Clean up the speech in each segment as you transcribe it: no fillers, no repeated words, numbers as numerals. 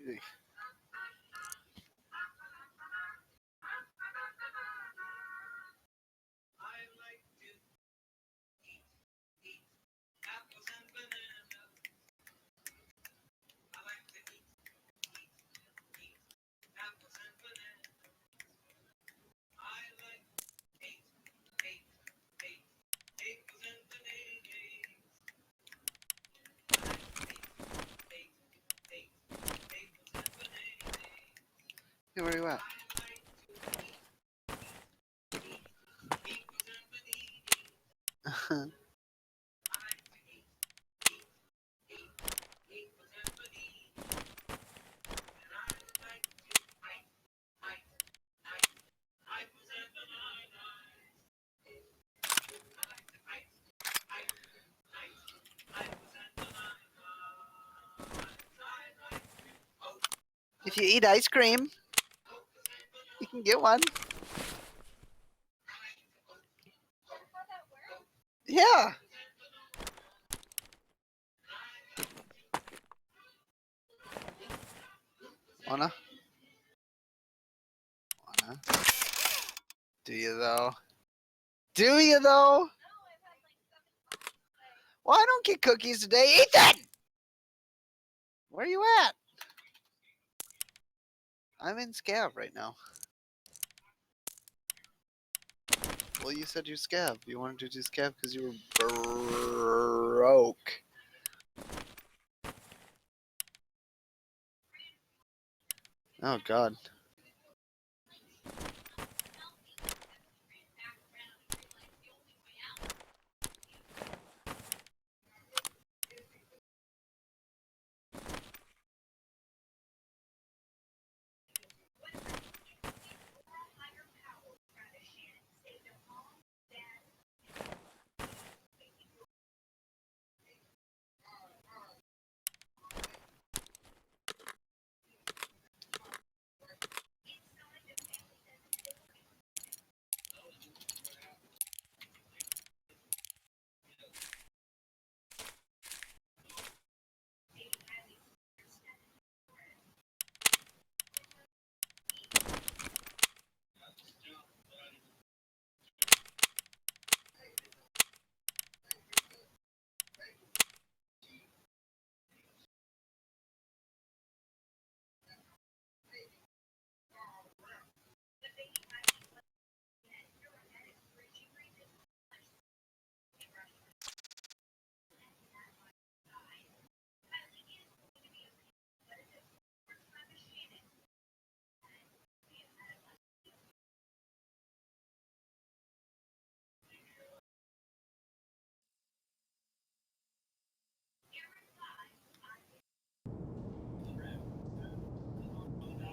Hey, where are you at? If you eat ice cream, you can get one. Yeah. Wanna? Do you though? Do you though? Well, I don't get cookies today. Ethan! Where are you at? I'm in Scav right now. Well, you said you Scav. You wanted to do Scav because you were broke. Oh, God.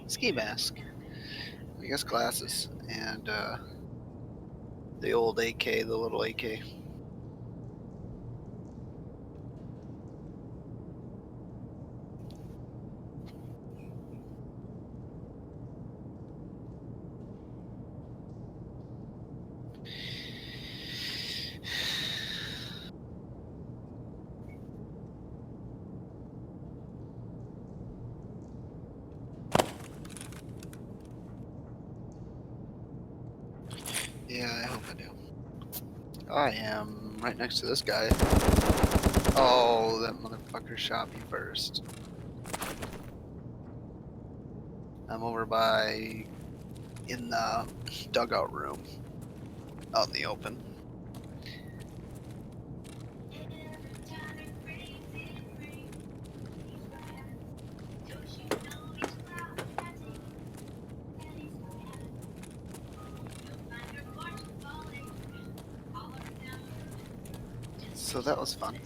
Ski mask. I guess glasses. And the old AK, the little AK. Yeah, I hope I do. I am right next to this guy. Oh, that motherfucker shot me first. I'm over by in the dugout room out in the open. So that was fun.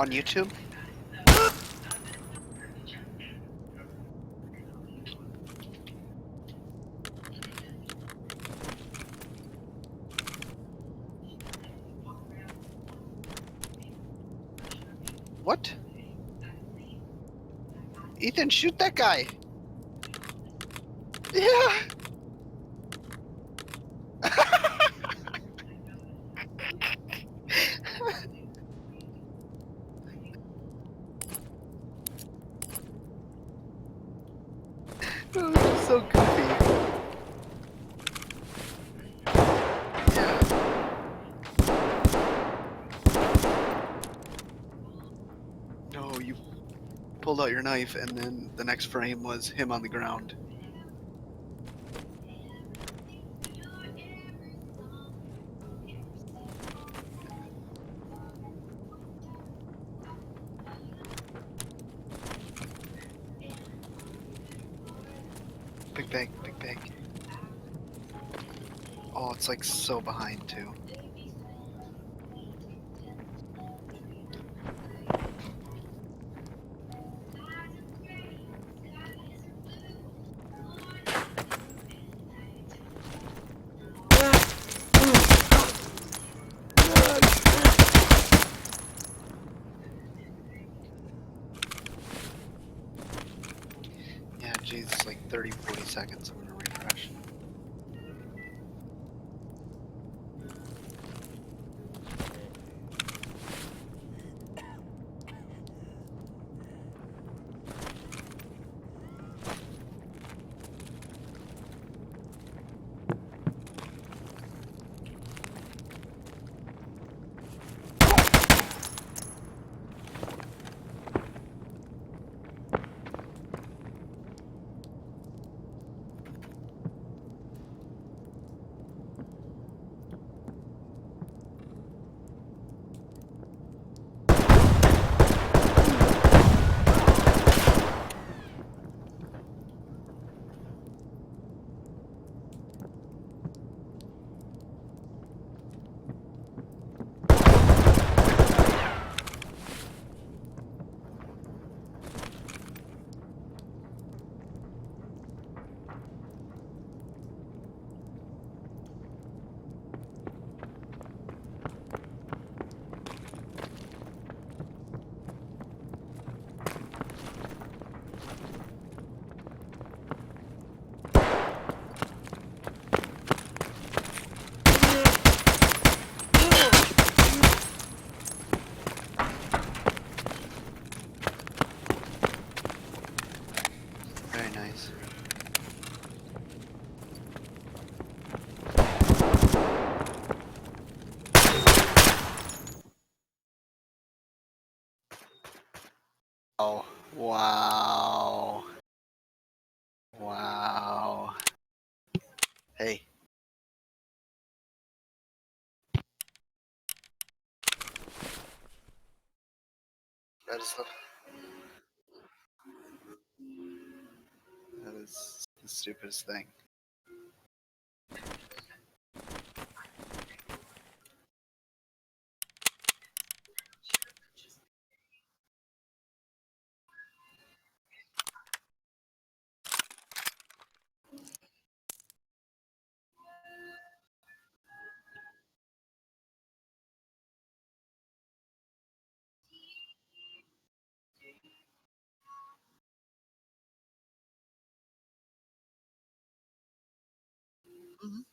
On YouTube? What? Ethan, shoot that guy! Yeah! That was just so goofy. Yeah. No, you pulled out your knife, and then the next frame was him on the ground. Big bag, big bag. Oh, it's like so behind too. Yeah, Jesus, like 30, 40 seconds. I'm gonna refresh. Very nice. Oh, wow. Wow. Hey. That is the stupidest thing. Mhm.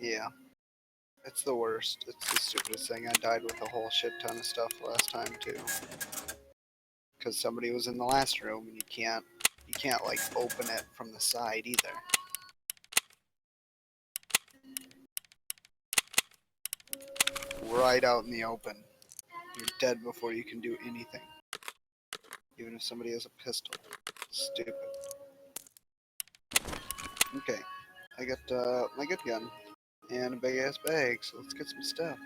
Yeah. It's the worst. It's the stupidest thing. I died with a whole shit ton of stuff last time too. Because somebody was in the last room and you can't like open it from the side either. Right out in the open. You're dead before you can do anything. Even if somebody has a pistol. Stupid. Okay. I got my good gun. And a big ass bag, so let's get some stuff.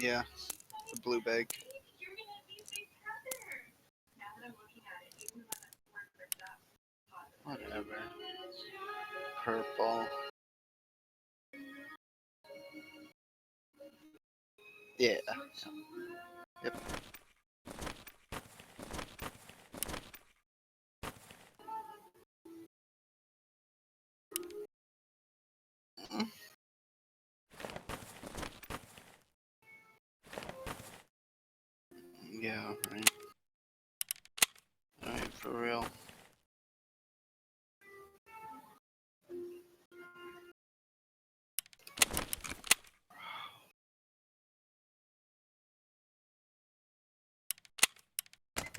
Yeah, the blue bag. Whatever. Purple. Yeah. Yep. Yeah, right. Alright, for real.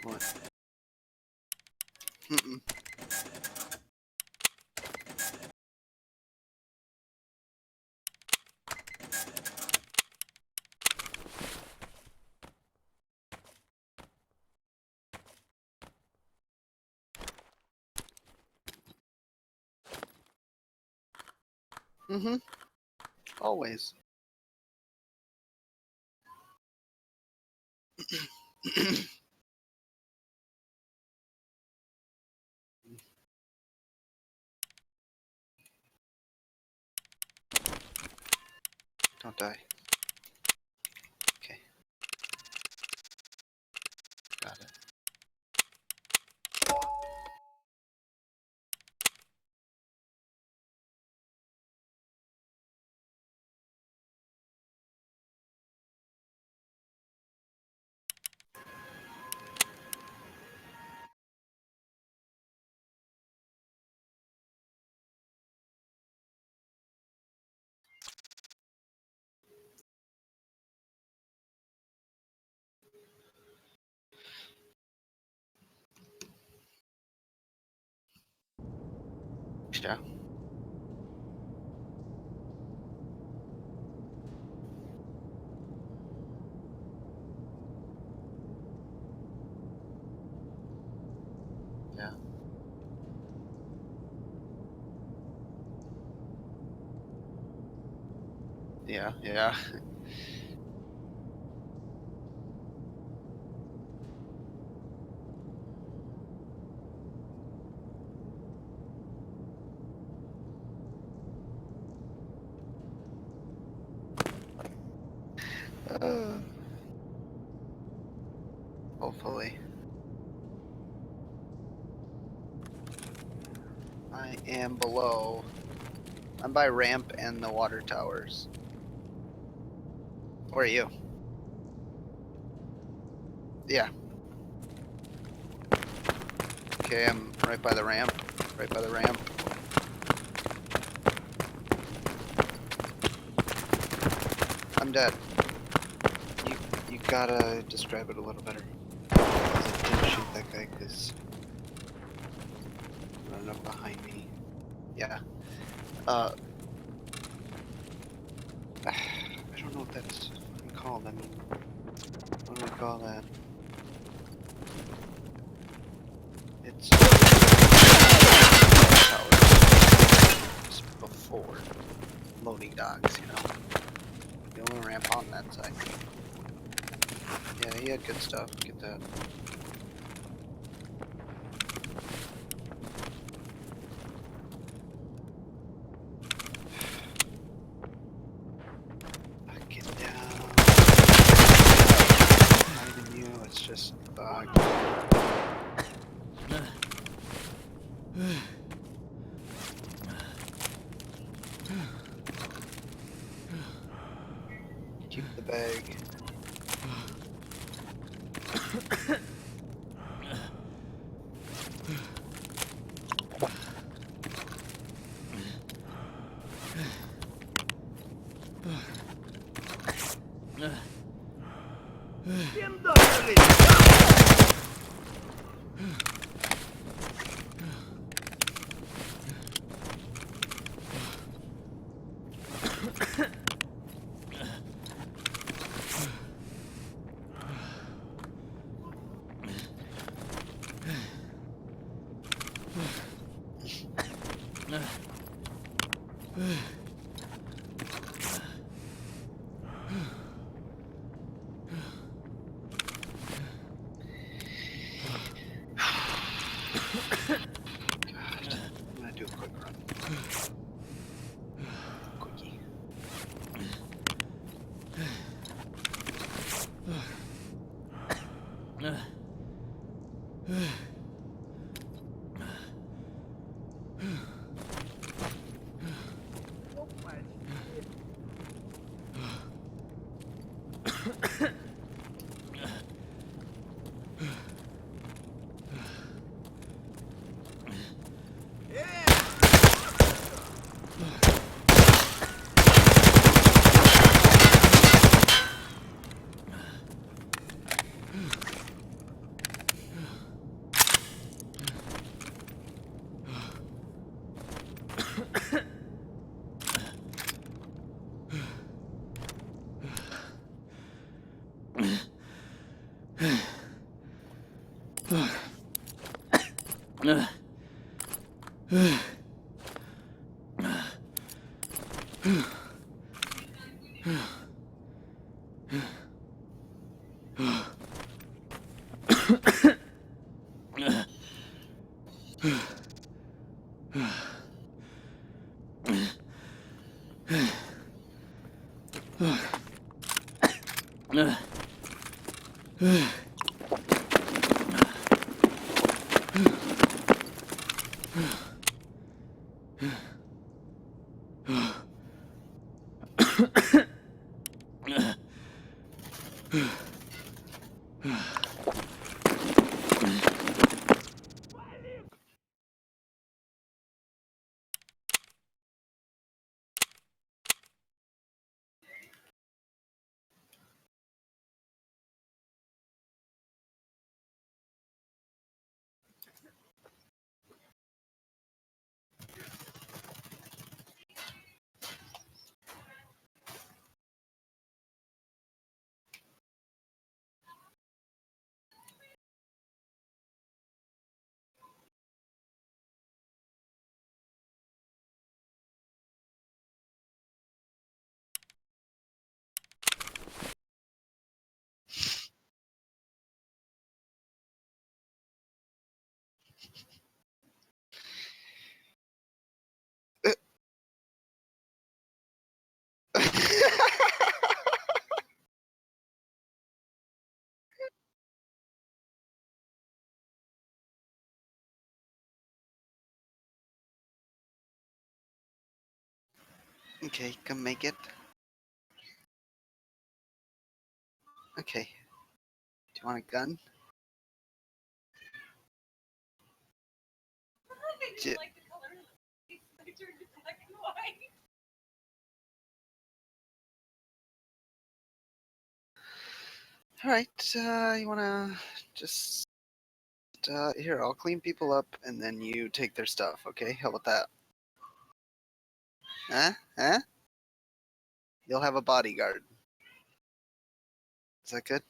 What? Mm-mm. Mm-hmm. Always. Don't die. Okay. Got it. Yeah. Yeah. Yeah, yeah. Uh, hopefully. I am below. I'm by ramp and the water towers. Where are you? Yeah. Okay, I'm right by the ramp. Right by the ramp. I'm dead. You gotta describe it a little better. I didn't shoot that guy because running up behind me. Yeah. I don't know what that's called. I mean, what do we call that? It's before loading docks, you know. The only ramp on that side. Yeah, he had good stuff. Get that. Get down. Not even you. It's just bug. Keep the bag. God, I'm gonna do a quick run. Quickie. Okay, come make it. Okay. Do you want a gun? J- Alright, you wanna just... here, I'll clean people up and then you take their stuff, okay? How about that? Huh? Huh? You'll have a bodyguard. Is that good?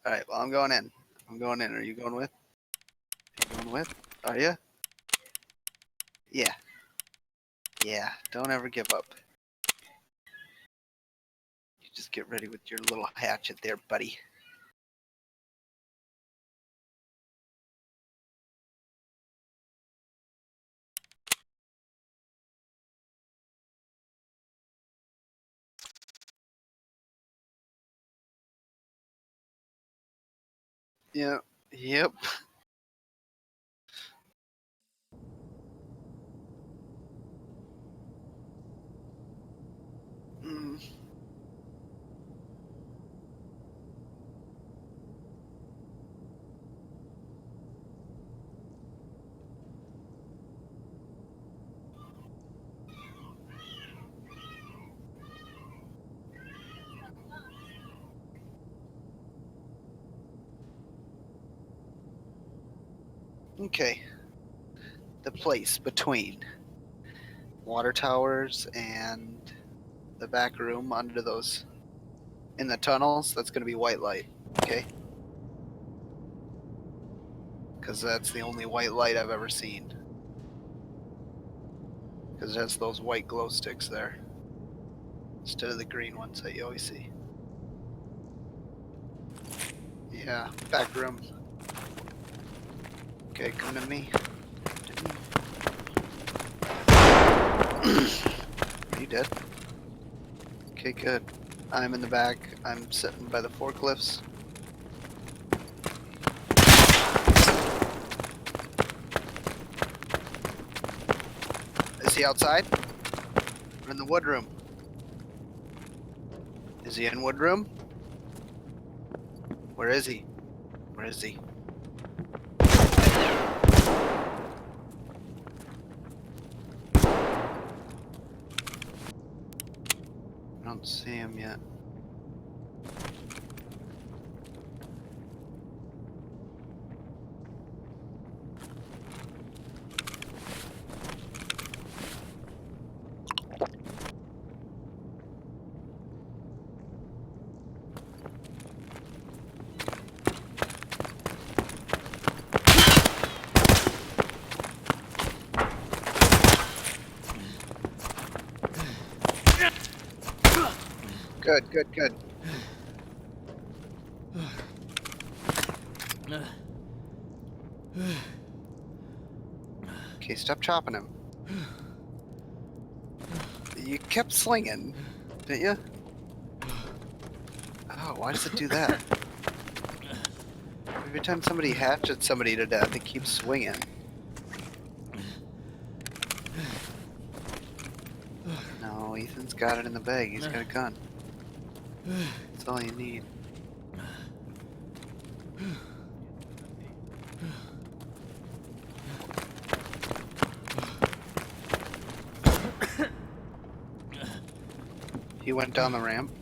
Alright, well, I'm going in. I'm going in. Are you going with? You going with? Are you? Yeah. Yeah, don't ever give up. You just get ready with your little hatchet there, buddy. Yeah. Yep. Mm. Okay. The place between water towers and the back room under those in the tunnels, that's going to be white light, okay? Because that's the only white light I've ever seen. Because it has those white glow sticks there instead of the green ones that you always see. Yeah, back room. Okay, come to me. Are you dead? Okay, good. I'm in the back. I'm sitting by the forklifts. Is he outside? Or in the wood room? Is he in wood room? Where is he? Where is he? I don't see him yet. Good, good, good. Okay, stop chopping him. You kept slinging, didn't you? Oh, why does it do that? Every time somebody hatchets somebody to death, it keeps swinging. No, Ethan's got it in the bag. He's got a gun. That's all you need. He went down the ramp.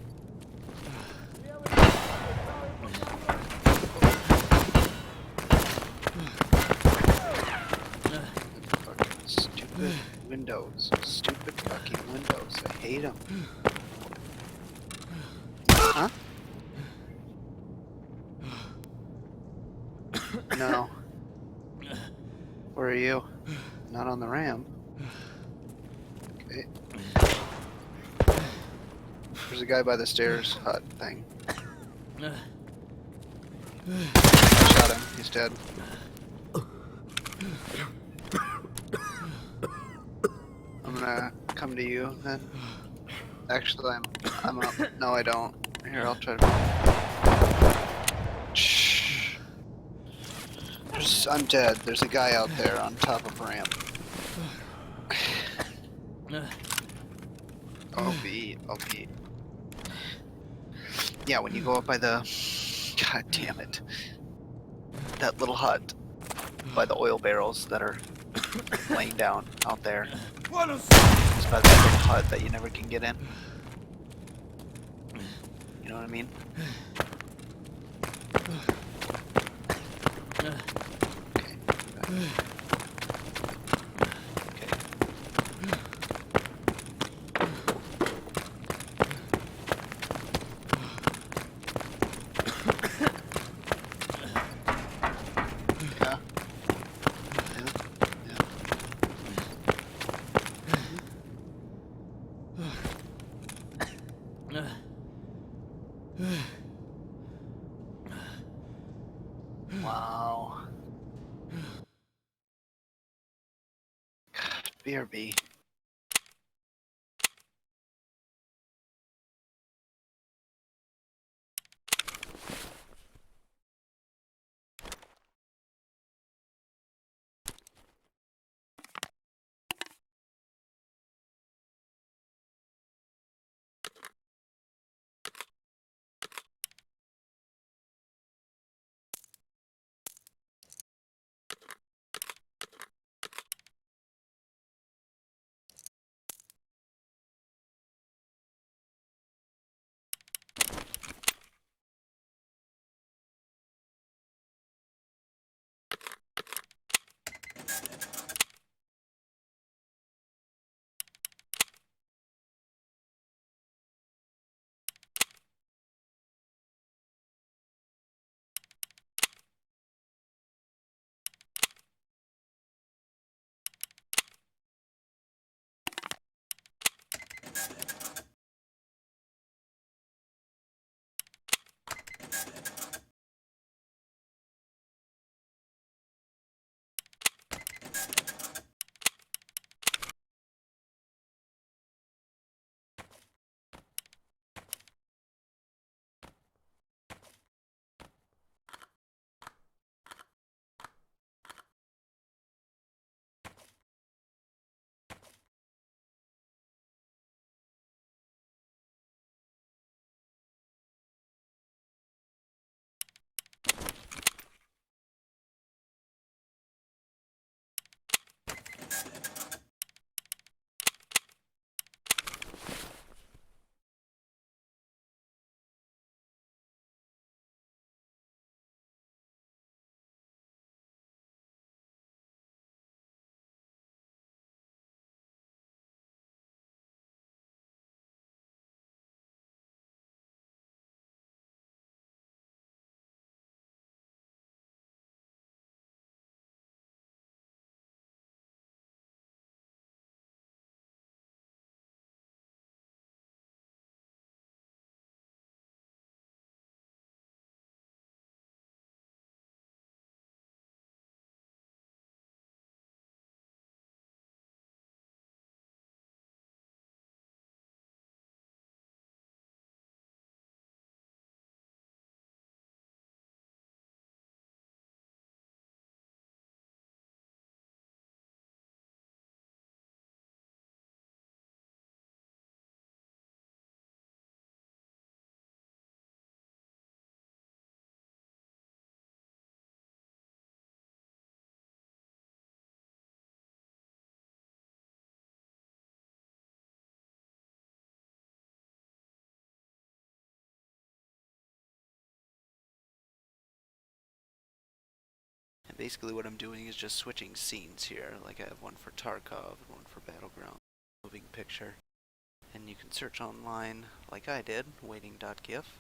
Fucking stupid windows. Stupid fucking windows. I hate them. Huh? No. Where are you? Not on the ramp. Okay. There's a guy by the stairs hut thing. Shot him. He's dead. I'm gonna come to you then. Actually, I'm up. No, I don't. Here, I'll try to. Shh. I'm dead. There's a guy out there on top of ramp. OB. Yeah, when you go up by the... God damn it. That little hut by the oil barrels that are laying down out there. It's by that little hut that you never can get in. You know what I mean? Okay. Wow. God, BRB. And basically what I'm doing is just switching scenes here. Like I have one for Tarkov and one for Battleground. Moving picture. And you can search online like I did, waiting.gif.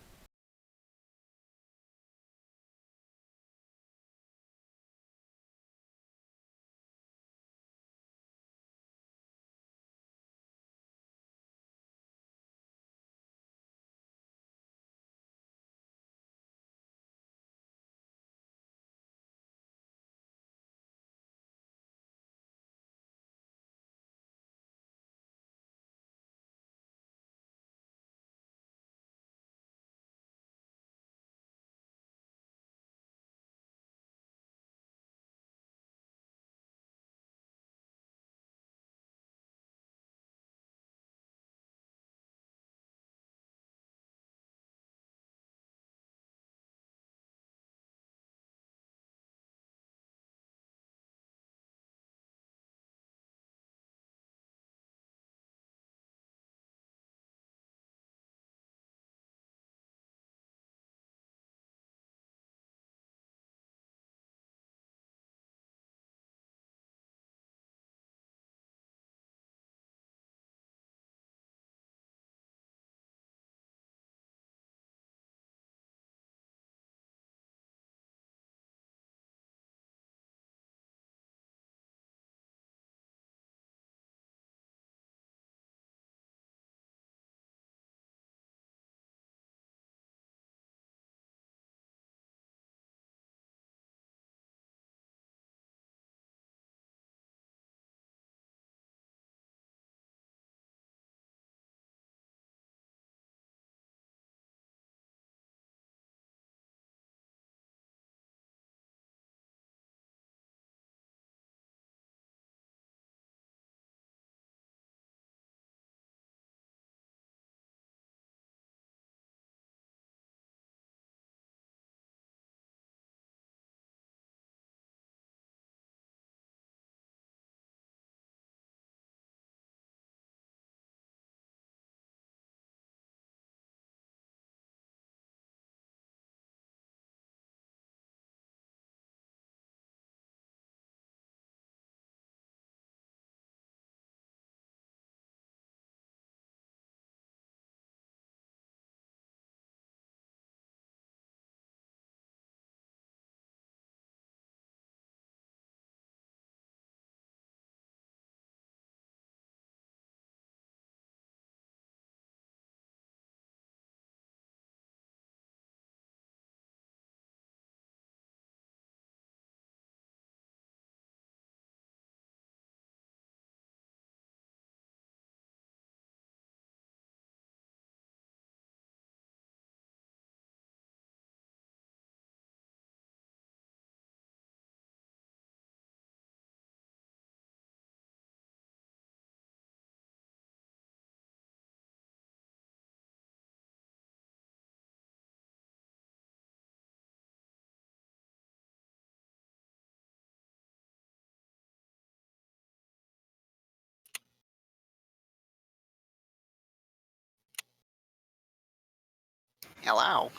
Hello.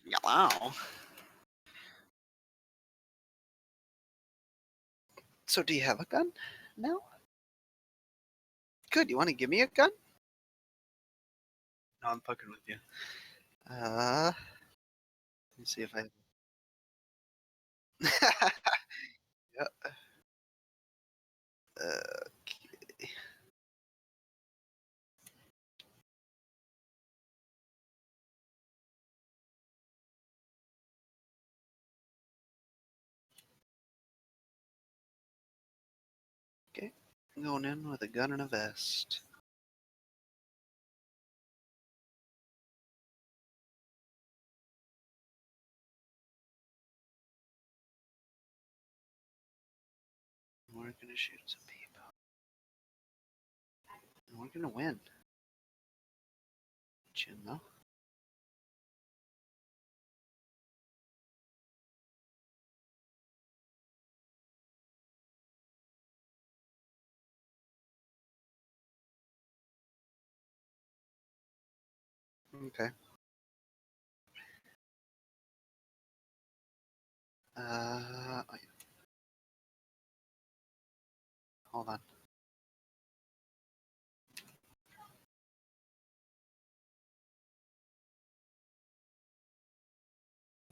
Hello. So do you have a gun now? Good. You want to give me a gun? No, I'm fucking with you. Let me see if I. Yeah. Okay. Okay. I'm going in with a gun and a vest. We're gonna shoot some people. And we're gonna win. Chin though. Okay. Hold on.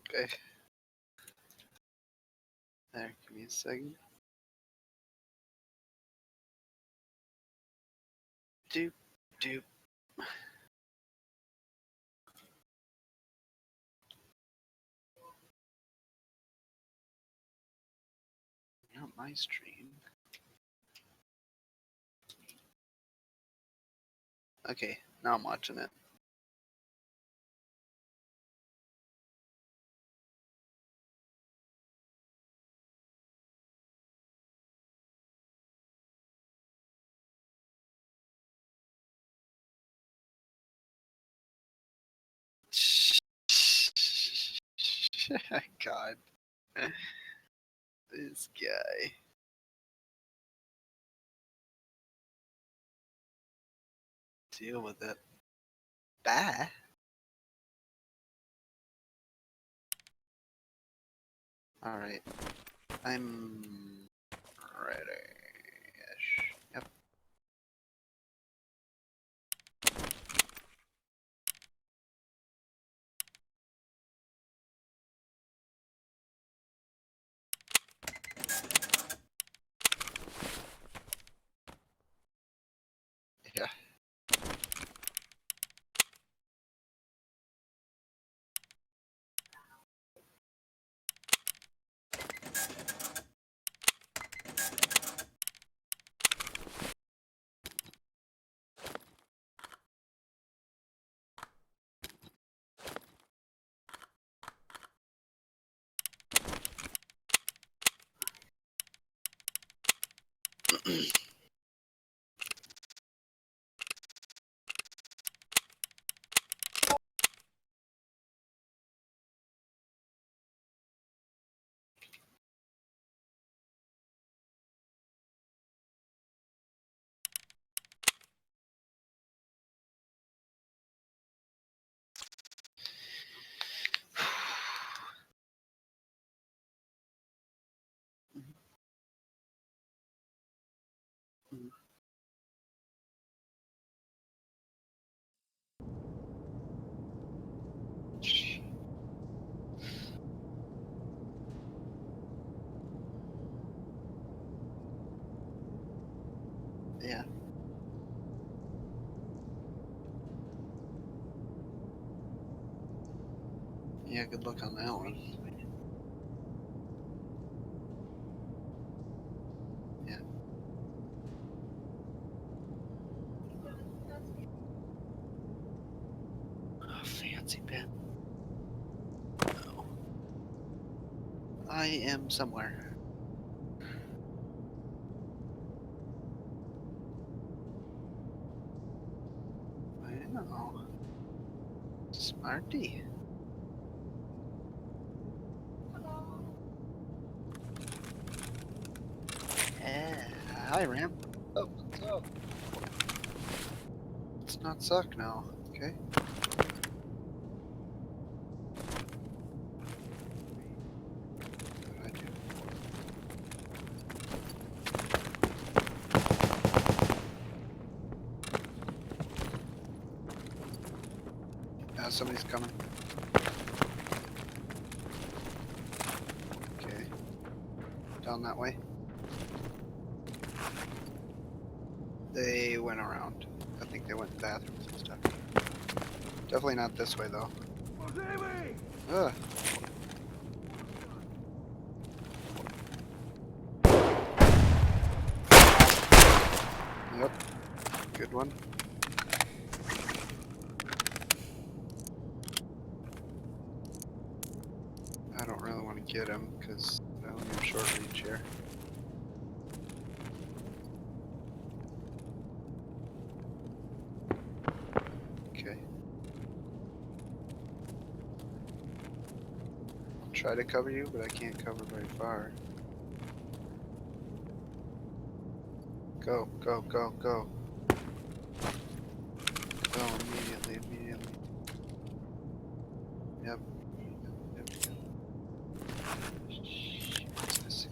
Okay. There. Give me a second. Doop doop. Not my stream. Okay. Now I'm watching it. God. This guy. Deal with it. Bye. Alright. I'm ready-ish. Yep. Yeah. Yeah. Yeah, good luck on that one. Yeah. Oh, fancy pen. No. I am somewhere. I know. Smarty. Yeah. Hi, Ram. Oh, what's up? Let's not suck now, okay? somebody's coming. Okay. Down that way. They went around. I think they went in bathrooms and stuff. Definitely not this way though. Ugh. Yep. Good one. I don't really want to get him because I only have short reach here. Okay. I'll try to cover you, but I can't cover very far. Go, go, go, go. Go immediately, immediately. Yep. Yep, yep. What's this?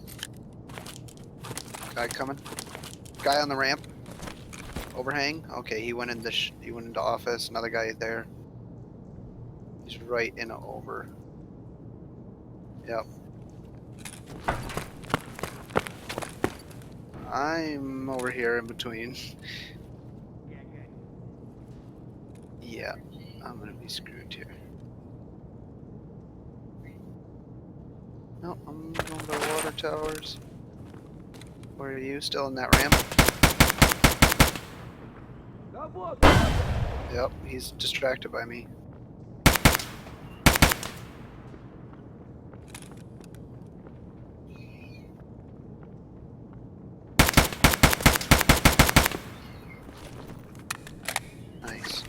Guy coming. Guy on the ramp. Overhang. Okay, he went in the he went into office. Another guy there. He's right in over. Yep. I'm over here in between. Yeah, I'm gonna be screwed here. No, I'm going by water towers. Where are you? Still in that ramp? Yep, he's distracted by me. Nice.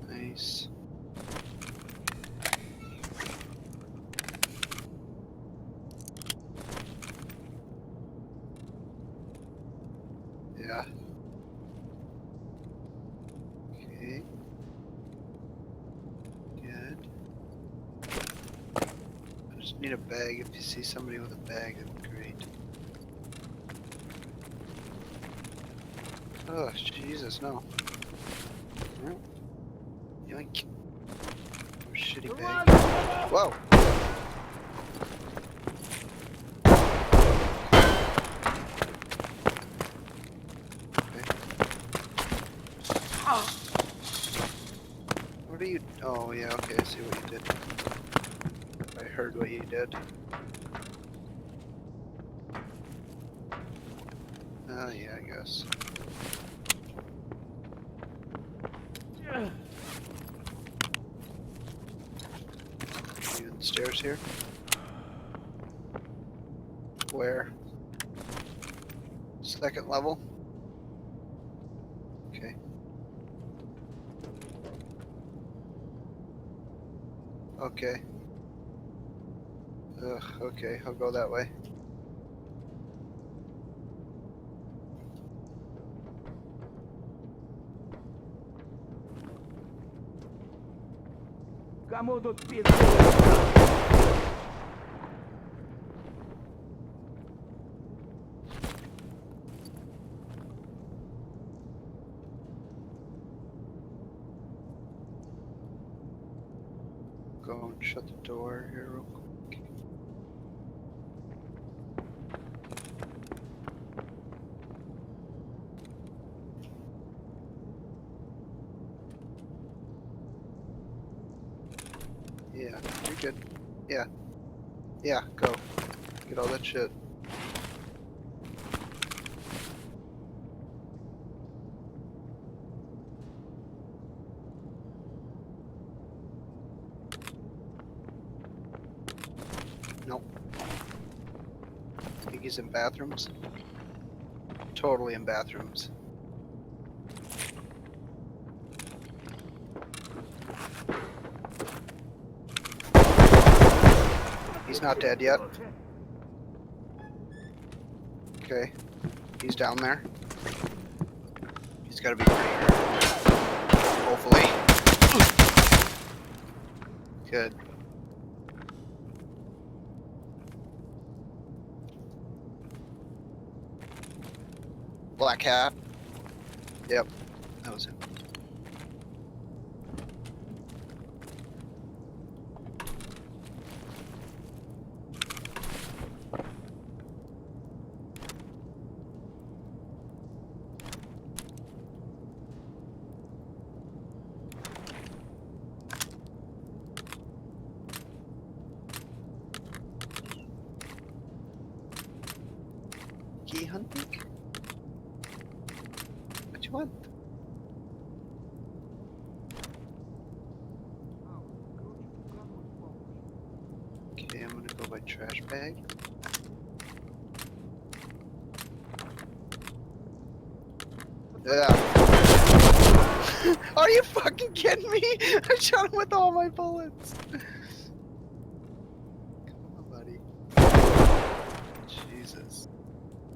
Nice. Yeah. Okay. Good. I just need a bag. If you see somebody with a bag, that'd be great. Oh, Jesus, no. No. Yoink. Shitty bag. Whoa! What are you? Oh, yeah, okay, I see what you did. I heard what you did. Oh, yeah, I guess. You in the stairs here? Where? Second level? Okay. Okay. Ugh, okay, I'll go that way. Кому тут пизду? Go and shut the door here real quick. Yeah, you're good. Yeah. Yeah, go. Get all that shit. Nope. Think he's in bathrooms? Totally in bathrooms. He's not dead yet. Okay. He's down there. He's gotta be right here. Hopefully. Good. Black hat. Yep, that was him. Key hunting? What you want? Okay, I'm gonna go by trash bag. Yeah. Are you fucking kidding me? I shot him with all my bullets. Come on, buddy. Jesus.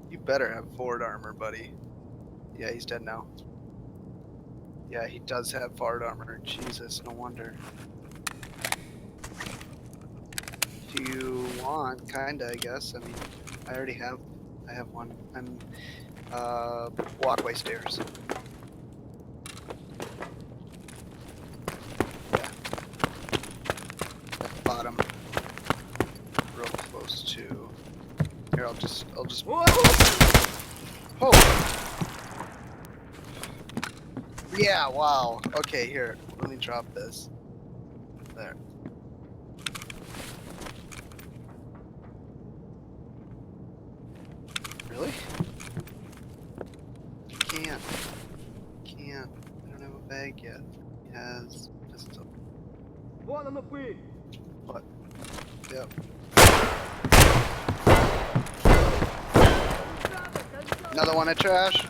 You better have forward armor, buddy. Yeah, he's dead now. Yeah, he does have forward armor. Jesus, no wonder. If you want, kinda, I guess. I mean, I already have. I have one. I'm walkway stairs. Yeah. At the bottom. Real close to. Here, I'll just. Oh. Yeah. Wow. Okay. Here. Let me drop this. There. Really? Can't. Can't. I don't have a bag yet. He has pistol. What? Yep. Another one at trash.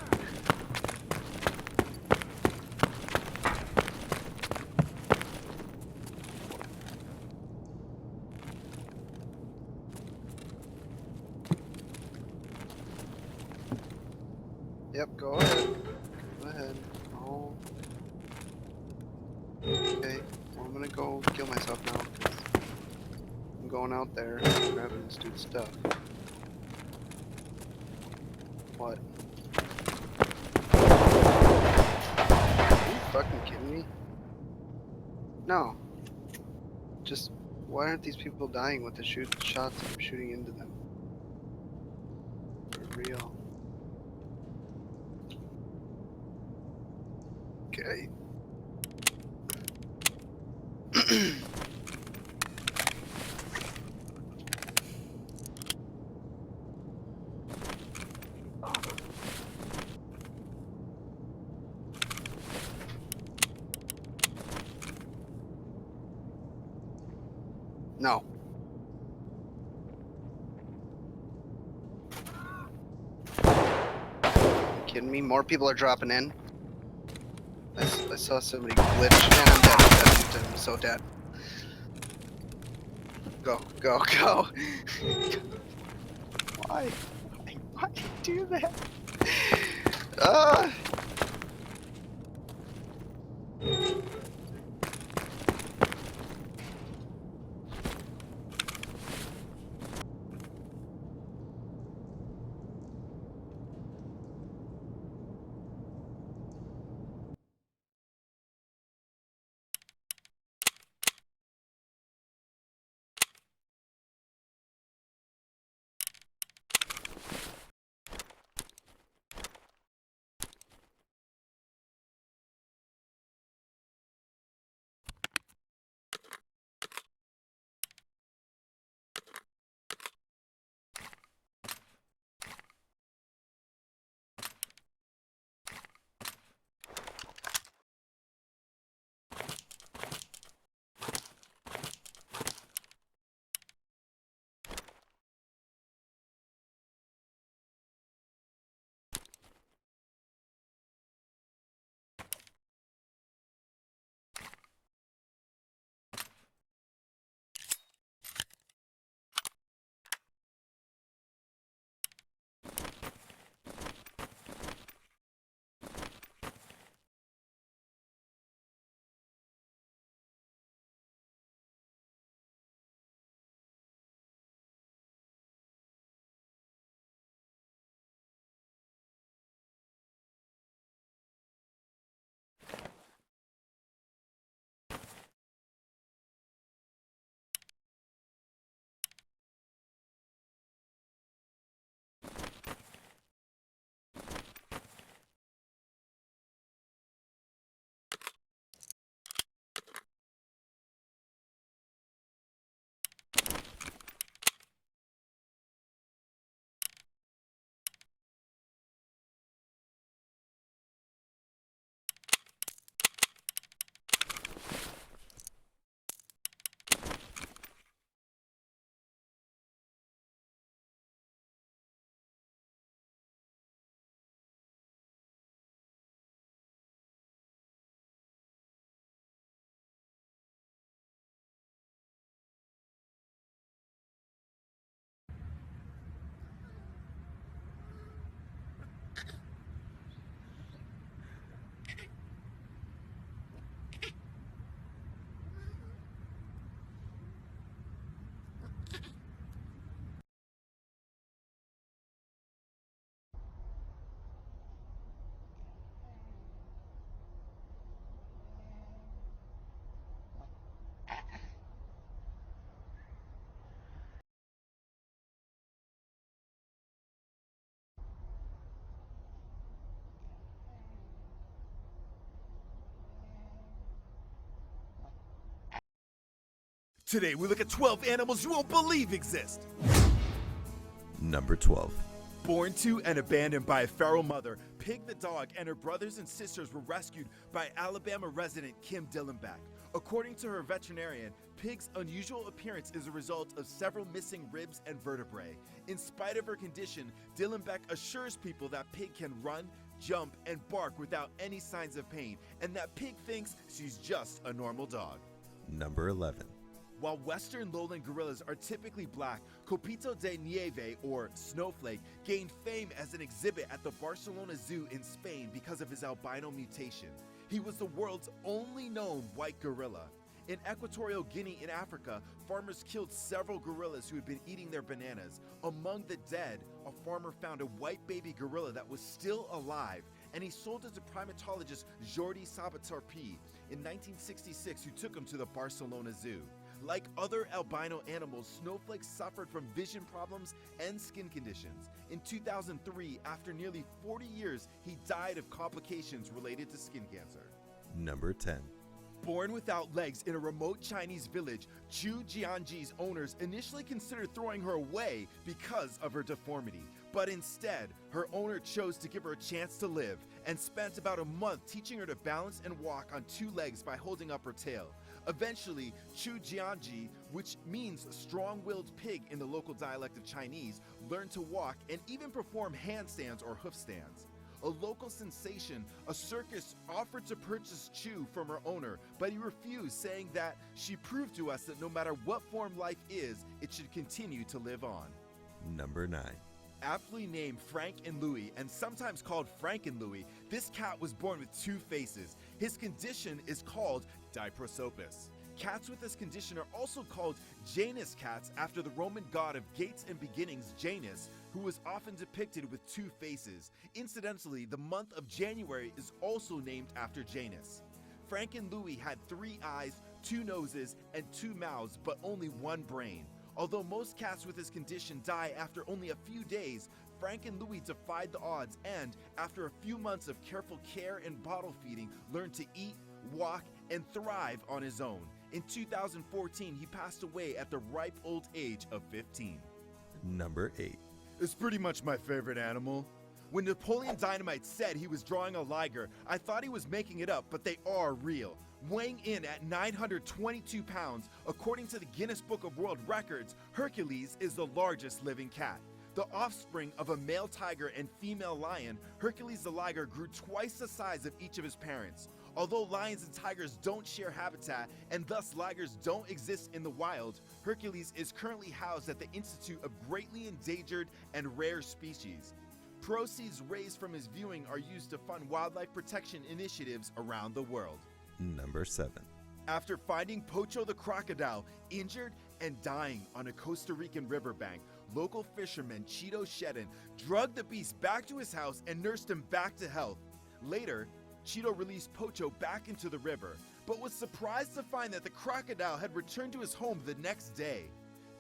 Yep, go ahead. Go ahead. Oh. Okay. Well, I'm gonna go kill myself now because I'm going out there and grabbing this dude's stuff. What? Are you fucking kidding me? No. Just why aren't these people dying with the shots that I'm shooting into them? For real. Okay. No. You kidding me? More people are dropping in. I saw somebody glitch and I'm dead. I'm so dead. Go, go, go. Why? Why do you do that? Today we look at 12 animals you won't believe exist. Number 12. Born to and abandoned by a feral mother, Pig the dog and her brothers and sisters were rescued by Alabama resident Kim Dillenbach. According to her veterinarian, Pig's unusual appearance is a result of several missing ribs and vertebrae. In spite of her condition, Dillenbach assures people that Pig can run, jump, and bark without any signs of pain, and that Pig thinks she's just a normal dog. Number 11. While western lowland gorillas are typically black, Copito de Nieve, or Snowflake, gained fame as an exhibit at the Barcelona Zoo in Spain because of his albino mutation. He was the world's only known white gorilla. In Equatorial Guinea in Africa, farmers killed several gorillas who had been eating their bananas. Among the dead, a farmer found a white baby gorilla that was still alive, and he sold it to primatologist Jordi Sabaterpi in 1966, who took him to the Barcelona Zoo. Like other albino animals, Snowflake suffered from vision problems and skin conditions. In 2003, after nearly 40 years, he died of complications related to skin cancer. Number 10. Born without legs in a remote Chinese village, Chu Jianji's owners initially considered throwing her away because of her deformity. But instead, her owner chose to give her a chance to live and spent about a month teaching her to balance and walk on two legs by holding up her tail. Eventually, Chu Jianji, which means strong-willed pig in the local dialect of Chinese, learned to walk and even perform handstands or hoof stands. A local sensation, a circus offered to purchase Chu from her owner, but he refused, saying that she proved to us that no matter what form life is, it should continue to live on. Number 9. Aptly named Frank and Louie, and sometimes called Frank and Louie, this cat was born with two faces. His condition is called diprosopis. Cats with this condition are also called Janus cats after the Roman god of gates and beginnings, Janus, who was often depicted with two faces. Incidentally, the month of January is also named after Janus. Frank and Louie had 3 eyes, 2 noses, and 2 mouths, but only 1 brain. Although most cats with this condition die after only a few days, Frank and Louie defied the odds and, after a few months of careful care and bottle feeding, learned to eat, walk, and thrive on his own. In 2014, he passed away at the ripe old age of 15. Number 8. It's pretty much my favorite animal. When Napoleon Dynamite said he was drawing a liger, I thought he was making it up, but they are real. Weighing in at 922 pounds, according to the Guinness Book of World Records, Hercules is the largest living cat. The offspring of a male tiger and female lion, Hercules the liger grew twice the size of each of his parents. Although lions and tigers don't share habitat and thus ligers don't exist in the wild, Hercules is currently housed at the Institute of Greatly Endangered and Rare Species. Proceeds raised from his viewing are used to fund wildlife protection initiatives around the world. Number 7. After finding Pocho the crocodile injured and dying on a Costa Rican riverbank, local fisherman Cheeto Shedden drugged the beast back to his house and nursed him back to health. Later, Cheeto released Pocho back into the river, but was surprised to find that the crocodile had returned to his home the next day.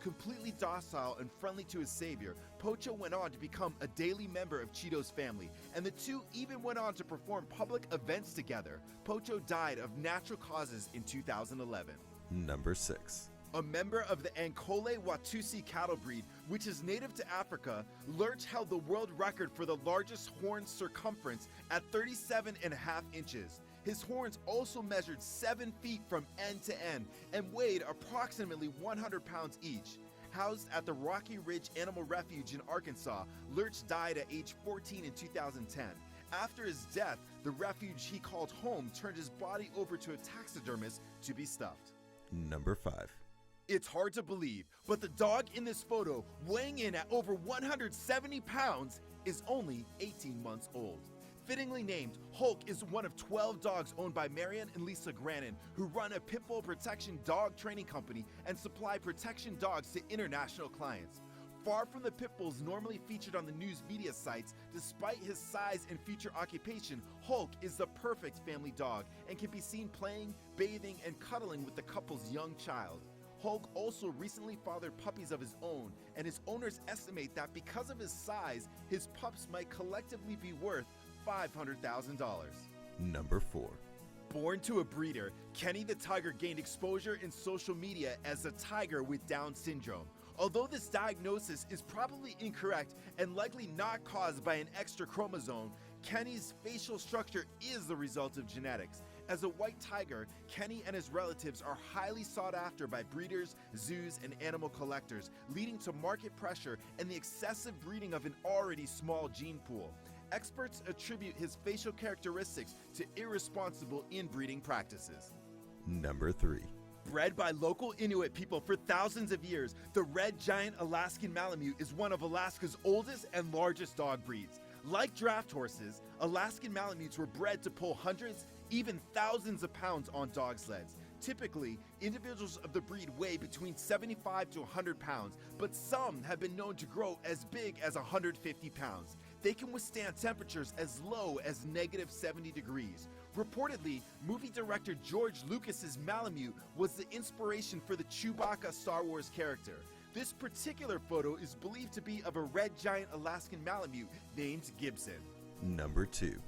Completely docile and friendly to his savior, Pocho went on to become a daily member of Cheeto's family, and the two even went on to perform public events together. Pocho died of natural causes in 2011. Number 6. A member of the Ankole Watusi cattle breed, which is native to Africa, Lurch held the world record for the largest horn circumference at 37.5 inches. His horns also measured 7 feet from end to end and weighed approximately 100 pounds each. Housed at the Rocky Ridge Animal Refuge in Arkansas, Lurch died at age 14 in 2010. After his death, the refuge he called home turned his body over to a taxidermist to be stuffed. Number 5. It's hard to believe, but the dog in this photo, weighing in at over 170 pounds, is only 18 months old. Fittingly named, Hulk is one of 12 dogs owned by Marion and Lisa Grannon, who run a pit bull protection dog training company and supply protection dogs to international clients. Far from the pit bulls normally featured on the news media sites, despite his size and future occupation, Hulk is the perfect family dog and can be seen playing, bathing, and cuddling with the couple's young child. Hulk also recently fathered puppies of his own, and his owners estimate that because of his size, his pups might collectively be worth $500,000. Number 4. Born to a breeder, Kenny the tiger gained exposure in social media as a tiger with Down syndrome. Although this diagnosis is probably incorrect and likely not caused by an extra chromosome, Kenny's facial structure is the result of genetics. As a white tiger, Kenny and his relatives are highly sought after by breeders, zoos, and animal collectors, leading to market pressure and the excessive breeding of an already small gene pool. Experts attribute his facial characteristics to irresponsible inbreeding practices. Number 3. Bred by local Inuit people for thousands of years, the red giant Alaskan Malamute is one of Alaska's oldest and largest dog breeds. Like draft horses, Alaskan Malamutes were bred to pull hundreds, even thousands of pounds on dog sleds. Typically, individuals of the breed weigh between 75 to 100 pounds, but some have been known to grow as big as 150 pounds. They can withstand temperatures as low as -70 degrees. Reportedly, movie director George Lucas's Malamute was the inspiration for the Chewbacca Star Wars character. This particular photo is believed to be of a red giant Alaskan Malamute named Gibson. Number 2.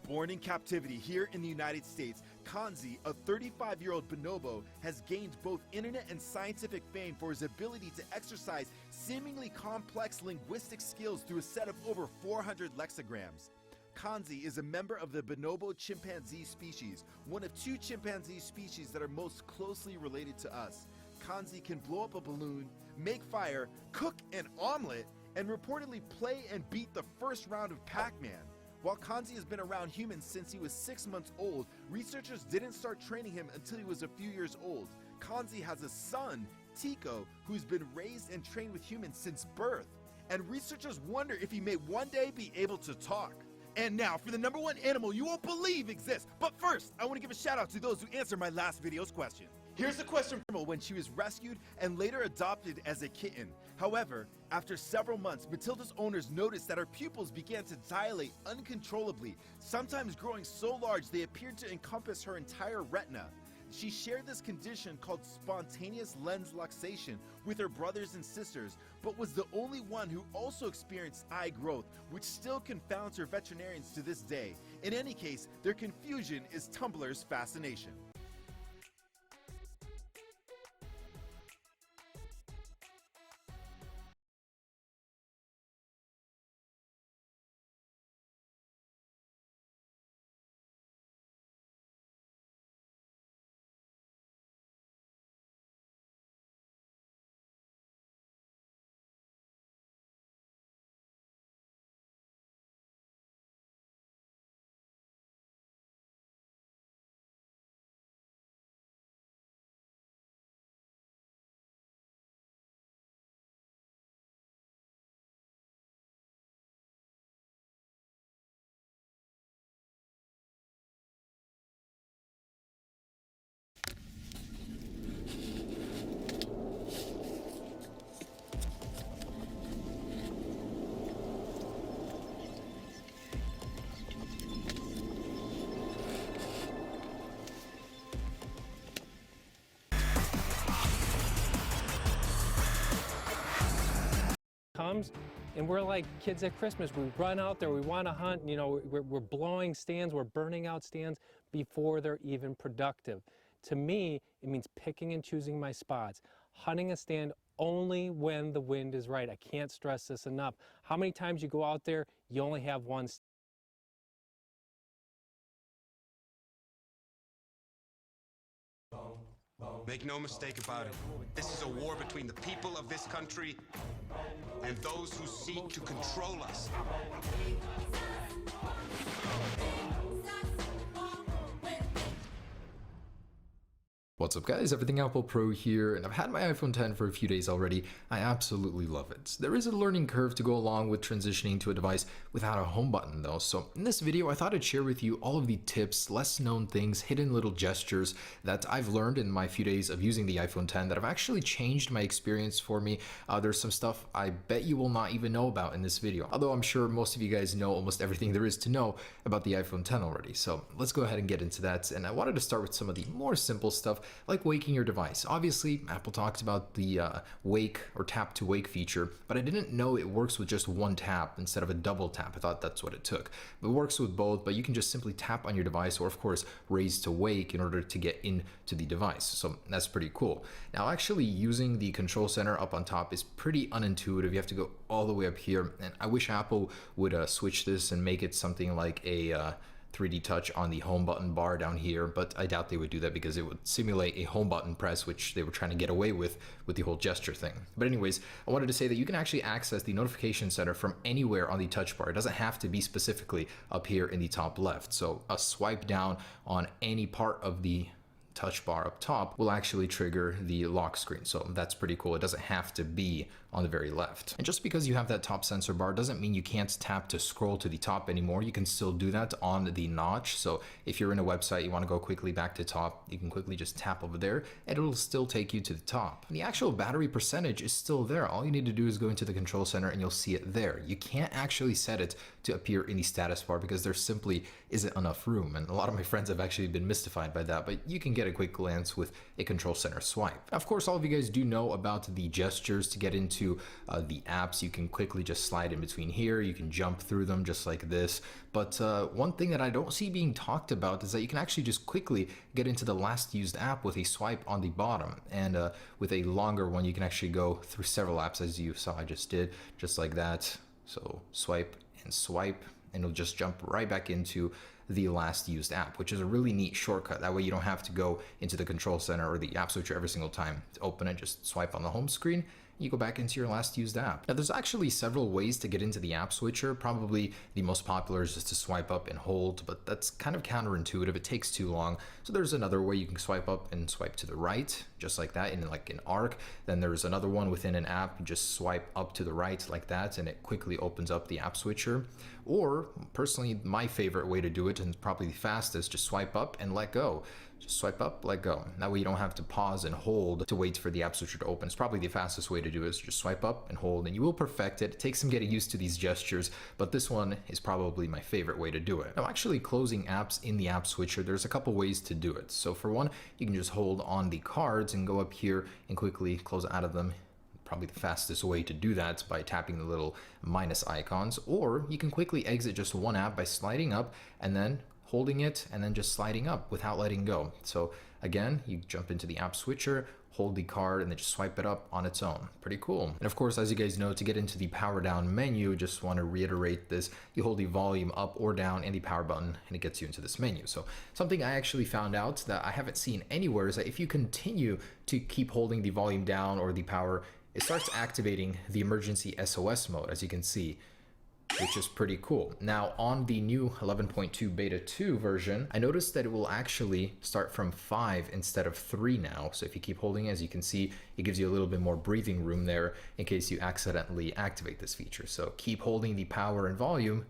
Born in captivity here in the United States, Kanzi, a 35-year-old bonobo, has gained both internet and scientific fame for his ability to exercise seemingly complex linguistic skills through a set of over 400 lexicograms. Kanzi is a member of the bonobo chimpanzee species, one of 2 chimpanzee species that are most closely related to us. Kanzi can blow up a balloon, make fire, cook an omelet, and reportedly play and beat the first round of Pac-Man. While Kanzi has been around humans since he was 6 months old, researchers didn't start training him until he was a few years old. Kanzi has a son, Tico, who's been raised and trained with humans since birth. And researchers wonder if he may one day be able to talk. And now for the number 1 animal you won't believe exists. But first, I want to give a shout out to those who answered my last video's question. Here's the question from when she was rescued and later adopted as a kitten. However, after several months, Matilda's owners noticed that her pupils began to dilate uncontrollably, sometimes growing so large they appeared to encompass her entire retina. She shared this condition called spontaneous lens luxation with her brothers and sisters, but was the only one who also experienced eye growth, which still confounds her veterinarians to this day. In any case, their confusion is Tumblr's fascination. Comes and we're like kids at Christmas. We run out there, we want to hunt, you know, we're blowing stands, we're burning out stands before they're even productive. To me, it means picking and choosing my spots, hunting a stand only when the wind is right. I can't stress this enough. How many times you go out there, you only have one stand. Make no mistake about it. This is a war between the people of this country and those who seek to control us. What's up guys, Everything Apple Pro here, and I've had my iPhone 10 for a few days already. I absolutely love it. There is a learning curve to go along with transitioning to a device without a home button though, so in this video I thought I'd share with you all of the tips, less known things, hidden little gestures that I've learned in my few days of using the iPhone 10 that have actually changed my experience for me. There's some stuff I bet you will not even know about in this video, although I'm sure most of you guys know almost everything there is to know about the iPhone 10 already. So let's go ahead and get into that, and I wanted to start with some of the more simple stuff like waking your device. Obviously, Apple talks about the wake or tap to wake feature, but I didn't know it works with just one tap instead of a double tap. I thought that's what it took. But it works with both, but you can just simply tap on your device or of course raise to wake in order to get into the device. So that's pretty cool. Now actually using the control center up on top is pretty unintuitive. You have to go all the way up here, and I wish Apple would switch this and make it something like a 3D touch on the home button bar down here, but I doubt they would do that because it would simulate a home button press, which they were trying to get away with the whole gesture thing. But anyways, I wanted to say that you can actually access the notification center from anywhere on the touch bar. It doesn't have to be specifically up here in the top left. So a swipe down on any part of the touch bar up top will actually trigger the lock screen. So that's pretty cool. It doesn't have to be on the very left. And just because you have that top sensor bar doesn't mean you can't tap to scroll to the top anymore. You can still do that on the notch. So if you're in a website, you want to go quickly back to top, you can quickly just tap over there and it'll still take you to the top. And the actual battery percentage is still there. All you need to do is go into the control center and you'll see it there. You can't actually set it to appear in the status bar because there simply isn't enough room. And a lot of my friends have actually been mystified by that, but you can get a quick glance with a control center swipe. Of course, all of you guys do know about the gestures to get into the apps. You can quickly just slide in between here. You can jump through them just like this. But one thing that I don't see being talked about is that you can actually just quickly get into the last used app with a swipe on the bottom. And with a longer one, you can actually go through several apps as you saw I just did, just like that. So swipe and swipe, and it'll just jump right back into the last used app, which is a really neat shortcut. That way you don't have to go into the control center or the app switcher every single time to open it. Just swipe on the home screen, you go back into your last used app. Now there's actually several ways to get into the app switcher. Probably the most popular is just to swipe up and hold, but that's kind of counterintuitive. It takes too long. So there's another way you can swipe up and swipe to the right, just like that, in like an arc. Then there's another one within an app. You just swipe up to the right like that, and it quickly opens up the app switcher. Or personally, my favorite way to do it, and probably the fastest, just swipe up and let go. Just swipe up, let go. That way you don't have to pause and hold to wait for the app switcher to open. It's probably the fastest way to do it, is just swipe up and hold, and you will perfect it. It takes some getting used to these gestures, but this one is probably my favorite way to do it. Now actually closing apps in the app switcher, there's a couple ways to do it. So for one, you can just hold on the cards and go up here and quickly close out of them. Probably the fastest way to do that by tapping the little minus icons, or you can quickly exit just one app by sliding up and then holding it and then just sliding up without letting go. So again, you jump into the app switcher, hold the card, and then just swipe it up on its own. Pretty cool. And of course, as you guys know, to get into the power down menu, just want to reiterate this, you hold the volume up or down and the power button, and it gets you into this menu. So something I actually found out that I haven't seen anywhere is that if you continue to keep holding the volume down or the power, it starts activating the emergency SOS mode, as you can see, which is pretty cool. Now on the new 11.2 beta 2 version, I noticed that it will actually start from 5 instead of 3 now. So if you keep holding, as you can see, it gives you a little bit more breathing room there in case you accidentally activate this feature. So keep holding the power and volume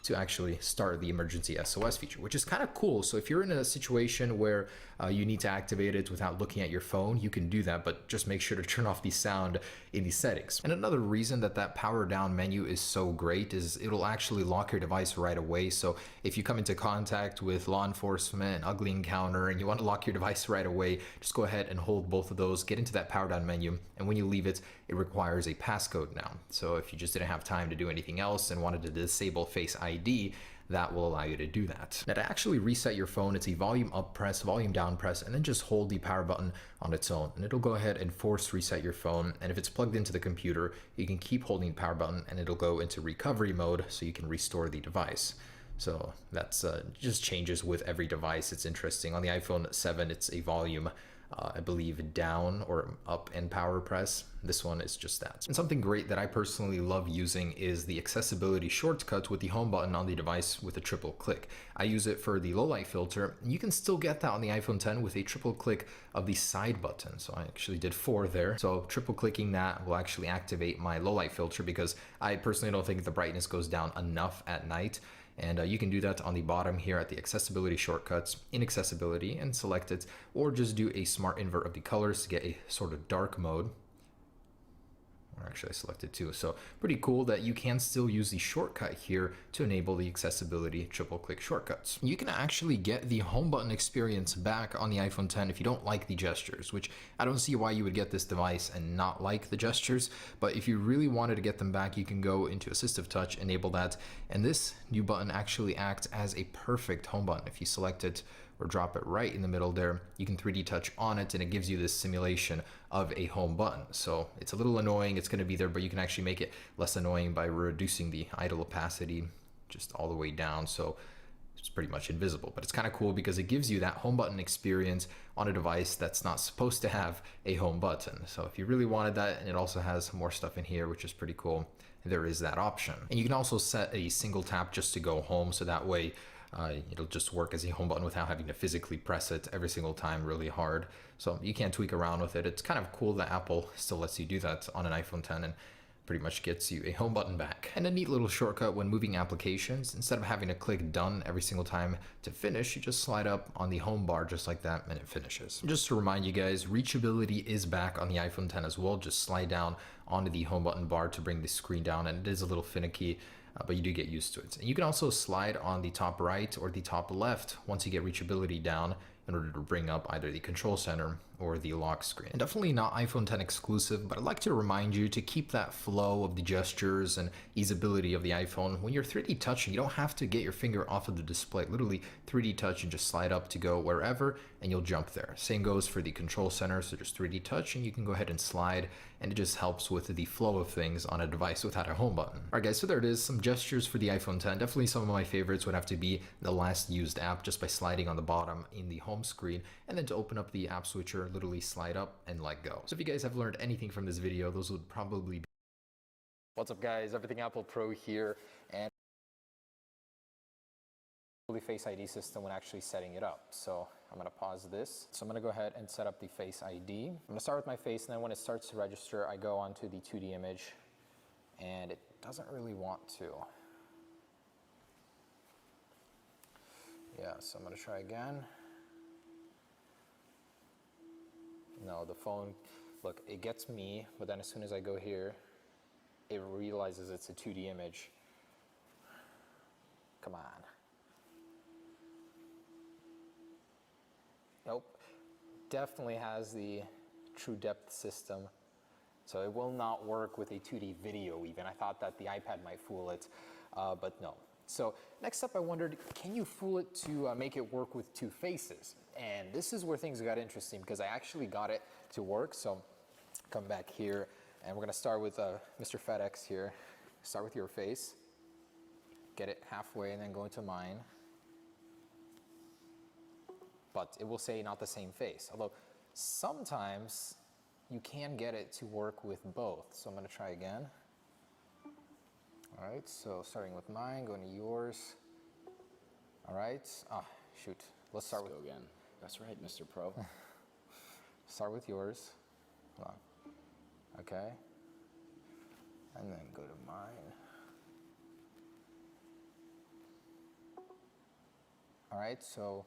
to actually start the emergency SOS feature, which is kind of cool. So if you're in a situation where you need to activate it without looking at your phone, you can do that, but just make sure to turn off the sound in the settings. And another reason that that power down menu is so great is it'll actually lock your device right away. So if you come into contact with law enforcement, an ugly encounter, and you want to lock your device right away, just go ahead and hold both of those, get into that power down menu, and when you leave it, it requires a passcode now. So if you just didn't have time to do anything else and wanted to disable Face ID, that will allow you to do that. Now to actually reset your phone, it's a volume up press, volume down press, and then just hold the power button on its own, and it'll go ahead and force reset your phone. And if it's plugged into the computer, you can keep holding the power button and it'll go into recovery mode so you can restore the device. So that's just changes with every device. It's interesting. On the iPhone 7, it's a volume I believe down or up and power press. This one is just that. And something great that I personally love using is the accessibility shortcut with the home button on the device with a triple click. I use it for the low light filter, and you can still get that on the iPhone 10 with a triple click of the side button. So I actually did 4 there. So triple clicking that will actually activate my low light filter because I personally don't think the brightness goes down enough at night. And you can do that on the bottom here at the accessibility shortcuts in accessibility and select it, or just do a smart invert of the colors to get a sort of dark mode. Actually, I selected 2. So pretty cool that you can still use the shortcut here to enable the accessibility triple click shortcuts. You can actually get the home button experience back on the iPhone 10 if you don't like the gestures, which I don't see why you would get this device and not like the gestures. But if you really wanted to get them back, you can go into Assistive Touch, enable that, and this new button actually acts as a perfect home button. If you select it or drop it right in the middle there, you can 3D touch on it and it gives you this simulation of a home button. So it's a little annoying, it's going to be there, but you can actually make it less annoying by reducing the idle opacity just all the way down, so it's pretty much invisible. But it's kind of cool because it gives you that home button experience on a device that's not supposed to have a home button. So if you really wanted that, and it also has more stuff in here, which is pretty cool, there is that option. And you can also set a single tap just to go home, so that way it'll just work as a home button without having to physically press it every single time really hard. So you can tweak around with it. It's kind of cool that Apple still lets you do that on an iPhone 10 and pretty much gets you a home button back. And a neat little shortcut when moving applications, instead of having to click done every single time to finish, you just slide up on the home bar just like that and it finishes. Just to remind you guys, reachability is back on the iPhone 10 as well. Just slide down onto the home button bar to bring the screen down, and it is a little finicky, but you do get used to it. And you can also slide on the top right or the top left once you get reachability down in order to bring up either the control center or the lock screen. And definitely not iPhone 10 exclusive, but I'd like to remind you to keep that flow of the gestures and easeability of the iPhone. When you're 3D touching, you don't have to get your finger off of the display. Literally 3D touch and just slide up to go wherever and you'll jump there. Same goes for the control center, so just 3D touch and you can go ahead and slide, and it just helps with the flow of things on a device without a home button. Alright guys, so there it is, some gestures for the iPhone 10. Definitely some of my favorites would have to be the last used app, just by sliding on the bottom in the home screen, and then to open up the app switcher, literally slide up and let go. So if you guys have learned anything from this video, those would probably be... What's up guys, Everything Apple Pro here, and the Face ID system when actually setting it up. So I'm going to pause this. So I'm going to go ahead and set up the Face ID. I'm going to start with my face, and then when it starts to register, I go onto the 2D image, and it doesn't really want to. Yeah, so I'm going to try again. No, the phone, look, it gets me, but then as soon as I go here, it realizes it's a 2D image. Come on. Nope. Definitely has the true depth system, so it will not work with a 2D video even. I thought that the iPad might fool it, but no. So next up I wondered, can you fool it to make it work with 2 faces? And this is where things got interesting, because I actually got it to work. So come back here, and we're going to start with Mr. FedEx here. Start with your face, get it halfway, and then go into mine. But it will say not the same face. Although sometimes you can get it to work with both. So I'm going to try again. All right, so starting with mine, going to yours. All right. Ah, shoot. Let's start with... go again. That's right, Mr. Pro. Start with yours. Hold on. Okay. And then go to mine. All right, so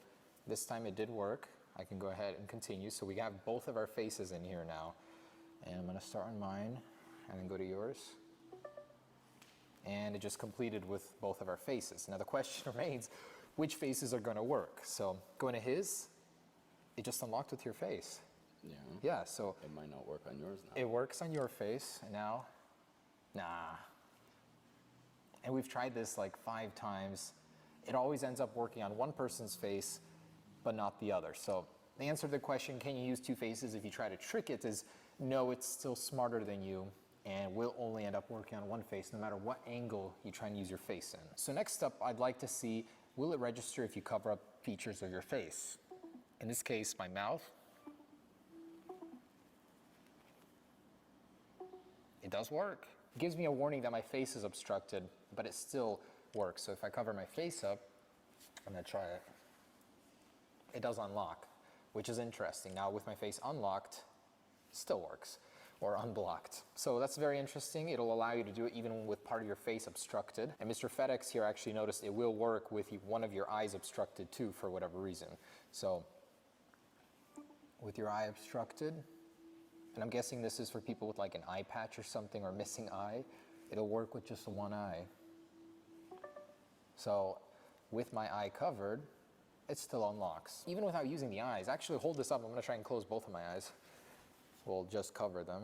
this time it did work. I can go ahead and continue. So we have both of our faces in here now. And I'm going to start on mine and then go to yours. And it just completed with both of our faces. Now the question remains, which faces are going to work? So going to his, it just unlocked with your face. Yeah. Yeah, so it might not work on yours now. it works on your face, and now, nah. And we've tried this like 5 times. It always ends up working on one person's face, but not the other. So the answer to the question, can you use 2 faces if you try to trick it, is no, it's still smarter than you, and will only end up working on one face no matter what angle you try and use your face in. So next up, I'd like to see, will it register if you cover up features of your face? In this case, my mouth. It does work. It gives me a warning that my face is obstructed, but it still works. So if I cover my face up, I'm gonna try it. It does unlock, which is interesting. Now with my face unlocked, it still works, or unblocked. So that's very interesting. It'll allow you to do it even with part of your face obstructed. And Mr. FedEx here actually noticed it will work with one of your eyes obstructed too, for whatever reason. So with your eye obstructed, And I'm guessing this is for people with like an eye patch or something or missing eye. It'll work with just the one eye. So with my eye covered, it still unlocks. Even without using the eyes. Actually, hold this up. I'm gonna try and close both of my eyes. We'll just cover them.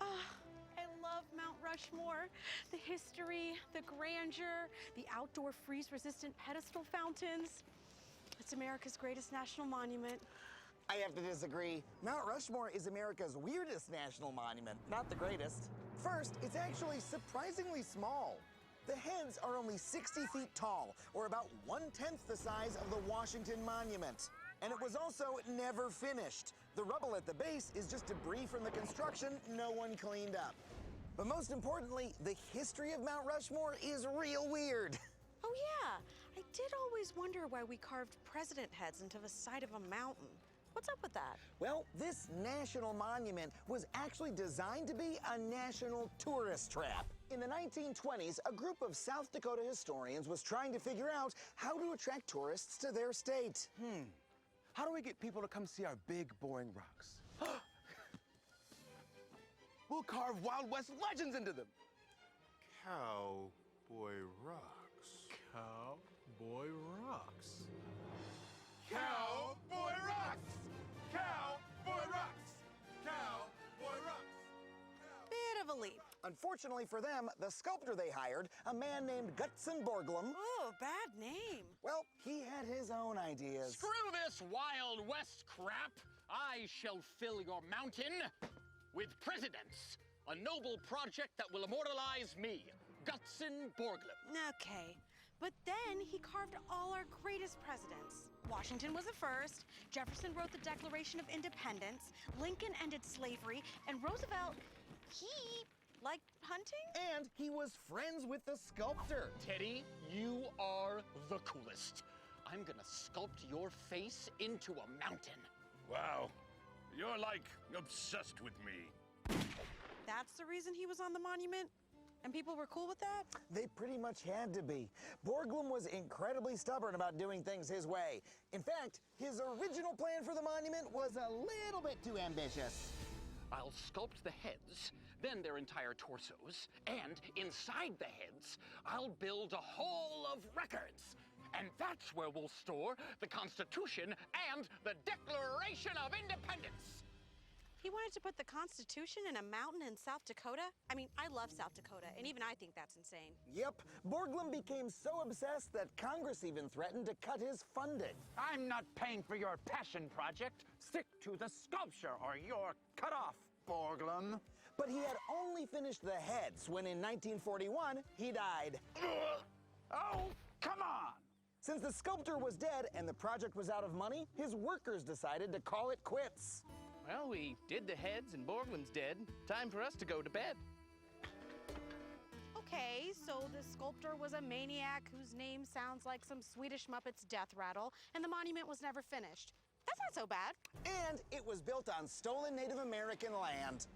I love Mount Rushmore. The history, the grandeur, the outdoor freeze-resistant pedestal fountains. It's America's greatest national monument. I have to disagree. Mount Rushmore is America's weirdest national monument, not the greatest. First, it's actually surprisingly small. The heads are only 60 feet tall, or about 1/10 the size of the Washington Monument. And it was also never finished. The rubble at the base is just debris from the construction no one cleaned up. But most importantly, the history of Mount Rushmore is real weird. Oh yeah, I did always wonder why we carved president heads into the side of a mountain. What's up with that? Well, this national monument was actually designed to be a national tourist trap. In the 1920s, a group of South Dakota historians was trying to figure out how to attract tourists to their state. How do we get people to come see our big, boring rocks? We'll carve Wild West legends into them. Cowboy rocks. Cowboy rocks. Cowboy rocks! Cowboy rocks! Cowboy rocks! Bit of a leap. Unfortunately for them, the sculptor they hired, a man named Gutzon Borglum, Oh, bad name. well, he had his own ideas. Screw this Wild West crap. I shall fill your mountain with presidents. A noble project that will immortalize me, Gutzon Borglum. Okay, but then he carved all our greatest presidents. Washington was the first, Jefferson wrote the Declaration of Independence, Lincoln ended slavery, and Roosevelt, he liked hunting? And he was friends with the sculptor. Teddy, you are the coolest. I'm gonna sculpt your face into a mountain. Wow, you're like obsessed with me. That's the reason he was on the monument? And people were cool with that? They pretty much had to be. Borglum was incredibly stubborn about doing things his way. In fact, his original plan for the monument was a little bit too ambitious. I'll sculpt the heads, then their entire torsos, and inside the heads, I'll build a hall of records. And that's where we'll store the Constitution and the Declaration of Independence. He wanted to put the Constitution in a mountain in South Dakota? I mean, I love South Dakota, and even I think that's insane. Yep, Borglum became so obsessed that Congress even threatened to cut his funding. I'm not paying for your passion project. Stick to the sculpture or you're cut off, Borglum. But he had only finished the heads when in 1941, he died. Oh, come on! Since the sculptor was dead and the project was out of money, his workers decided to call it quits. Well, we did the heads and Borglum's dead. Time for us to go to bed. Okay, so the sculptor was a maniac whose name sounds like some Swedish Muppet's death rattle, and the monument was never finished. That's not so bad. And it was built on stolen Native American land.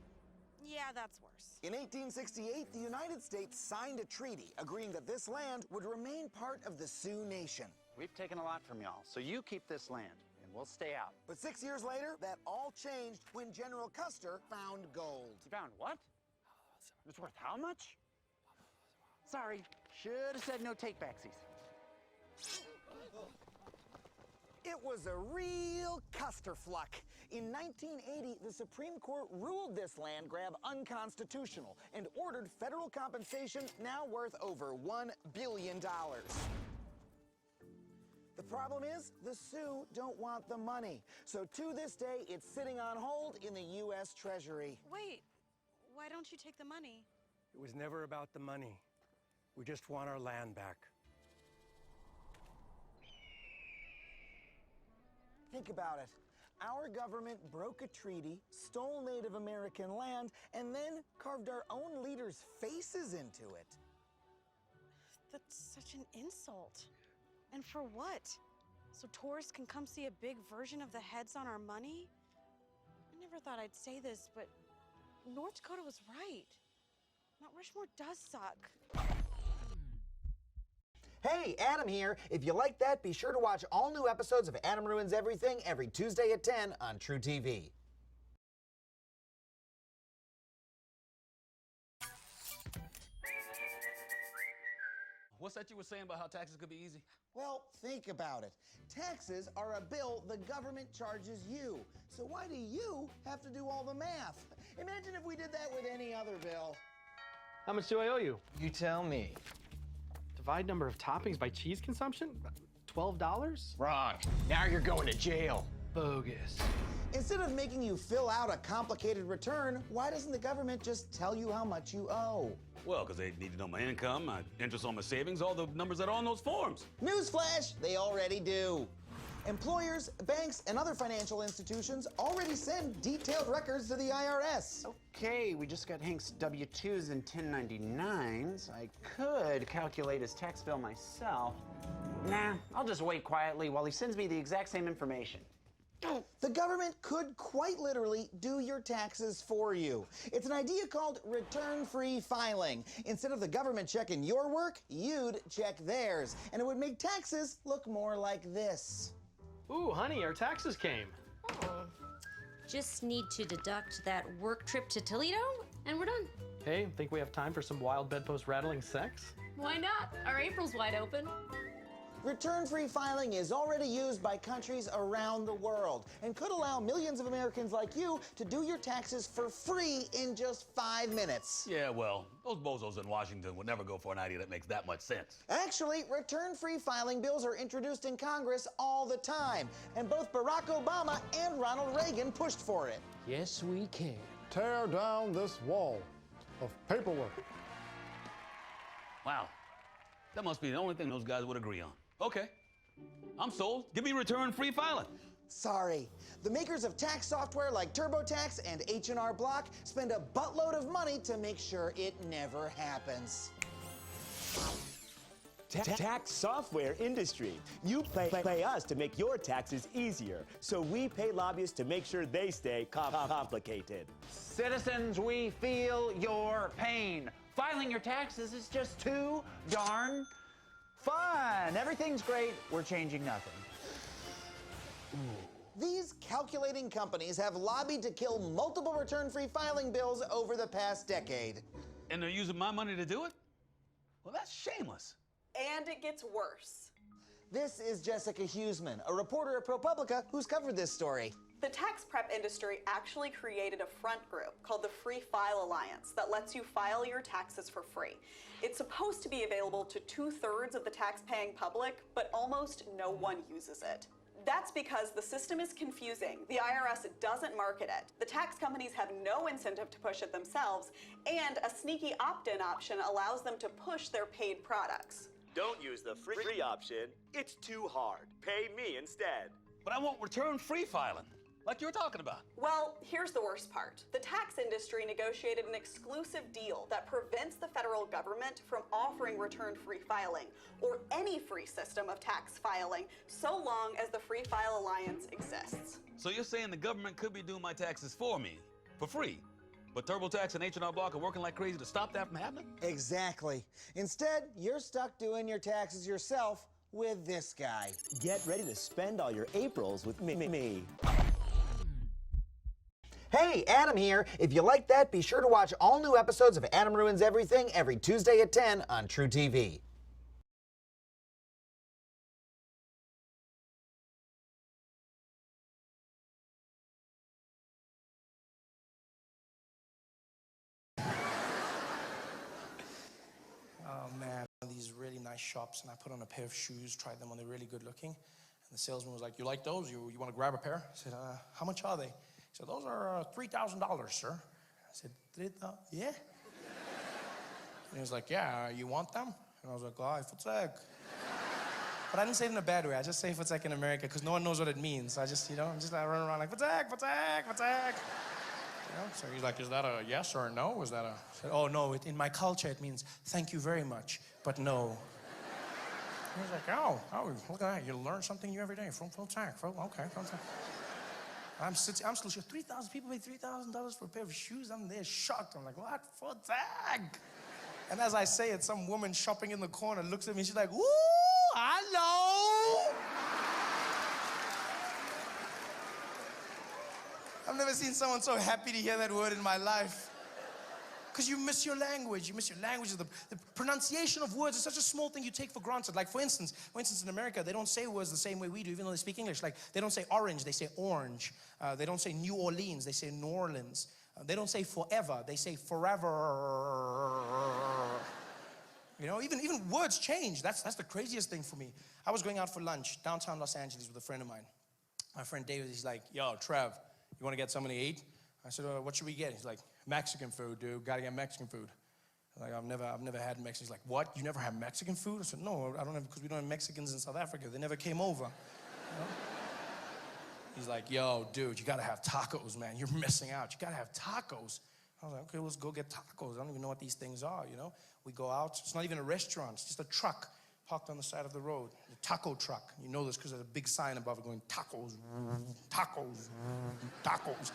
Yeah, that's worse. In 1868, the United States signed a treaty agreeing that this land would remain part of the Sioux Nation. We've taken a lot from y'all, so you keep this land, and we'll stay out. But 6 years later, that all changed when General Custer found gold. You found what? It's worth how much? Sorry, should have said no take-backsies. It was a real Custerfluck. In 1980, the Supreme Court ruled this land grab unconstitutional and ordered federal compensation now worth over $1 billion. The problem is, the Sioux don't want the money. So to this day, it's sitting on hold in the U.S. Treasury. Wait, why don't you take the money? It was never about the money. We just want our land back. Think about it. Our government broke a treaty, stole Native American land, and then carved our own leaders' faces into it. That's such an insult. And for what? So tourists can come see a big version of the heads on our money? I never thought I'd say this, but North Dakota was right. Mount Rushmore does suck. Hey, Adam here. If you like that, be sure to watch all new episodes of Adam Ruins Everything every Tuesday at 10 on True TV. What's that you were saying about how taxes could be easy? Well, think about it. Taxes are a bill the government charges you. So why do you have to do all the math? Imagine if we did that with any other bill. How much do I owe you? You tell me. Divide number of toppings by cheese consumption? $12? Wrong. Now you're going to jail. Bogus. Instead of making you fill out a complicated return, why doesn't the government just tell you how much you owe? Well, because they need to know my income, my interest on my savings, all the numbers that are on those forms. Newsflash, they already do. Employers, banks, and other financial institutions already send detailed records to the IRS. Okay, we just got Hank's W-2s and 1099s. I could calculate his tax bill myself. Nah, I'll just wait quietly while he sends me the exact same information. The government could quite literally do your taxes for you. It's an idea called return-free filing. Instead of the government checking your work, you'd check theirs. And it would make taxes look more like this. Ooh, honey, our taxes came. Oh. Just need to deduct that work trip to Toledo, and we're done. Hey, think we have time for some wild bedpost rattling sex? Why not? Our April's wide open. Return-free filing is already used by countries around the world and could allow millions of Americans like you to do your taxes for free in just 5 minutes. Yeah, well, those bozos in Washington would never go for an idea that makes that much sense. Actually, return-free filing bills are introduced in Congress all the time, and both Barack Obama and Ronald Reagan pushed for it. Yes, we can. Tear down this wall of paperwork. Wow, that must be the only thing those guys would agree on. Okay, I'm sold. Give me return-free filing. Sorry. The makers of tax software like TurboTax and H&R Block spend a buttload of money to make sure it never happens. Tax software industry. You pay us to make your taxes easier, so we pay lobbyists to make sure they stay complicated. Citizens, we feel your pain. Filing your taxes is just too darn fun. Everything's great. We're changing nothing. These calculating companies have lobbied to kill multiple return-free filing bills over the past decade. And they're using my money to do it? Well, that's shameless. And it gets worse. This is Jessica Huseman, a reporter at ProPublica who's covered this story. The tax prep industry actually created a front group called the Free File Alliance that lets you file your taxes for free. It's supposed to be available to 2/3 of the tax-paying public, but almost no one uses it. That's because the system is confusing. The IRS doesn't market it. The tax companies have no incentive to push it themselves, and a sneaky opt-in option allows them to push their paid products. Don't use the free option. It's too hard. Pay me instead. But I want return-free filing, like you were talking about. Well, here's the worst part. The tax industry negotiated an exclusive deal that prevents the federal government from offering return-free filing or any free system of tax filing so long as the Free File Alliance exists. So you're saying the government could be doing my taxes for me, for free, but TurboTax and H&R Block are working like crazy to stop that from happening? Exactly. Instead, you're stuck doing your taxes yourself with this guy. Get ready to spend all your Aprils with me. Hey, Adam here. If you like that, be sure to watch all new episodes of Adam Ruins Everything every Tuesday at 10 on True TV. Oh man, these really nice shops, and I put on a pair of shoes, tried them on, they're really good looking. And the salesman was like, "You like those? You want to grab a pair?" I said, "How much are they?" He said, "Those are $3,000, sir." I said, "3,000? Yeah." And he was like, "Yeah, you want them?" And I was like, "Oh, futzek." But I didn't say it in a bad way. I just say futzek in America because no one knows what it means. So I just, I'm just like running around like, futzek, futzek, futzek. So he's like, "Is that a yes or a no? Is that a..." I said, "Oh, no, in my culture it means thank you very much, but no." He was like, oh, look at that. You learn something new every day. Full tank. Okay, full tank. I'm still sure 3,000 people pay $3,000 for a pair of shoes. I'm there shocked. I'm like, what for that? And as I say it, some woman shopping in the corner looks at me. She's like, ooh, hello. I've never seen someone so happy to hear that word in my life. Because you miss your language. You miss your language. The pronunciation of words is such a small thing you take for granted. Like, for instance, in America, they don't say words the same way we do, even though they speak English. Like, they don't say orange, they say orange. They don't say New Orleans, they say New Orleans. They don't say forever, they say forever. You know, even words change. That's the craziest thing for me. I was going out for lunch downtown Los Angeles with a friend of mine. My friend David, he's like, yo, Trev, you want to get something to eat? I said, what should we get? He's like, Mexican food, dude. Gotta get Mexican food. Like, I've never had Mexican. He's like, what? You never had Mexican food? I said, no, I don't have, because we don't have Mexicans in South Africa. They never came over. You know? He's like, yo, dude, you gotta have tacos, man. You're missing out. You gotta have tacos. I was like, okay, let's go get tacos. I don't even know what these things are, you know? We go out. It's not even a restaurant. It's just a truck parked on the side of the road. A taco truck. You know this because there's a big sign above it going, tacos, tacos, tacos.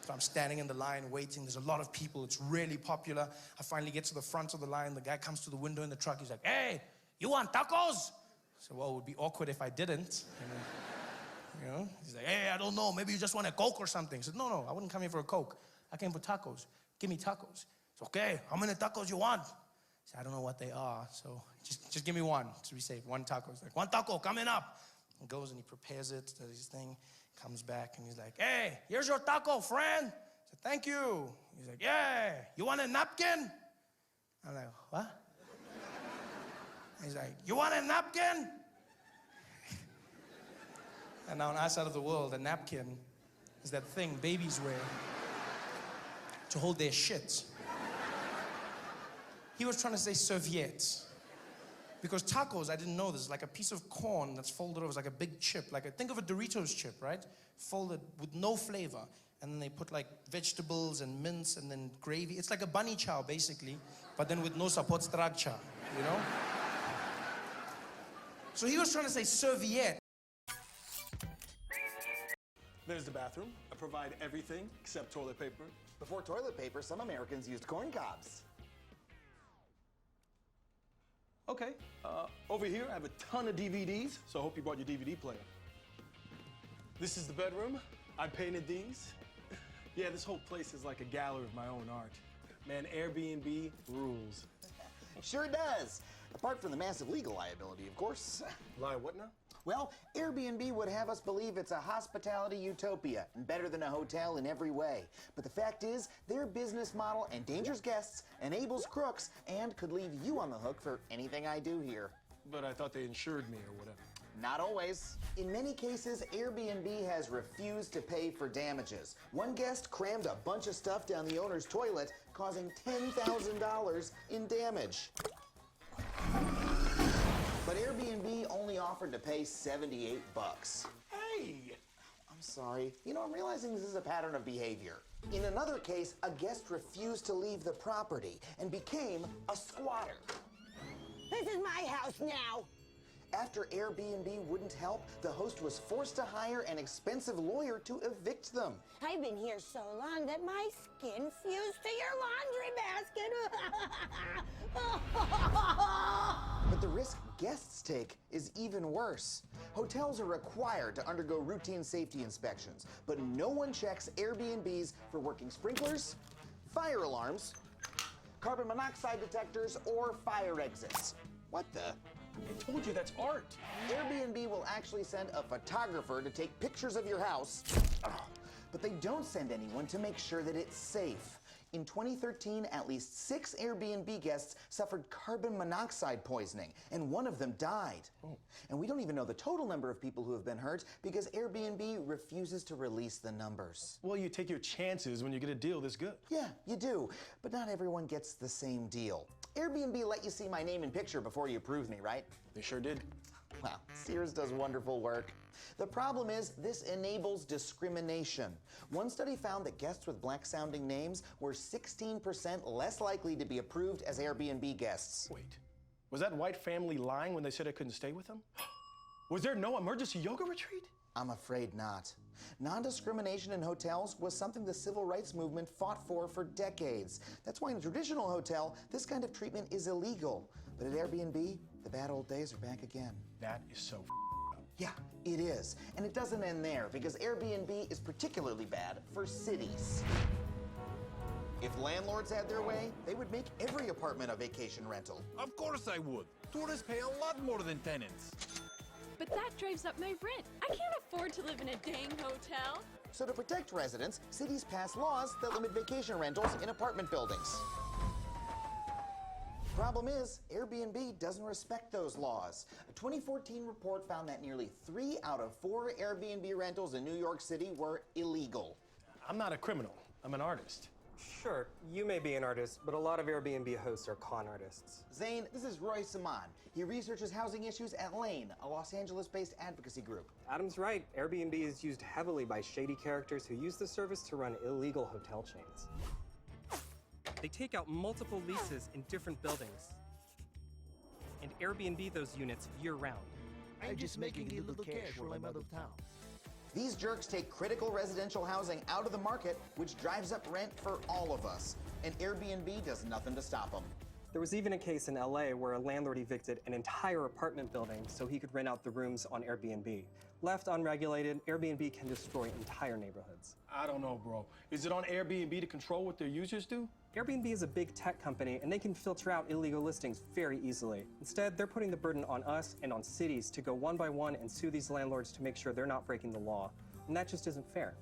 So I'm standing in the line waiting. There's a lot of people. It's really popular. I finally get to the front of the line. The guy comes to the window in the truck. He's like, hey, you want tacos? I said, well, it would be awkward if I didn't. You know? He's like, hey, I don't know. Maybe you just want a Coke or something. I said, no, I wouldn't come here for a Coke. I came for tacos. Give me tacos. It's okay. How many tacos you want? I said, I don't know what they are, so just give me one to be safe. One taco. He's like, one taco coming up. He goes and he prepares it, does his thing. Comes back and he's like, hey, here's your taco, friend. I said, thank you. He's like, yeah, you want a napkin? I'm like, what? He's like, you want a napkin? And now on our side of the world, a napkin is that thing babies wear to hold their shit. He was trying to say serviettes. Because tacos, I didn't know this, like a piece of corn that's folded over, it's like a big chip. Think of a Doritos chip, right? Folded with no flavor. And then they put like vegetables and mince and then gravy. It's like a bunny chow, basically, but then with no podstracha, you know? So he was trying to say serviette. There's the bathroom. I provide everything except toilet paper. Before toilet paper, some Americans used corn cobs. Okay, over here I have a ton of DVDs, so I hope you brought your DVD player. This is the bedroom. I painted these. Yeah, this whole place is like a gallery of my own art. Man, Airbnb rules. Sure does. Apart from the massive legal liability, of course. Lie what now? Well, Airbnb would have us believe it's a hospitality utopia and better than a hotel in every way. But the fact is, their business model endangers guests, enables crooks, and could leave you on the hook for anything I do here. But I thought they insured me or whatever. Not always. In many cases, Airbnb has refused to pay for damages. One guest crammed a bunch of stuff down the owner's toilet, causing $10,000 in damage. But Airbnb only offered to pay $78. Hey! I'm sorry. You know, I'm realizing this is a pattern of behavior. In another case, a guest refused to leave the property and became a squatter. This is my house now. After Airbnb wouldn't help, the host was forced to hire an expensive lawyer to evict them. I've been here so long that my skin fused to your laundry basket. But the risk guests take is even worse. Hotels are required to undergo routine safety inspections, but no one checks Airbnbs for working sprinklers, fire alarms, carbon monoxide detectors, or fire exits. What the? I told you that's art. Airbnb will actually send a photographer to take pictures of your house, but they don't send anyone to make sure that it's safe. In 2013, at least 6 Airbnb guests suffered carbon monoxide poisoning, and one of them died. Oh. And we don't even know the total number of people who have been hurt because Airbnb refuses to release the numbers. Well, you take your chances when you get a deal this good. Yeah, you do, but not everyone gets the same deal. Airbnb let you see my name and picture before you approved me, right? They sure did. Well, Sears does wonderful work. The problem is this enables discrimination. One study found that guests with black-sounding names were 16% less likely to be approved as Airbnb guests. Wait, was that white family lying when they said I couldn't stay with them? Was there no emergency yoga retreat? I'm afraid not. Non-discrimination in hotels was something the civil rights movement fought for decades. That's why in a traditional hotel, this kind of treatment is illegal. But at Airbnb, the bad old days are back again. That is so Yeah, it is. And it doesn't end there, because Airbnb is particularly bad for cities. If landlords had their way, they would make every apartment a vacation rental. Of course I would. Tourists pay a lot more than tenants. But that drives up my rent. I can't afford to live in a dang hotel. So to protect residents, cities pass laws that limit vacation rentals in apartment buildings. Problem is, Airbnb doesn't respect those laws. A 2014 report found that nearly 3 out of 4 Airbnb rentals in New York City were illegal. I'm not a criminal. I'm an artist. Sure, you may be an artist, but a lot of Airbnb hosts are con artists. Zane, this is RookySum. He researches housing issues at Lane, a Los Angeles-based advocacy group. Adam's right. Airbnb is used heavily by shady characters who use the service to run illegal hotel chains. They take out multiple leases in different buildings and Airbnb those units year-round. I'm just making a little cash while I'm out of town. These jerks take critical residential housing out of the market, which drives up rent for all of us. And Airbnb does nothing to stop them. There was even a case in LA where a landlord evicted an entire apartment building so he could rent out the rooms on Airbnb. Left unregulated, Airbnb can destroy entire neighborhoods. I don't know, bro. Is it on Airbnb to control what their users do? Airbnb is a big tech company, and they can filter out illegal listings very easily. Instead, they're putting the burden on us and on cities to go one by one and sue these landlords to make sure they're not breaking the law. And that just isn't fair.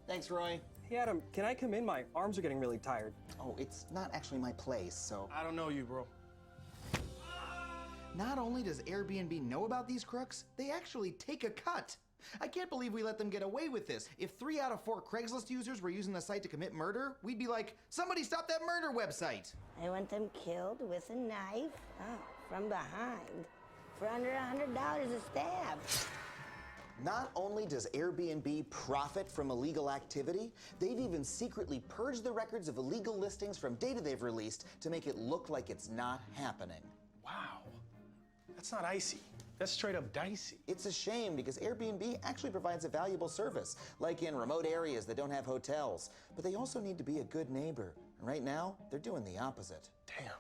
Thanks, Roy. Hey, Adam, can I come in? My arms are getting really tired. Oh, it's not actually my place, so... I don't know you, bro. Not only does Airbnb know about these crooks, they actually take a cut. I can't believe we let them get away with this. If 3 out of 4 Craigslist users were using the site to commit murder, we'd be like, somebody stop that murder website. I want them killed with a knife, from behind, for under $100 a stab. Not only does Airbnb profit from illegal activity, they've even secretly purged the records of illegal listings from data they've released to make it look like it's not happening. Wow. That's not icy. That's straight up dicey. It's a shame because Airbnb actually provides a valuable service, like in remote areas that don't have hotels. But they also need to be a good neighbor. And right now, they're doing the opposite. Damn.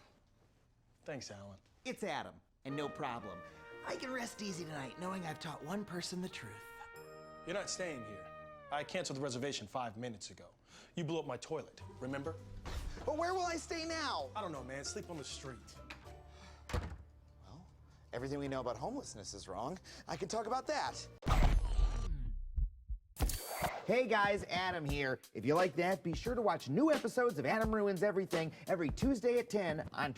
Thanks, Alan. It's Adam, and no problem. I can rest easy tonight knowing I've taught one person the truth. You're not staying here. I canceled the reservation 5 minutes ago. You blew up my toilet, remember? But where will I stay now? I don't know, man. Sleep on the street. Well, everything we know about homelessness is wrong. I can talk about that. Hey guys, Adam here. If you like that, be sure to watch new episodes of Adam Ruins Everything every Tuesday at 10 on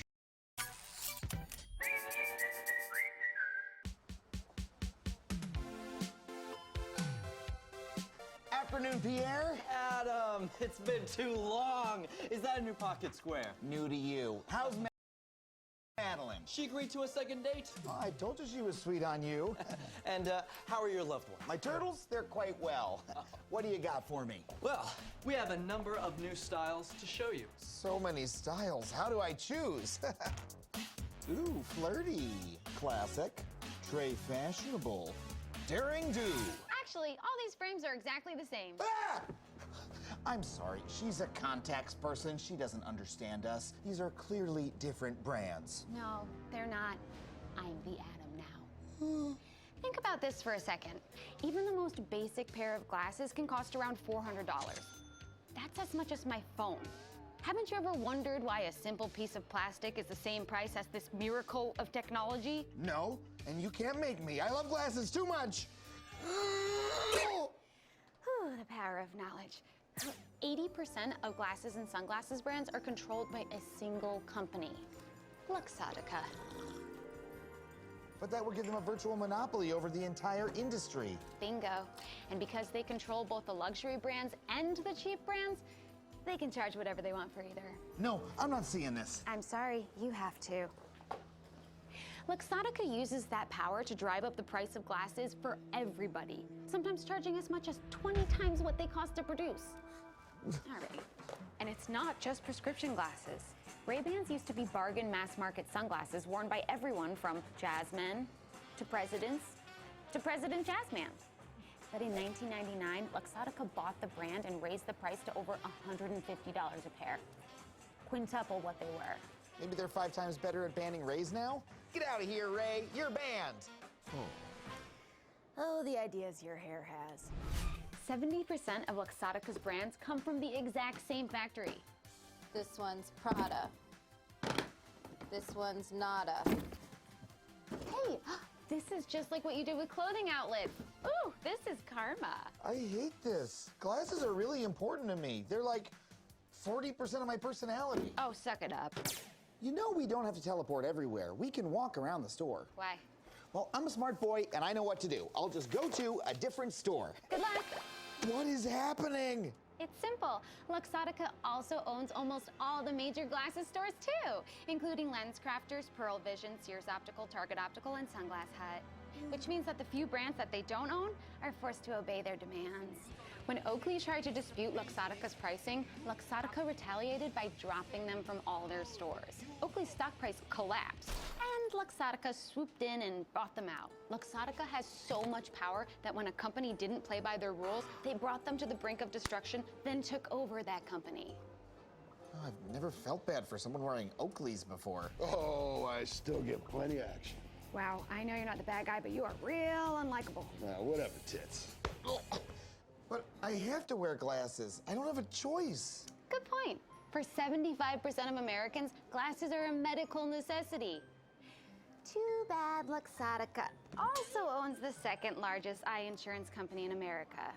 Afternoon, Pierre. Adam, it's been too long. Is that a new pocket square? New to you. How's Madeline? She agreed to a second date. Oh, I told you she was sweet on you. And how are your loved ones? My turtles, they're quite well. What do you got for me? Well, we have a number of new styles to show you. So many styles. How do I choose? Ooh, flirty. Classic. Très fashionable. Daring do. Actually, all these frames are exactly the same. Ah! I'm sorry, she's a contacts person. She doesn't understand us. These are clearly different brands. No, they're not. I'm the Adam now. Think about this for a second. Even the most basic pair of glasses can cost around $400. That's as much as my phone. Haven't you ever wondered why a simple piece of plastic is the same price as this miracle of technology? No, and you can't make me. I love glasses too much. Whew, the power of knowledge. 80% of glasses and sunglasses brands are controlled by a single company, Luxottica. But that would give them a virtual monopoly over the entire industry. Bingo. And because they control both the luxury brands and the cheap brands, they can charge whatever they want for either. No, I'm not seeing this. I'm sorry, you have to. Luxottica uses that power to drive up the price of glasses for everybody, sometimes charging as much as 20 times what they cost to produce. All right. And it's not just prescription glasses. Ray-Bans used to be bargain mass market sunglasses worn by everyone from jazzmen to presidents to President Jazzman. that in 1999, Luxottica bought the brand and raised the price to over $150 a pair. Quintuple what they were. Maybe they're 5 times better at banning rays now? Get out of here, Ray. You're banned. Oh, the ideas your hair has. 70% of Luxottica's brands come from the exact same factory. This one's Prada. This one's Nada. Hey, this is just like what you did with clothing outlets. Ooh, this is karma. I hate this. Glasses are really important to me. They're like 40% of my personality. Oh, suck it up. You know we don't have to teleport everywhere. We can walk around the store. Why? Well, I'm a smart boy and I know what to do. I'll just go to a different store. Good luck. What is happening? It's simple. Luxottica also owns almost all the major glasses stores too, including LensCrafters, Pearl Vision, Sears Optical, Target Optical, and Sunglass Hut. Which means that the few brands that they don't own are forced to obey their demands. When Oakley tried to dispute Luxottica's pricing, Luxottica retaliated by dropping them from all their stores. Oakley's stock price collapsed, and Luxottica swooped in and bought them out. Luxottica has so much power that when a company didn't play by their rules, they brought them to the brink of destruction, then took over that company. Oh, I've never felt bad for someone wearing Oakleys before. Oh, I still get plenty of action. Wow, I know you're not the bad guy, but you are real unlikable. Whatever, tits. But I have to wear glasses. I don't have a choice. Good point. For 75% of Americans, glasses are a medical necessity. Too bad Luxottica also owns the second largest eye insurance company in America.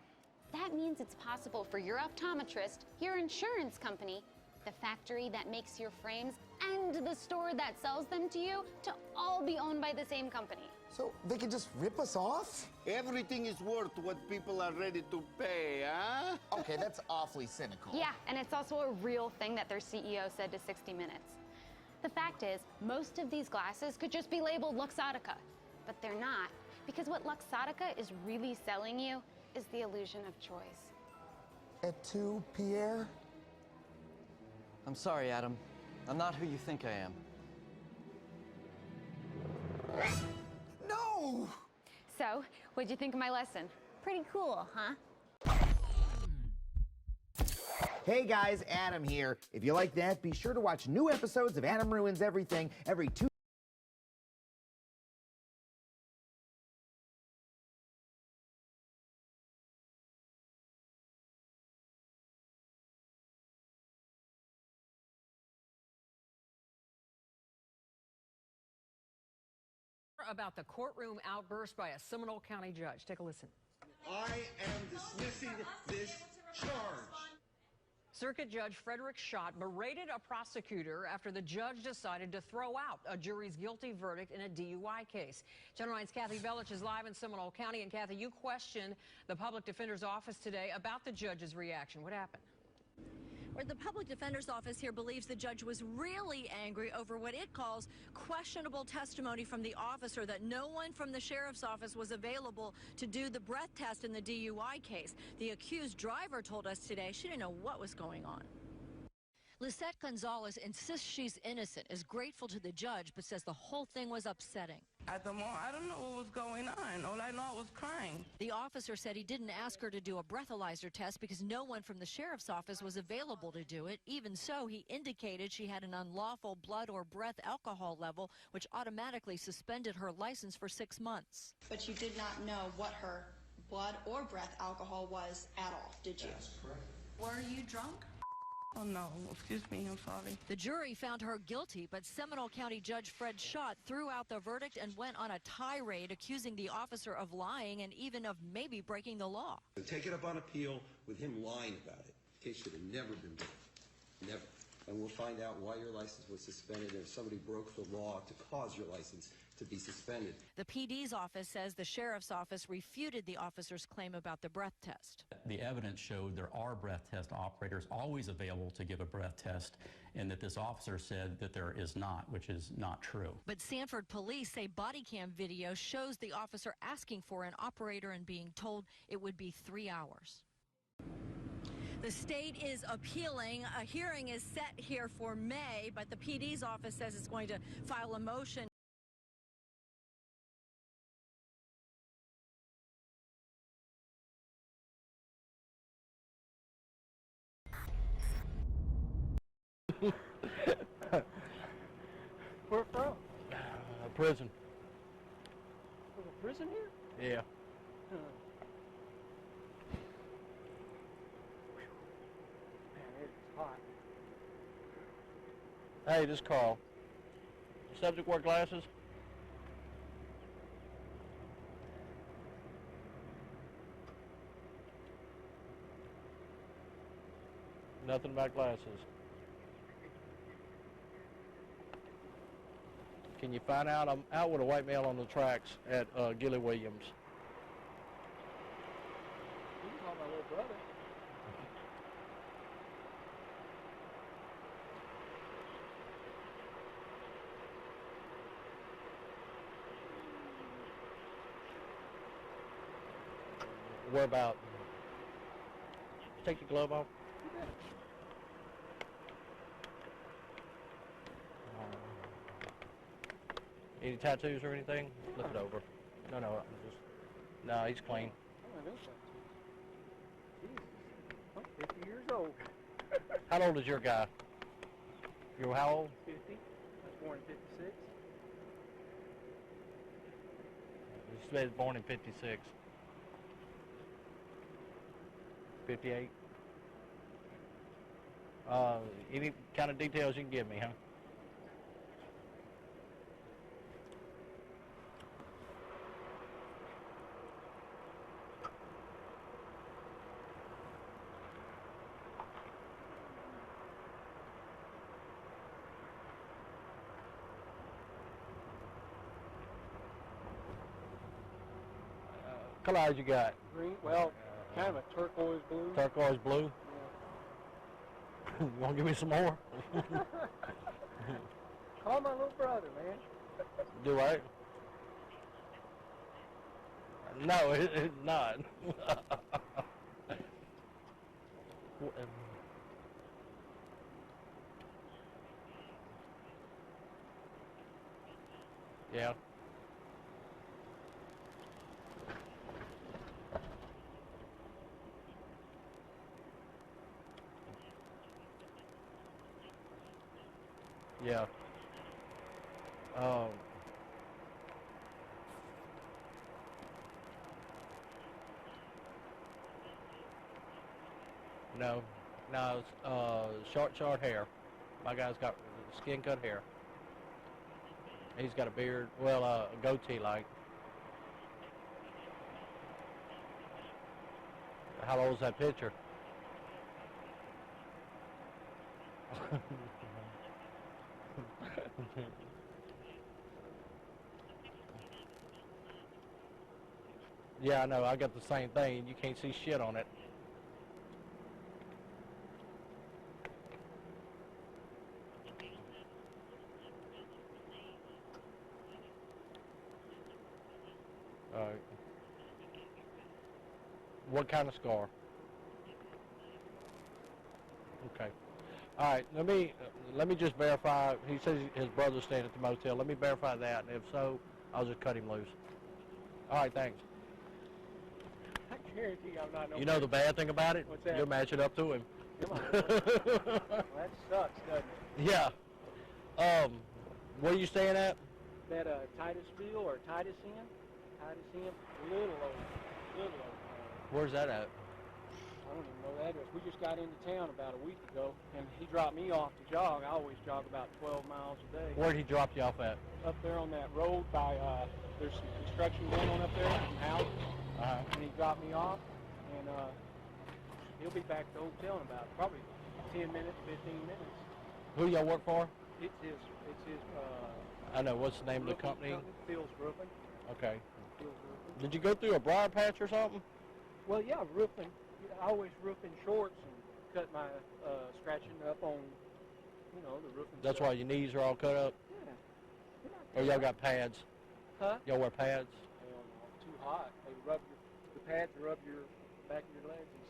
That means it's possible for your optometrist, your insurance company, the factory that makes your frames, and the store that sells them to you to all be owned by the same company. So they can just rip us off? Everything is worth what people are ready to pay, huh? Okay, that's awfully cynical. Yeah, and it's also a real thing that their CEO said to 60 Minutes. The fact is, most of these glasses could just be labeled Luxottica, but they're not, because what Luxottica is really selling you is the illusion of choice. Et tu, Pierre? I'm sorry, Adam. I'm not who you think I am. No! So, what'd you think of my lesson? Pretty cool, huh? Hey guys, Adam here. If you like that, be sure to watch new episodes of Adam Ruins Everything every Tuesday. About the courtroom outburst by a Seminole County judge. Take a listen. I am dismissing this charge. Circuit Judge Frederick Schott berated a prosecutor after the judge decided to throw out a jury's guilty verdict in a DUI case. Channel 9's Kathy Velich is live in Seminole County. And Kathy, you questioned the public defender's office today about the judge's reaction. What happened? Where the public defender's office here believes the judge was really angry over what it calls questionable testimony from the officer that no one from the sheriff's office was available to do the breath test in the DUI case. The accused driver told us today she didn't know what was going on. Lisette Gonzalez insists she's innocent, is grateful to the judge, but says the whole thing was upsetting. At the moment, I don't know what was going on. All I know I was crying. The officer said he didn't ask her to do a breathalyzer test because no one from the sheriff's office was available to do it. Even so, he indicated she had an unlawful blood or breath alcohol level, which automatically suspended her license for 6 months. But you did not know what her blood or breath alcohol was at all, did you? That's correct. Were you drunk? Oh, no. Excuse me. I'm sorry. The jury found her guilty, but Seminole County Judge Fred Schott threw out the verdict and went on a tirade accusing the officer of lying and even of maybe breaking the law. Take it up on appeal with him lying about it. The case should have never been built. Never. And we'll find out why your license was suspended and if somebody broke the law to cause your license to be suspended. The PD's office says the sheriff's office refuted the officer's claim about the breath test. The evidence showed there are breath test operators always available to give a breath test, and that this officer said that there is not, which is not true. But Sanford police say body cam video shows the officer asking for an operator and being told it would be 3 hours. The state is appealing. A hearing is set here for May, but the PD's office says it's going to file a motion. Where from? Prison. There's a prison here? Yeah. Huh. Man, it's hot. Hey, this is Carl. Subject wear glasses? Nothing about glasses. Can you find out? I'm out with a white male on the tracks at Gilly Williams. You can call my little brother. Where about? Take your glove off. Any tattoos or anything? Flip it over. No, I'm just. No, he's clean. Oh, no tattoos. Jesus. I'm 50 years old. How old is your guy? You're how old? 50. I was born in 56. He said born in 56. 58. Any kind of details you can give me, huh? Color eyes you got? Green, well, kind of a turquoise blue. Turquoise blue? Yeah. You want to give me some more? Call my little brother, man. Do I? No, it's not. Yeah. Yeah. No, it's short hair. My guy's got skin cut hair. He's got a beard, well, a goatee like. How old is that picture? Yeah, I know. I got the same thing. You can't see shit on it. All right. What kind of scar? Okay. All right. Let me just verify. He says his brother's staying at the motel. Let me verify that, and if so, I'll just cut him loose. All right. Thanks. I guarantee I'm not no. You know the bad thing about it? What's that? You're matching up to him. Come on. Well, that sucks, doesn't it? Yeah. Where are you staying at? That Titusville or Titus Inn? Titus Inn, little old. Where's that at? I don't even know the address. We just got into town about a week ago, and he dropped me off to jog. I always jog about 12 miles a day. Where'd he drop you off at? Up there on that road by, there's some construction going on up there, some houses. And he dropped me off, and he'll be back at the hotel in about probably 10 minutes, 15 minutes. Who y'all work for? It's his, I know. What's the name of the company? Phil's Roofing. Okay. Phil's Roofing. Did you go through a briar patch or something? Well, yeah, roofing. I always roof in shorts and cut my scratching up on, the roofing. That's stuff. why your knees are all cut up? Yeah. Or y'all got pads? Huh? Y'all wear pads? Hell no, too hot. They rub the pads rub your back of your legs and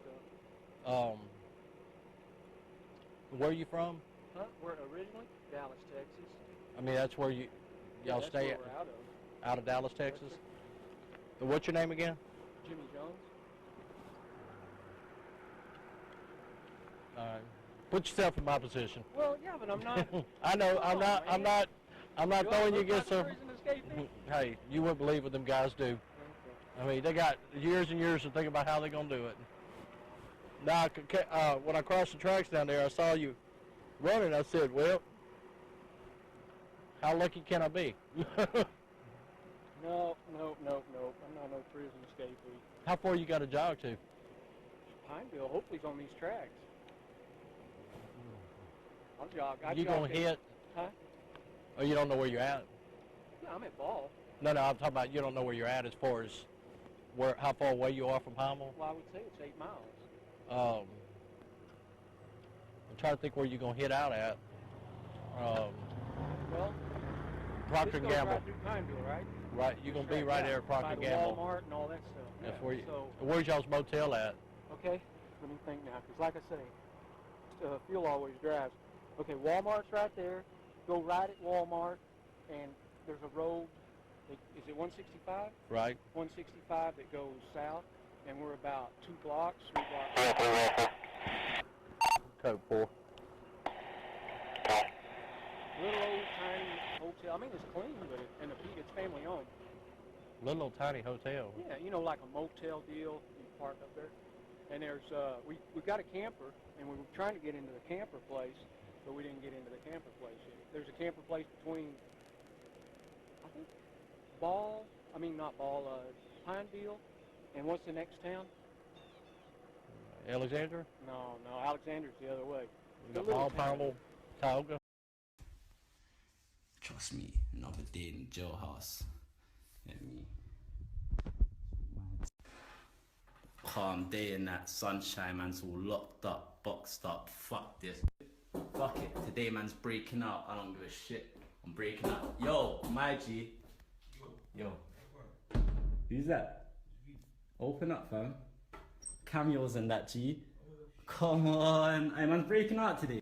stuff. Where are you from? Huh? We're originally Dallas, Texas. I mean, that's where y'all that's stay where at? we're out of. Out of Dallas, Texas? What's your name again? Jimmy Jones. Put yourself in my position. Well, yeah, but I'm not. I know. I'm not throwing you against them. Prison escapee? Hey, you wouldn't believe what them guys do. I mean, they got years and years to think about how they're gonna do it. Now, when I crossed the tracks down there, I saw you running. I said, "Well, how lucky can I be?" No. I'm not no prison escapee. How far you got to jog to? Pineville, hopefully, it's on these tracks. I'll jog. You gonna hit? Huh? Or you don't know where you're at? Yeah, I'm at Ball. No, I'm talking about you don't know where you're at as far as how far away you are from Pineville. Well, I would say it's 8 miles. I'm trying to think where you're gonna hit out at. Well, Procter & Gamble. Right through Pineville, right? Right, you're gonna be right there at Procter & Gamble. Walmart and all that stuff. That's yeah. where you. So, where's y'all's motel at? Okay, let me think now, because like I say, Phil always drives. Okay, Walmart's right there. Go right at Walmart, and there's a road. Is it 165? Right. 165 that goes south, and we're about 3 blocks. Code 4. Little old tiny hotel. I mean, it's clean, but it's family owned. Little old tiny hotel. Yeah, you know, like a motel deal. You park up there, and there's we've got a camper, and we were trying to get into the camper place, but we didn't get into the camper place yet. There's a camper place between, I think, Pineville, and what's the next town? Alexander? No, Alexander's the other way. You got Ball, Pineville, Tioga. Trust me, another day in the jailhouse. Get me. Calm day in that sunshine, man's all locked up, boxed up. Fuck this. Fuck it. Today, man's breaking out. I don't give a shit. I'm breaking out. Yo, my G. Yo. Who's that? Open up, fam. Cameos and that, G. Come on. Hey, man's breaking out today.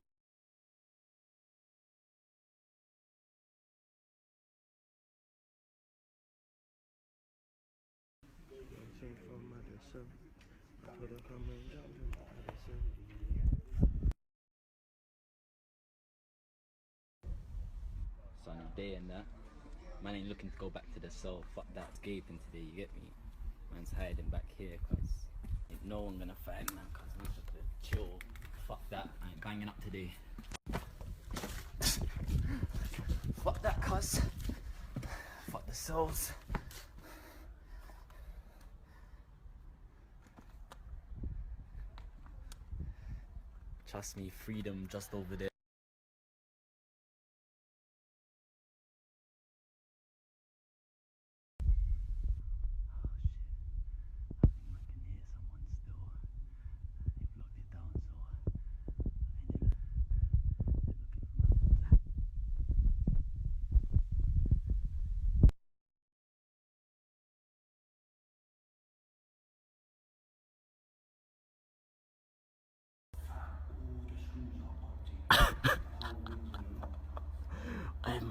Sunny day and that. Man ain't looking to go back to the cell. Fuck that, it's gaping today, you get me? Man's hiding back here cause ain't no one gonna find man cause we're just to chill. Fuck that, I ain't banging up today. Fuck that cuz. Fuck the cells. Trust me, freedom just over there.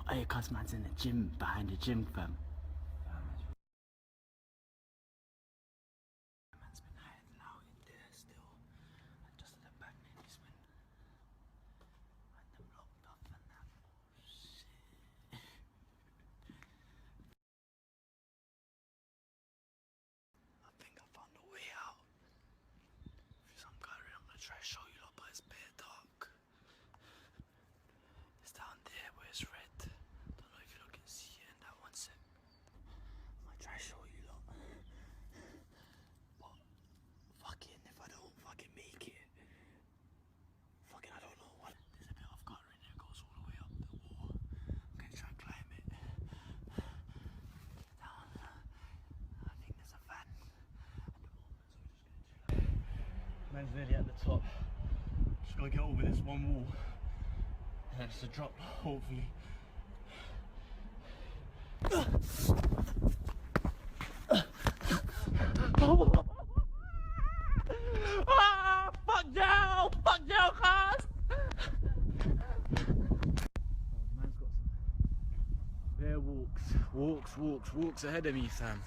Hey, cuz man's in the gym, behind the gym, fam. Man's been hiding out in there still. And just at the back, man, he's been locked up and that. Oh, shit. I think I found a way out. Some guy, I'm gonna try to show you lot, but it's bare dark. It's down there where it's red. Don't know if you can see it in that one sec. I might try to show you lot. But fucking if I don't fucking make it, fucking I don't know what. There's a bit of gutter in there, goes all the way up the wall. I'm gonna try and climb it. Get down. I think there's a van at the moment, so we're just gonna chill. Man's nearly at the top. Just gotta get over this one wall. And it's a drop, hopefully. Ah, fuck down, cuz! Man's got some bare walks ahead of me, fam.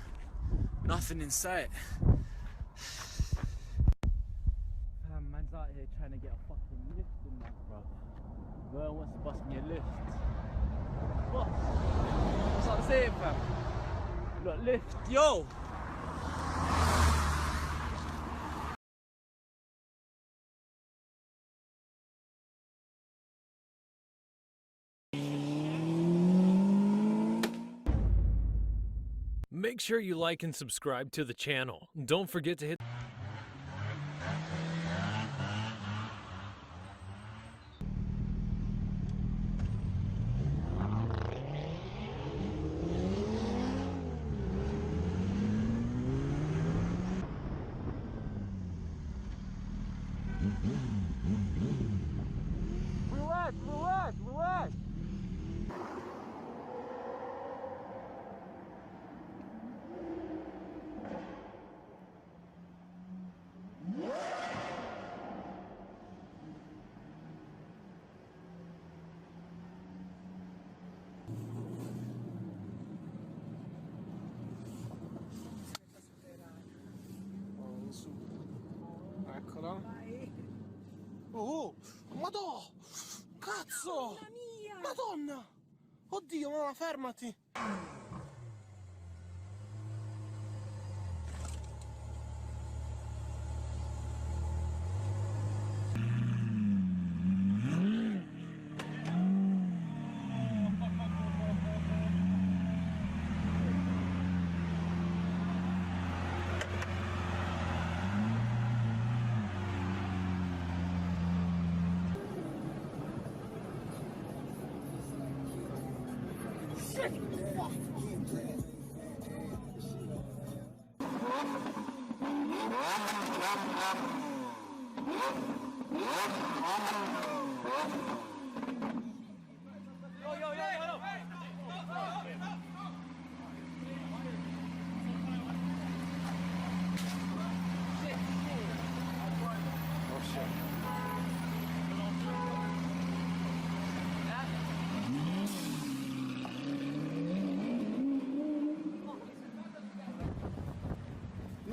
Nothing in sight. Fam, man's out here trying to get a fucking lift and that, bro. No one wants to bust me a lift. What? That's what I'm saying, fam. Look, lift, yo! Make sure you like and subscribe to the channel. Don't forget to hit Relax. Eccola. Oh, madò! Cazzo! Madonna! Oddio, mamma, fermati!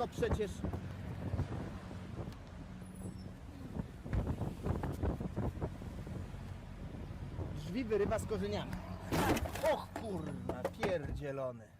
No przecież... Drzwi wyrywa z korzeniami. Och kurwa, pierdzielony.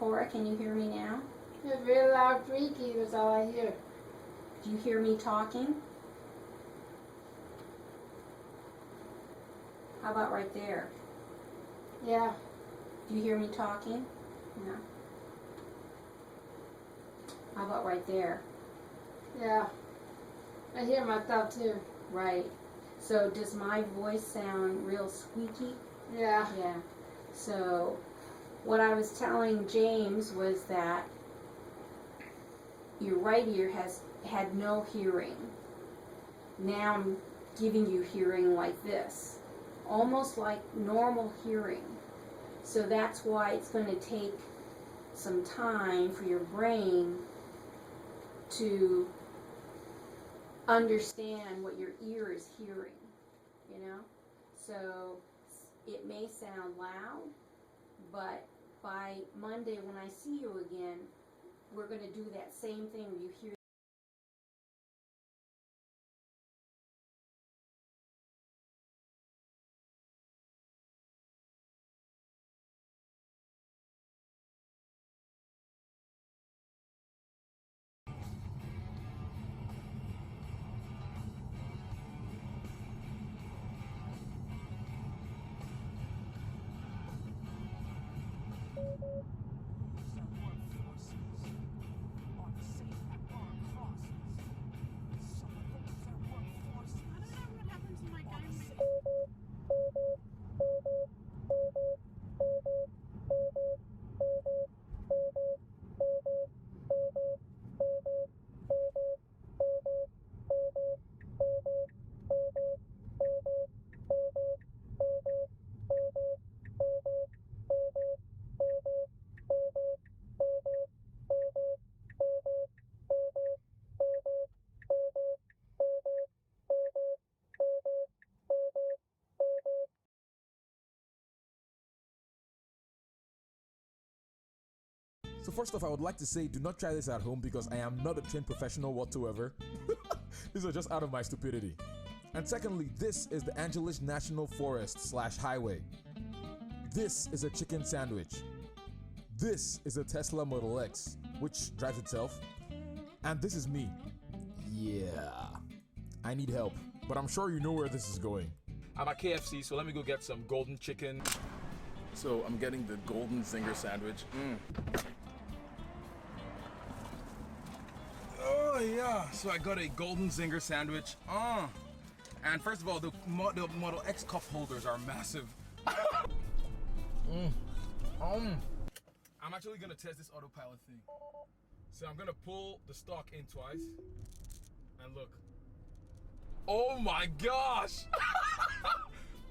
Cora, can you hear me now? It's very loud, creaky. That's all I hear. Do you hear me talking? How about right there? Yeah. Do you hear me talking? No. How about right there? Yeah. I hear myself too. Right. So does my voice sound real squeaky? Yeah. Yeah. So what I was telling James was that your right ear had no hearing. Now I'm giving you hearing like this, almost like normal hearing. So that's why it's going to take some time for your brain to understand what your ear is hearing, you know? So it may sound loud, but by Monday when I see you again, we're going to do that same thing where you hear. So first off, I would like to say do not try this at home because I am not a trained professional whatsoever. These are just out of my stupidity. And secondly, this is the Angeles National Forest / highway. This is a chicken sandwich. This is a Tesla Model X, which drives itself. And this is me. Yeah, I need help, but I'm sure you know where this is going. I'm at KFC, so let me go get some golden chicken. So I'm getting the golden zinger sandwich. Oh yeah, so I got a golden zinger sandwich. And first of all, the Model X cup holders are massive. I'm actually gonna test this autopilot thing. So I'm gonna pull the stock in twice, and look. Oh my gosh!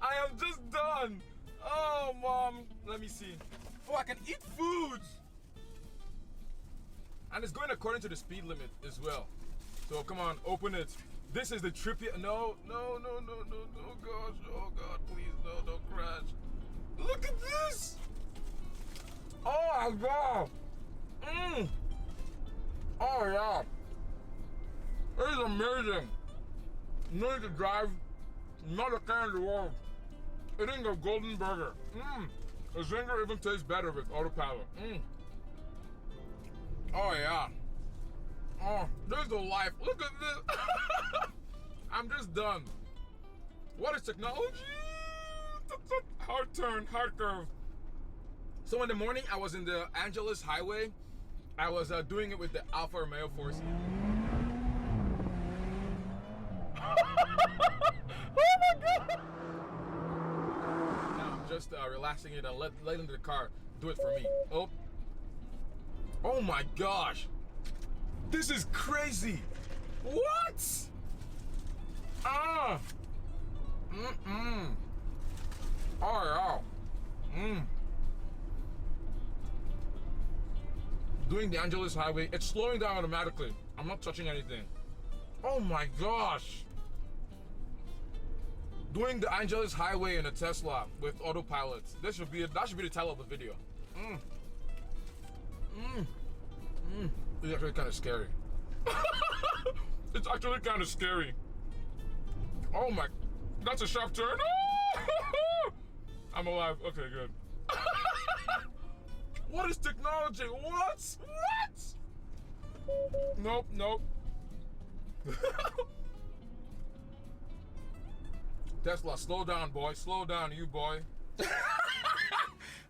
I am just done. Oh, Mom, let me see. Oh, I can eat food! And it's going according to the speed limit as well. So come on, open it. This is the trippy. No, gosh. Oh, God, please, no, don't crash. Look at this! Oh, my God! Oh, yeah. This is amazing. No need to drive, not a care in the world. Eating a golden burger. The zinger even tastes better with autopilot. Oh yeah. Oh, there's the life. Look at this. I'm just done. What is technology? Hard turn, hard curve. So in the morning, I was in the Angeles Highway. I was doing it with the Alfa Romeo 4C. Oh my God! Just relaxing it and letting the car do it for me. Oh my gosh, this is crazy. What? Oh yeah. Doing the Angeles Highway, it's slowing down automatically. I'm not touching anything. Oh my gosh. Doing the Angeles Highway in a Tesla with autopilot. That should be the title of the video. It's actually kind of scary. It's actually kind of scary. Oh my, that's a sharp turn. I'm alive. Okay, good. What is technology? What? Nope, nope. Tesla, slow down, boy. Slow down, you boy.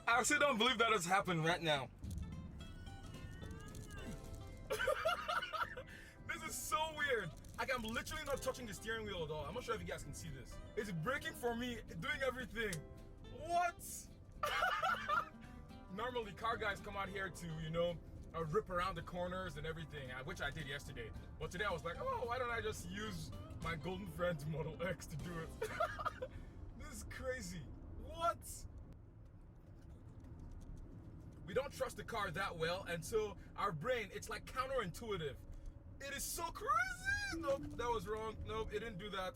I actually don't believe that has happened right now. This is so weird. Like, I'm literally not touching the steering wheel at all. I'm not sure if you guys can see this. It's braking for me, doing everything. What? Normally, car guys come out here to, you know, rip around the corners and everything, which I did yesterday. But today I was like, oh, why don't I just use my Golden Friends Model X to do it? This is crazy. What? We don't trust the car that well, and so our brain, it's like counterintuitive. It is so crazy. Nope, that was wrong. Nope, it didn't do that.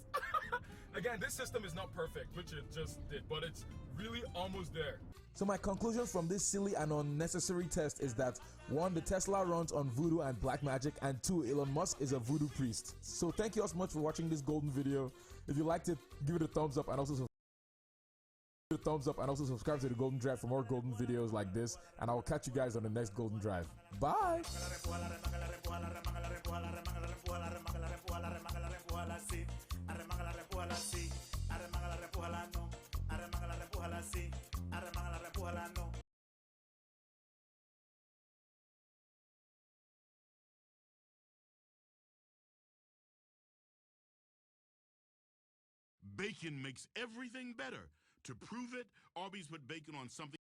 Again, this system is not perfect, which it just did, but it's really almost there. So my conclusion from this silly and unnecessary test is that 1, the Tesla runs on voodoo and black magic, and 2, Elon Musk is a voodoo priest. So thank you all so much for watching this golden video. If you liked it, give it a thumbs up and also subscribe to the Golden Drive for more golden videos like this, and I will catch you guys on the next Golden Drive. Bye. Bacon makes everything better. To prove it, Arby's put bacon on something.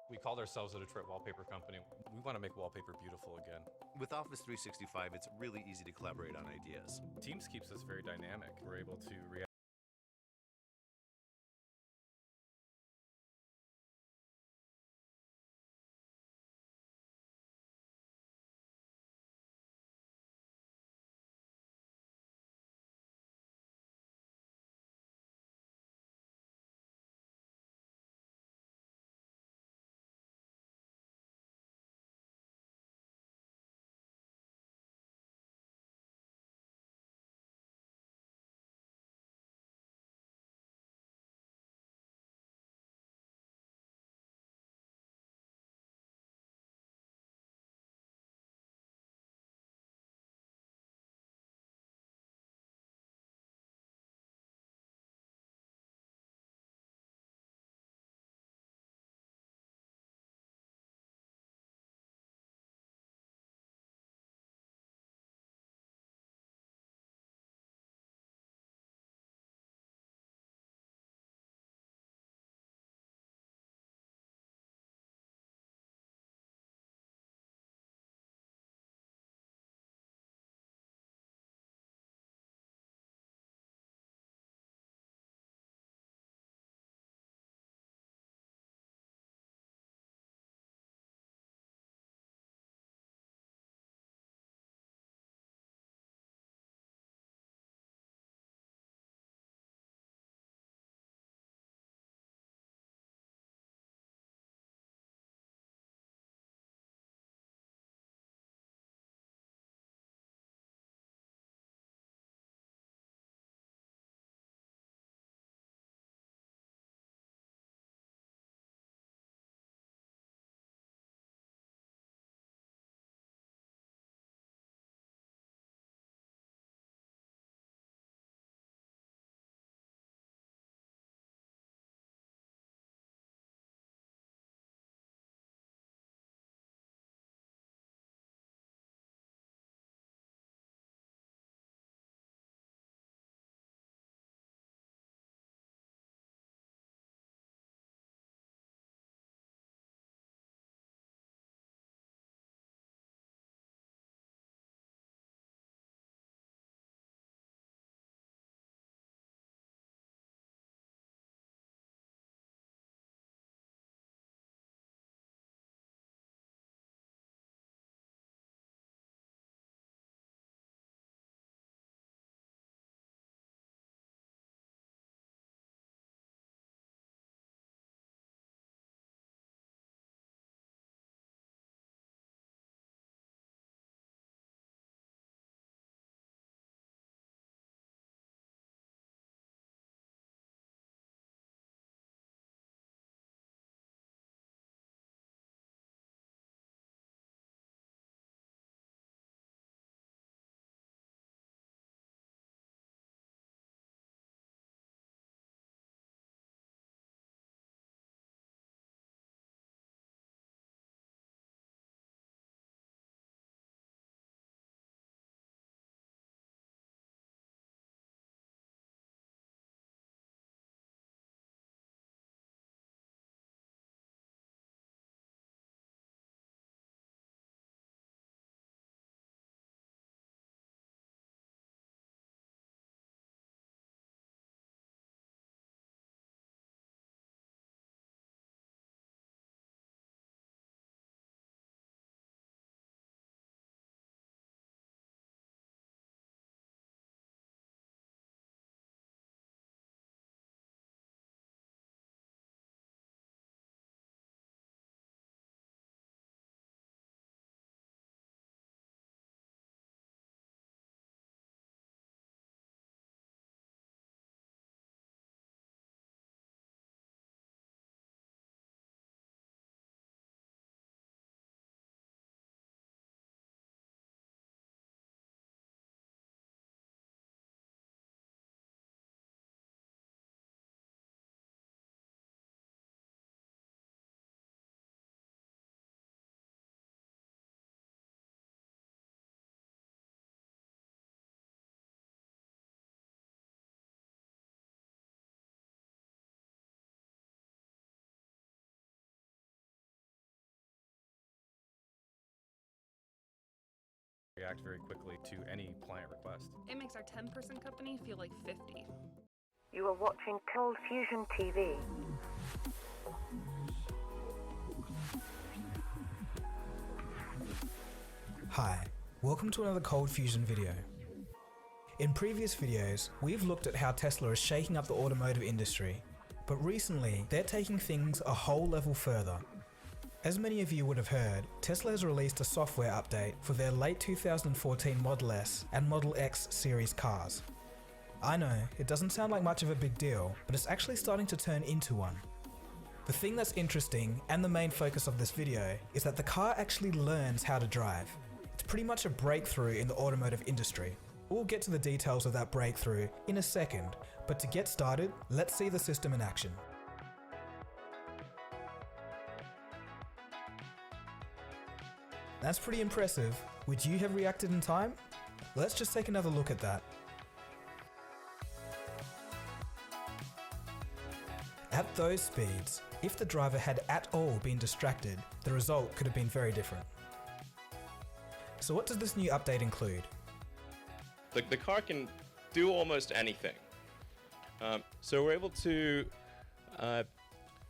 We called ourselves a Detroit wallpaper company. We want to make wallpaper beautiful again. With Office 365, it's really easy to collaborate on ideas. Teams keeps us very dynamic. We're able to react react very quickly to any client request. It makes our 10-person company feel like 50. You are watching Cold Fusion TV. Hi, welcome to another Cold Fusion video. In previous videos, we've looked at how Tesla is shaking up the automotive industry, but recently they're taking things a whole level further. As many of you would have heard, Tesla has released a software update for their late 2014 Model S and Model X series cars. I know, it doesn't sound like much of a big deal, but it's actually starting to turn into one. The thing that's interesting, and the main focus of this video, is that the car actually learns how to drive. It's pretty much a breakthrough in the automotive industry. We'll get to the details of that breakthrough in a second, but to get started, let's see the system in action. That's pretty impressive. Would you have reacted in time? Let's just take another look at that. At those speeds, if the driver had at all been distracted, the result could have been very different. So what does this new update include? The car can do almost anything. So we're able to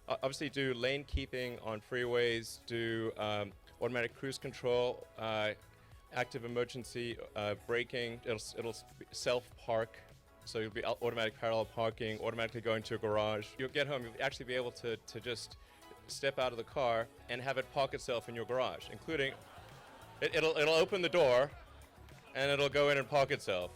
obviously do lane keeping on freeways, do automatic cruise control, active emergency braking. It'll self-park, so you'll be automatic parallel parking, automatically go into a garage. You'll get home, you'll actually be able to just step out of the car and have it park itself in your garage, including it'll open the door and it'll go in and park itself.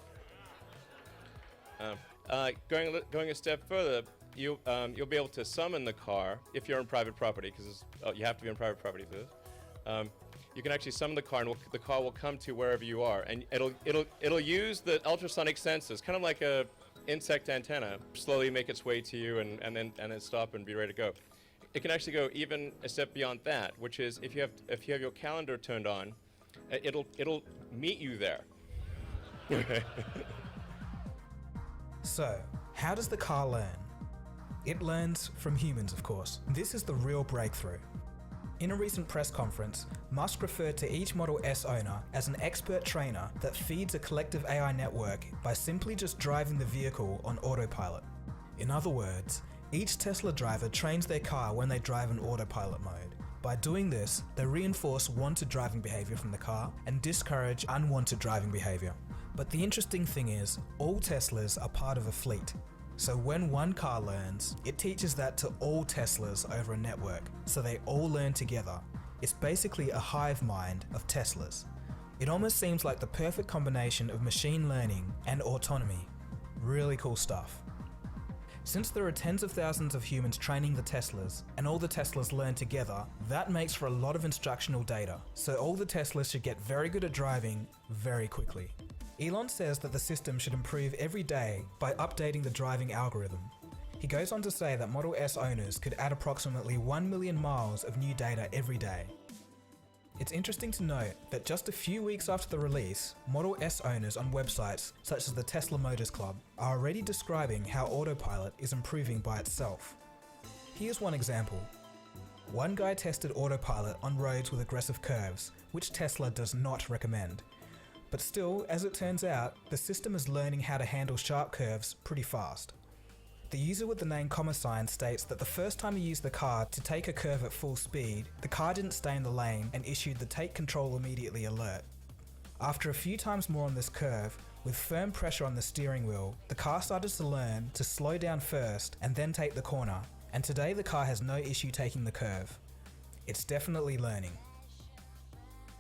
Going a step further, you'll be able to summon the car if you're on private property, because you have to be on private property for this. You can actually summon the car, and the car will come to wherever you are, and it'll use the ultrasonic sensors, kind of like a insect antenna, slowly make its way to you, and then stop and be ready to go. It can actually go even a step beyond that, which is if you have your calendar turned on, it'll meet you there. So, how does the car learn? It learns from humans, of course. This is the real breakthrough. In a recent press conference, Musk referred to each Model S owner as an expert trainer that feeds a collective AI network by simply just driving the vehicle on autopilot. In other words, each Tesla driver trains their car when they drive in autopilot mode. By doing this, they reinforce wanted driving behavior from the car and discourage unwanted driving behavior. But the interesting thing is, all Teslas are part of a fleet. So when one car learns, it teaches that to all Teslas over a network, so they all learn together. It's basically a hive mind of Teslas. It almost seems like the perfect combination of machine learning and autonomy. Really cool stuff. Since there are tens of thousands of humans training the Teslas, and all the Teslas learn together, that makes for a lot of instructional data, so all the Teslas should get very good at driving very quickly. Elon says that the system should improve every day by updating the driving algorithm. He goes on to say that Model S owners could add approximately 1 million miles of new data every day. It's interesting to note that just a few weeks after the release, Model S owners on websites such as the Tesla Motors Club are already describing how autopilot is improving by itself. Here's one example. One guy tested autopilot on roads with aggressive curves, which Tesla does not recommend. But still, as it turns out, the system is learning how to handle sharp curves pretty fast. The user with the name $sign states that the first time he used the car to take a curve at full speed, the car didn't stay in the lane and issued the take control immediately alert. After a few times more on this curve, with firm pressure on the steering wheel, the car started to learn to slow down first and then take the corner, and today the car has no issue taking the curve. It's definitely learning.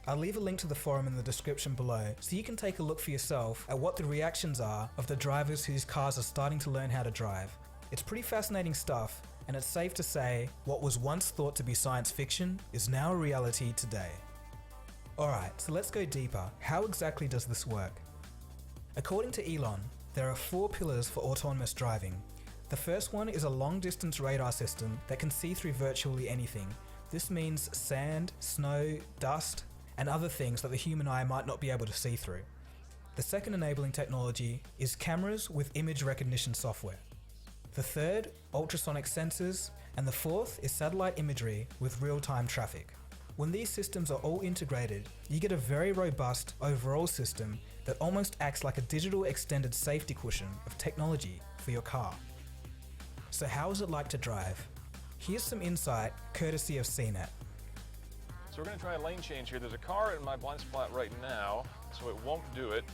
I'll leave a link to the forum in the description below so you can take a look for yourself at what the reactions are of the drivers whose cars are starting to learn how to drive. It's pretty fascinating stuff, and it's safe to say what was once thought to be science fiction is now a reality today. Alright, so let's go deeper. How exactly does this work? According to Elon, there are 4 pillars for autonomous driving. The first one is a long-distance radar system that can see through virtually anything. This means sand, snow, dust, and other things that the human eye might not be able to see through. The second enabling technology is cameras with image recognition software. The third, ultrasonic sensors, and the fourth is satellite imagery with real-time traffic. When these systems are all integrated, you get a very robust overall system that almost acts like a digital extended safety cushion of technology for your car. So how is it like to drive? Here's some insight courtesy of CNET. So we're going to try a lane change here. There's a car in my blind spot right now, so it won't do it.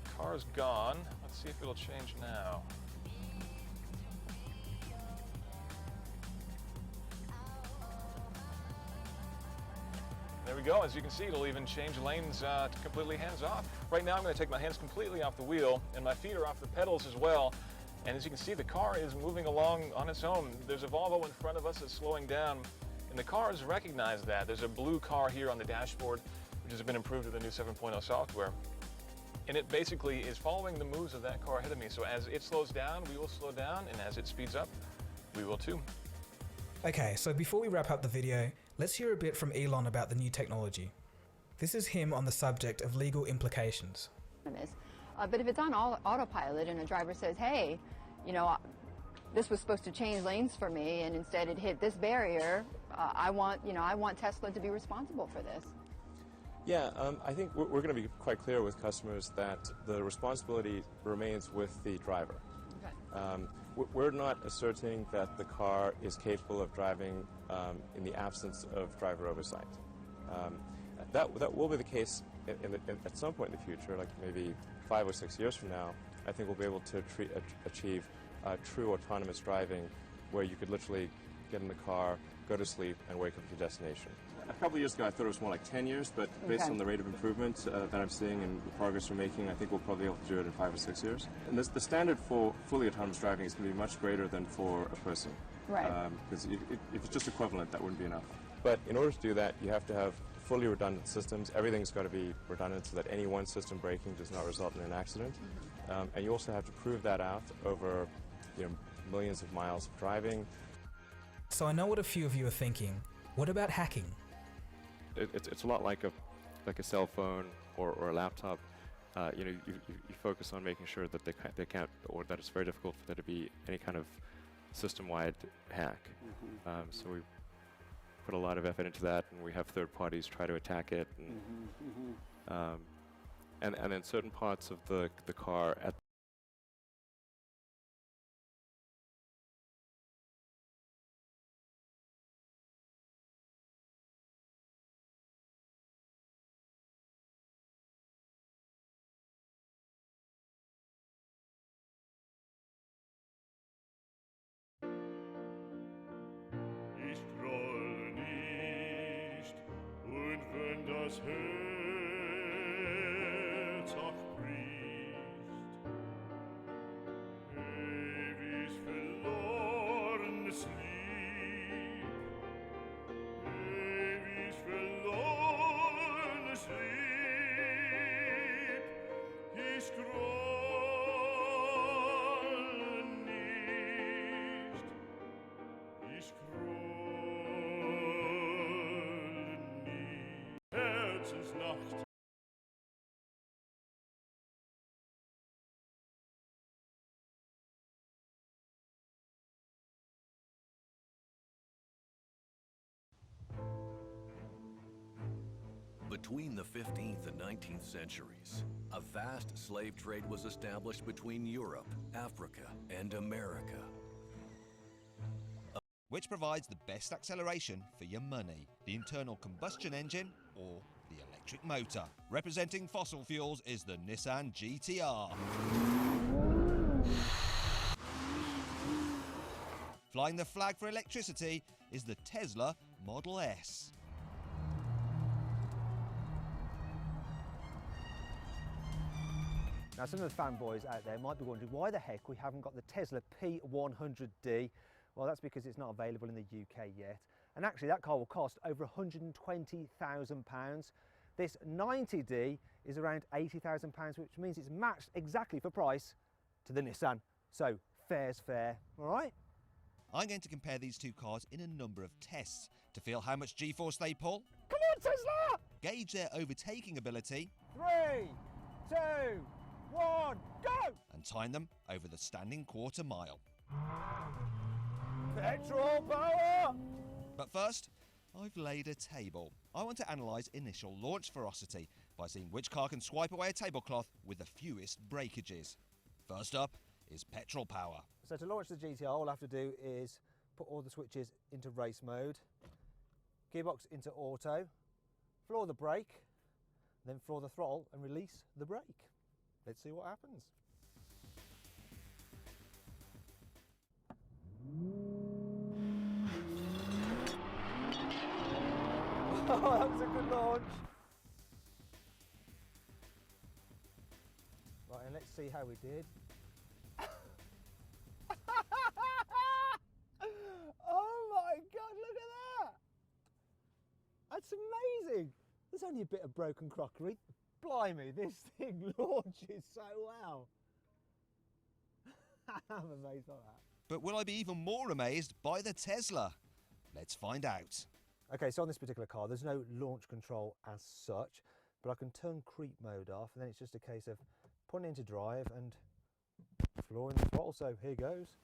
The car is gone. Let's see if it'll change now. There we go. As you can see, it'll even change lanes completely hands-off. Right now, I'm going to take my hands completely off the wheel, and my feet are off the pedals as well. And as you can see, the car is moving along on its own. There's a Volvo in front of us that's slowing down, and the car has recognized that. There's a blue car here on the dashboard, which has been improved with the new 7.0 software. And it basically is following the moves of that car ahead of me. So as it slows down, we will slow down, and as it speeds up, we will too. Okay, so before we wrap up the video, let's hear a bit from Elon about the new technology. This is him on the subject of legal implications. But if it's on autopilot and a driver says, hey, you know, this was supposed to change lanes for me and instead it hit this barrier, I want Tesla to be responsible for this. Yeah, I think we're going to be quite clear with customers that the responsibility remains with the driver. Okay. We're not asserting that the car is capable of driving in the absence of driver oversight. That will be the case at some point in the future, like maybe 5 or 6 years from now. I think we'll be able to achieve true autonomous driving where you could literally get in the car, go to sleep, and wake up at your destination. A couple of years ago, I thought it was more like 10 years, but based on the rate of improvement that I'm seeing and the progress we're making, I think we'll probably be able to do it in 5 or 6 years. And the standard for fully autonomous driving is going to be much greater than for a person. Right. Because if it's just equivalent, that wouldn't be enough. But in order to do that, you have to have fully redundant systems. Everything's got to be redundant so that any one system breaking does not result in an accident. And you also have to prove that out over millions of miles of driving. So I know what a few of you are thinking. What about hacking? It's a lot like a cell phone or a laptop. You focus on making sure that they can't, or that it's very difficult for there to be any kind of system-wide hack. So we put a lot of effort into that, and we have third parties try to attack it, and then certain parts of the car at das Herz auch bricht, ewig verlorenes Lieb, ewig verlorenes Lieb, ich grolle nicht, ich grolle. Between the 15th and 19th centuries, a vast slave trade was established between Europe, Africa, and America. Which provides the best acceleration for your money, the internal combustion engine or the electric motor? Representing fossil fuels is the Nissan GT-R. Flying the flag for electricity is the Tesla Model S. Now, some of the fanboys out there might be wondering why the heck we haven't got the Tesla P100D. Well, that's because it's not available in the UK yet. And actually, that car will cost over £120,000. This 90D is around £80,000, which means it's matched exactly for price to the Nissan. So, fair's fair, all right? I'm going to compare these two cars in a number of tests to feel how much G-force they pull. Come on, Tesla! Gauge their overtaking ability. 3, 2, 1, go! And time them over the standing quarter mile. Petrol power! But first, I've laid a table. I want to analyse initial launch velocity by seeing which car can swipe away a tablecloth with the fewest breakages. First up is petrol power. So to launch the GTR, all I have to do is put all the switches into race mode, gearbox into auto, floor the brake, then floor the throttle and release the brake. Let's see what happens. Oh, that was a good launch. Right, and let's see how we did. Oh my God, look at that! That's amazing. There's only a bit of broken crockery. Blimey, this thing launches so well. I'm amazed by that. But will I be even more amazed by the Tesla? Let's find out. Okay, so on this particular car, there's no launch control as such, but I can turn creep mode off, and then it's just a case of putting it into drive and flooring the throttle. So here goes.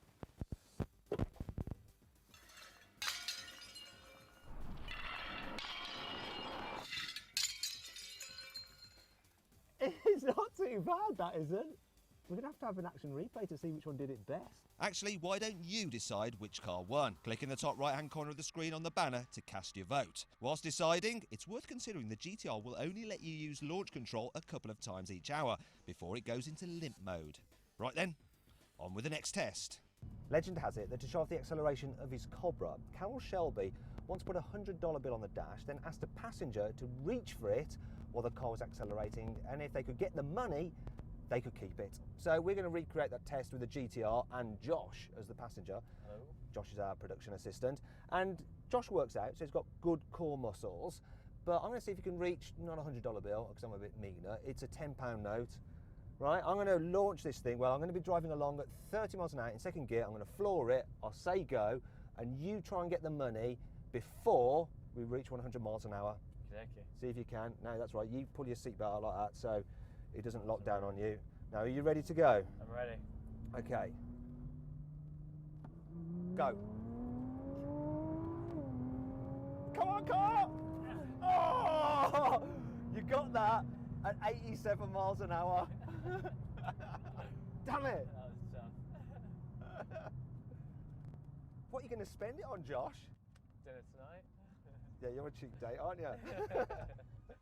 It's not too bad, that isn't. We're going to have an action replay to see which one did it best. Actually, why don't you decide which car won? Click in the top right-hand corner of the screen on the banner to cast your vote. Whilst deciding, it's worth considering the GTR will only let you use launch control a couple of times each hour before it goes into limp mode. Right then, on with the next test. Legend has it that to show off the acceleration of his Cobra, Carroll Shelby once put a $100 bill on the dash, then asked a passenger to reach for it while the car was accelerating, and if they could get the money, they could keep it. So we're going to recreate that test with the GTR and Josh as the passenger. Hello. Josh is our production assistant, and Josh works out, so he's got good core muscles, but I'm going to see if he can reach, not a $100 bill, because I'm a bit meaner, it's a £10 note. Right, I'm going to launch this thing. Well, I'm going to be driving along at 30 miles an hour in second gear. I'm going to floor it, I'll say go, and you try and get the money before we reach 100 miles an hour. Exactly. See if you can. No, that's right. You pull your seatbelt out like that so it doesn't lock down on you. Now, are you ready to go? I'm ready. Okay. Go. Come on, car! Oh! You got that at 87 miles an hour. Damn it! That was tough. What are you going to spend it on, Josh? Dinner tonight? Yeah, you're a cheap date, aren't you?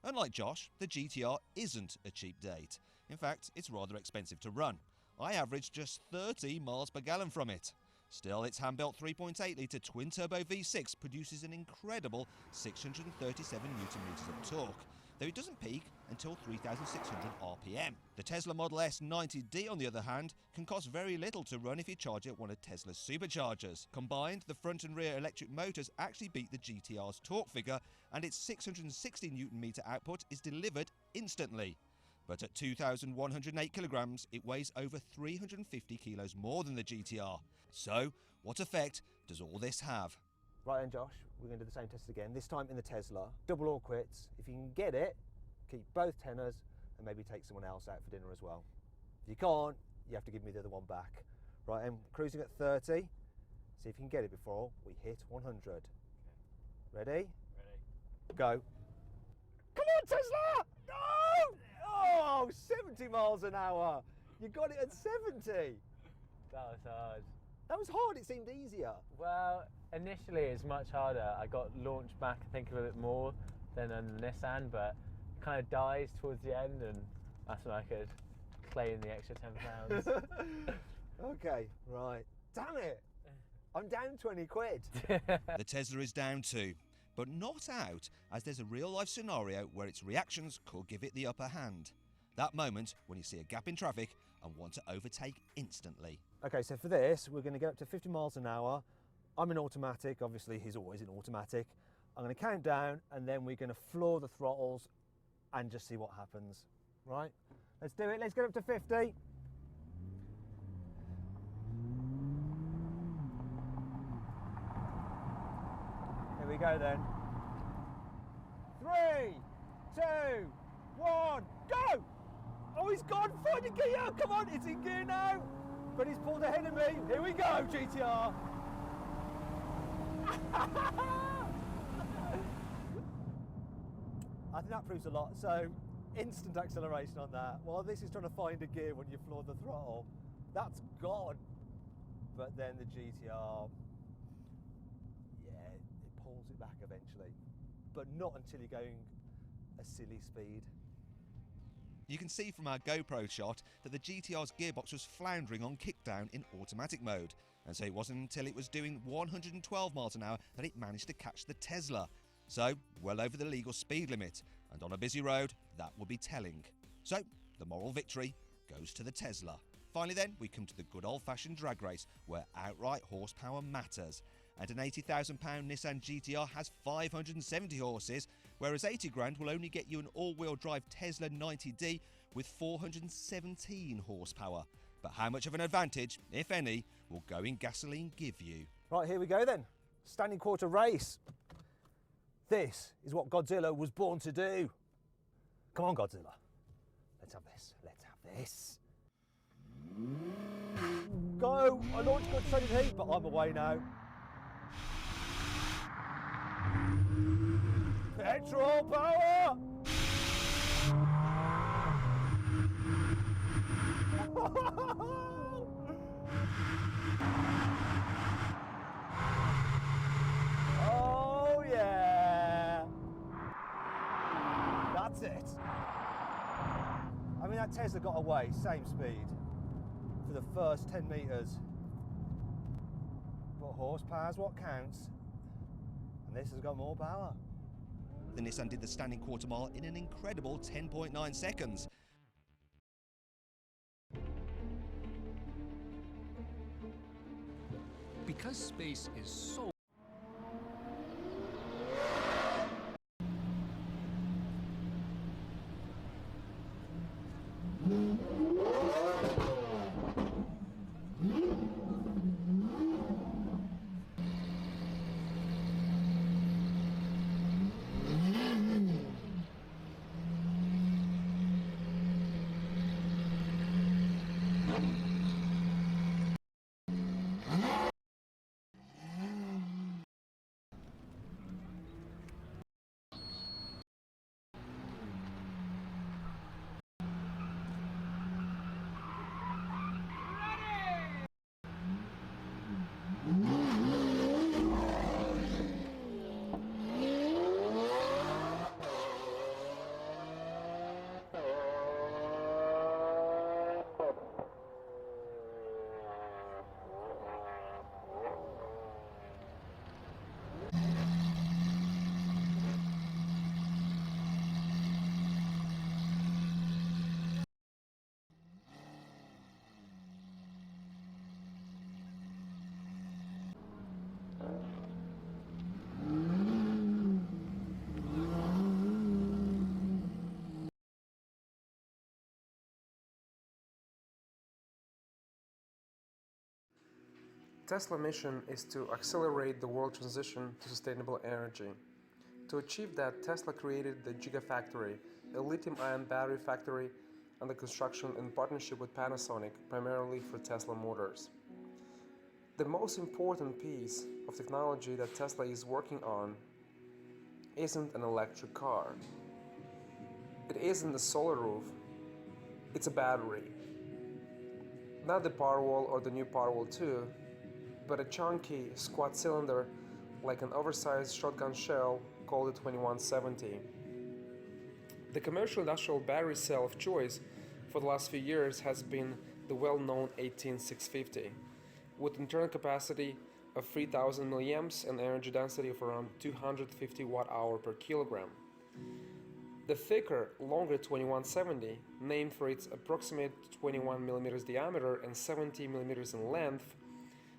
Unlike Josh, the GTR isn't a cheap date. In fact, it's rather expensive to run. I averaged just 30 miles per gallon from it. Still, its hand-built 3.8 litre twin-turbo V6 produces an incredible 637 newton-meters of torque, though it doesn't peak until 3,600 RPM. The Tesla Model S 90D, on the other hand, can cost very little to run if you charge it at one of Tesla's superchargers. Combined, the front and rear electric motors actually beat the GTR's torque figure, and its 660 newton-meter output is delivered instantly. But at 2,108 kilograms, it weighs over 350 kilos more than the GTR. So, what effect does all this have? Right then, Josh, we're going to do the same test again, this time in the Tesla. Double or quits. If you can get it, keep both tenors and maybe take someone else out for dinner as well. If you can't, you have to give me the other one back. Right, I'm cruising at 30. See if you can get it before we hit 100. Okay. Ready? Ready. Go. Come on, Tesla! No! Oh, 70 miles an hour. You got it at 70. That was hard. That was hard, it seemed easier. Well, initially it's much harder. I got launched back, I think, a bit more than on the Nissan, but it kind of dies towards the end, and that's when I could claim the extra £10. Okay, right. Damn it! I'm down 20 quid. The Tesla is down too, but not out, as there's a real-life scenario where its reactions could give it the upper hand. That moment when you see a gap in traffic and want to overtake instantly. Okay, so for this, we're going to get up to 50 miles an hour. I'm in automatic, obviously he's always in automatic. I'm going to count down, and then we're going to floor the throttles and just see what happens. Right? Let's do it, let's get up to 50. Here we go then. 3, 2, 1, go! Oh, he's gone, find a gear, come on, it's in gear now. But he's pulled ahead of me. Here we go, GTR. I think that proves a lot. So, instant acceleration on that. While this is trying to find a gear when you floor the throttle, that's gone. But then the GTR, yeah, it pulls it back eventually. But not until you're going a silly speed. You can see from our GoPro shot that the GTR's gearbox was floundering on kickdown in automatic mode, and so it wasn't until it was doing 112 miles an hour that it managed to catch the Tesla. So, well over the legal speed limit, and on a busy road, that would be telling. So, the moral victory goes to the Tesla. Finally then, we come to the good old-fashioned drag race, where outright horsepower matters. And an £80,000 Nissan GTR has 570 horses, whereas 80 grand will only get you an all-wheel drive Tesla 90D with 417 horsepower. But how much of an advantage, if any, will going gasoline give you? Right, here we go then. Standing quarter race. This is what Godzilla was born to do. Come on, Godzilla. Let's have this. Let's have this. Go! I know it's got straight in heat, but I'm away now. Petrol power! Oh yeah! That's it. I mean, that Tesla got away, same speed, for the first 10 metres. But horsepower's what counts. And this has got more power. The Nissan did the standing quarter mile in an incredible 10.9 seconds. Because space is so Tesla's mission is to accelerate the world transition to sustainable energy. To achieve that, Tesla created the Gigafactory, a lithium-ion battery factory under construction in partnership with Panasonic, primarily for Tesla motors. The most important piece of technology that Tesla is working on isn't an electric car. It isn't a solar roof, it's a battery. Not the Powerwall or the new Powerwall 2, but a chunky, squat cylinder like an oversized shotgun shell called the 2170. The commercial industrial battery cell of choice for the last few years has been the well-known 18650, with internal capacity of 3000 milliamps and energy density of around 250 watt-hour per kilogram. The thicker, longer 2170, named for its approximate 21 millimeters diameter and 70 millimeters in length,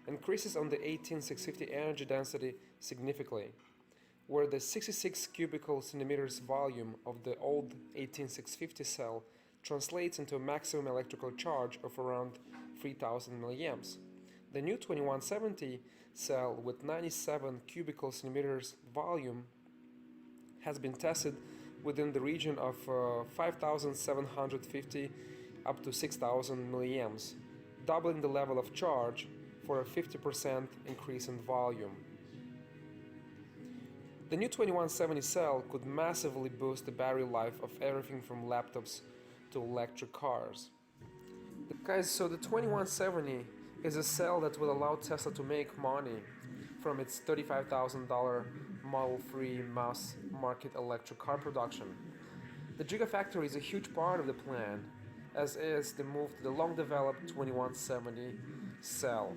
increases on the 18650 energy density significantly, where the 66 cubical centimeters volume of the old 18650 cell translates into a maximum electrical charge of around 3000 milliamps. The new 2170 cell with 97 cubical centimeters volume has been tested within the region of 5750 up to 6000 milliamps, doubling the level of charge for a 50% increase in volume. The new 2170 cell could massively boost the battery life of everything from laptops to electric cars. Guys, so the 2170 is a cell that will allow Tesla to make money from its $35,000 Model 3 mass market electric car production. The Gigafactory is a huge part of the plan, as is the move to the long-developed 2170 cell.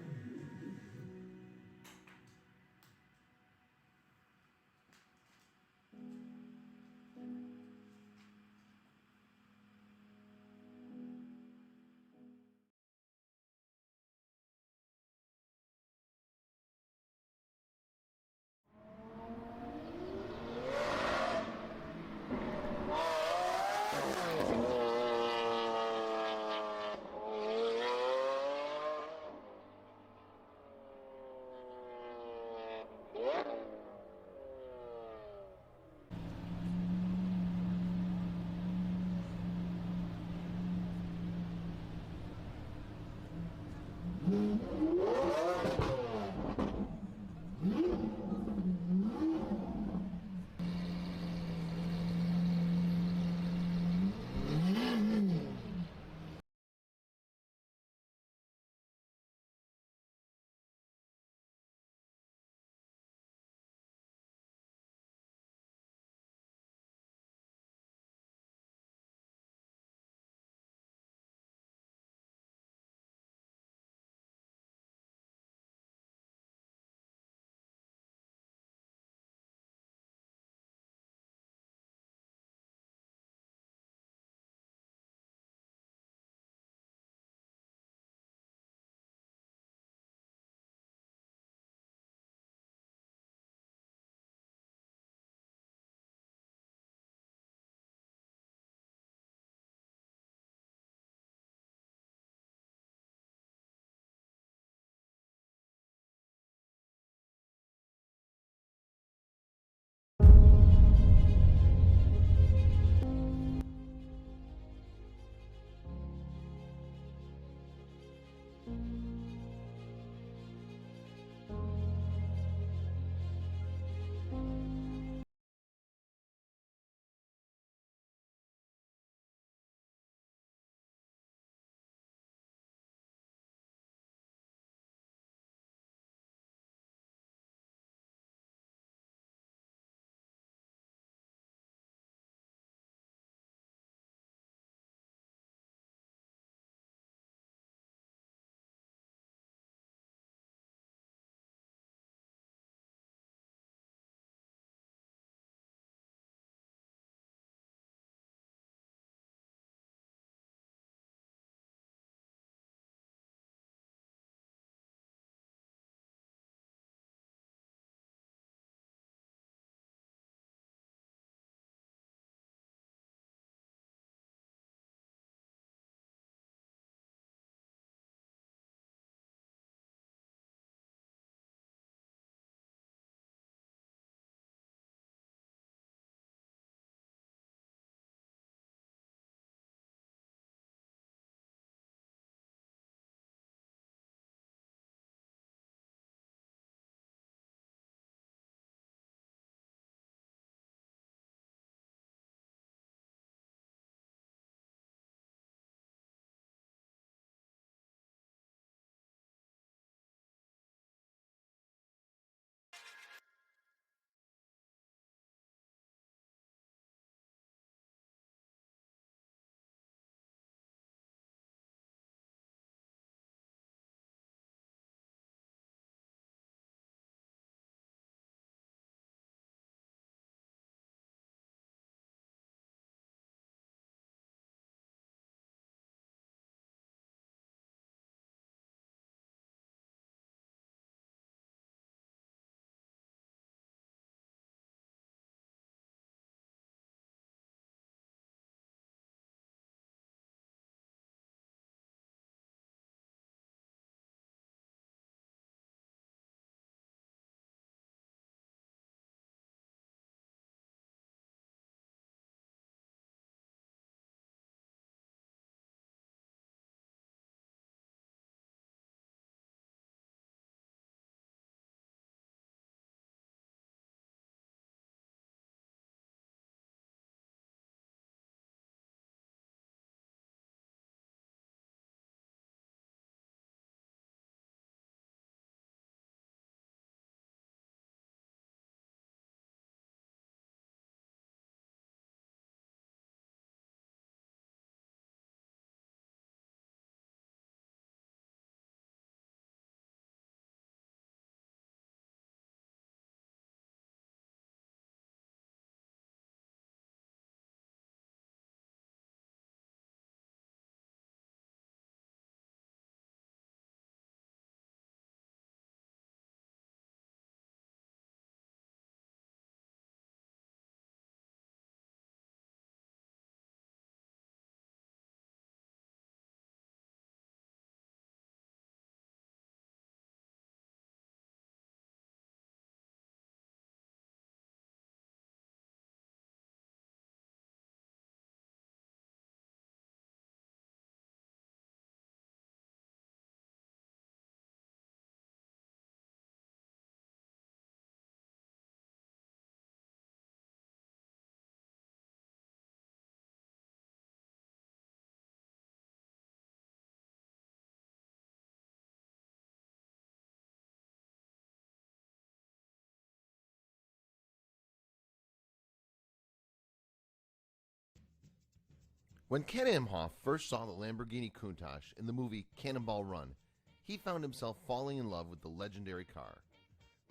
When Ken Imhoff first saw the Lamborghini Countach in the movie Cannonball Run, he found himself falling in love with the legendary car.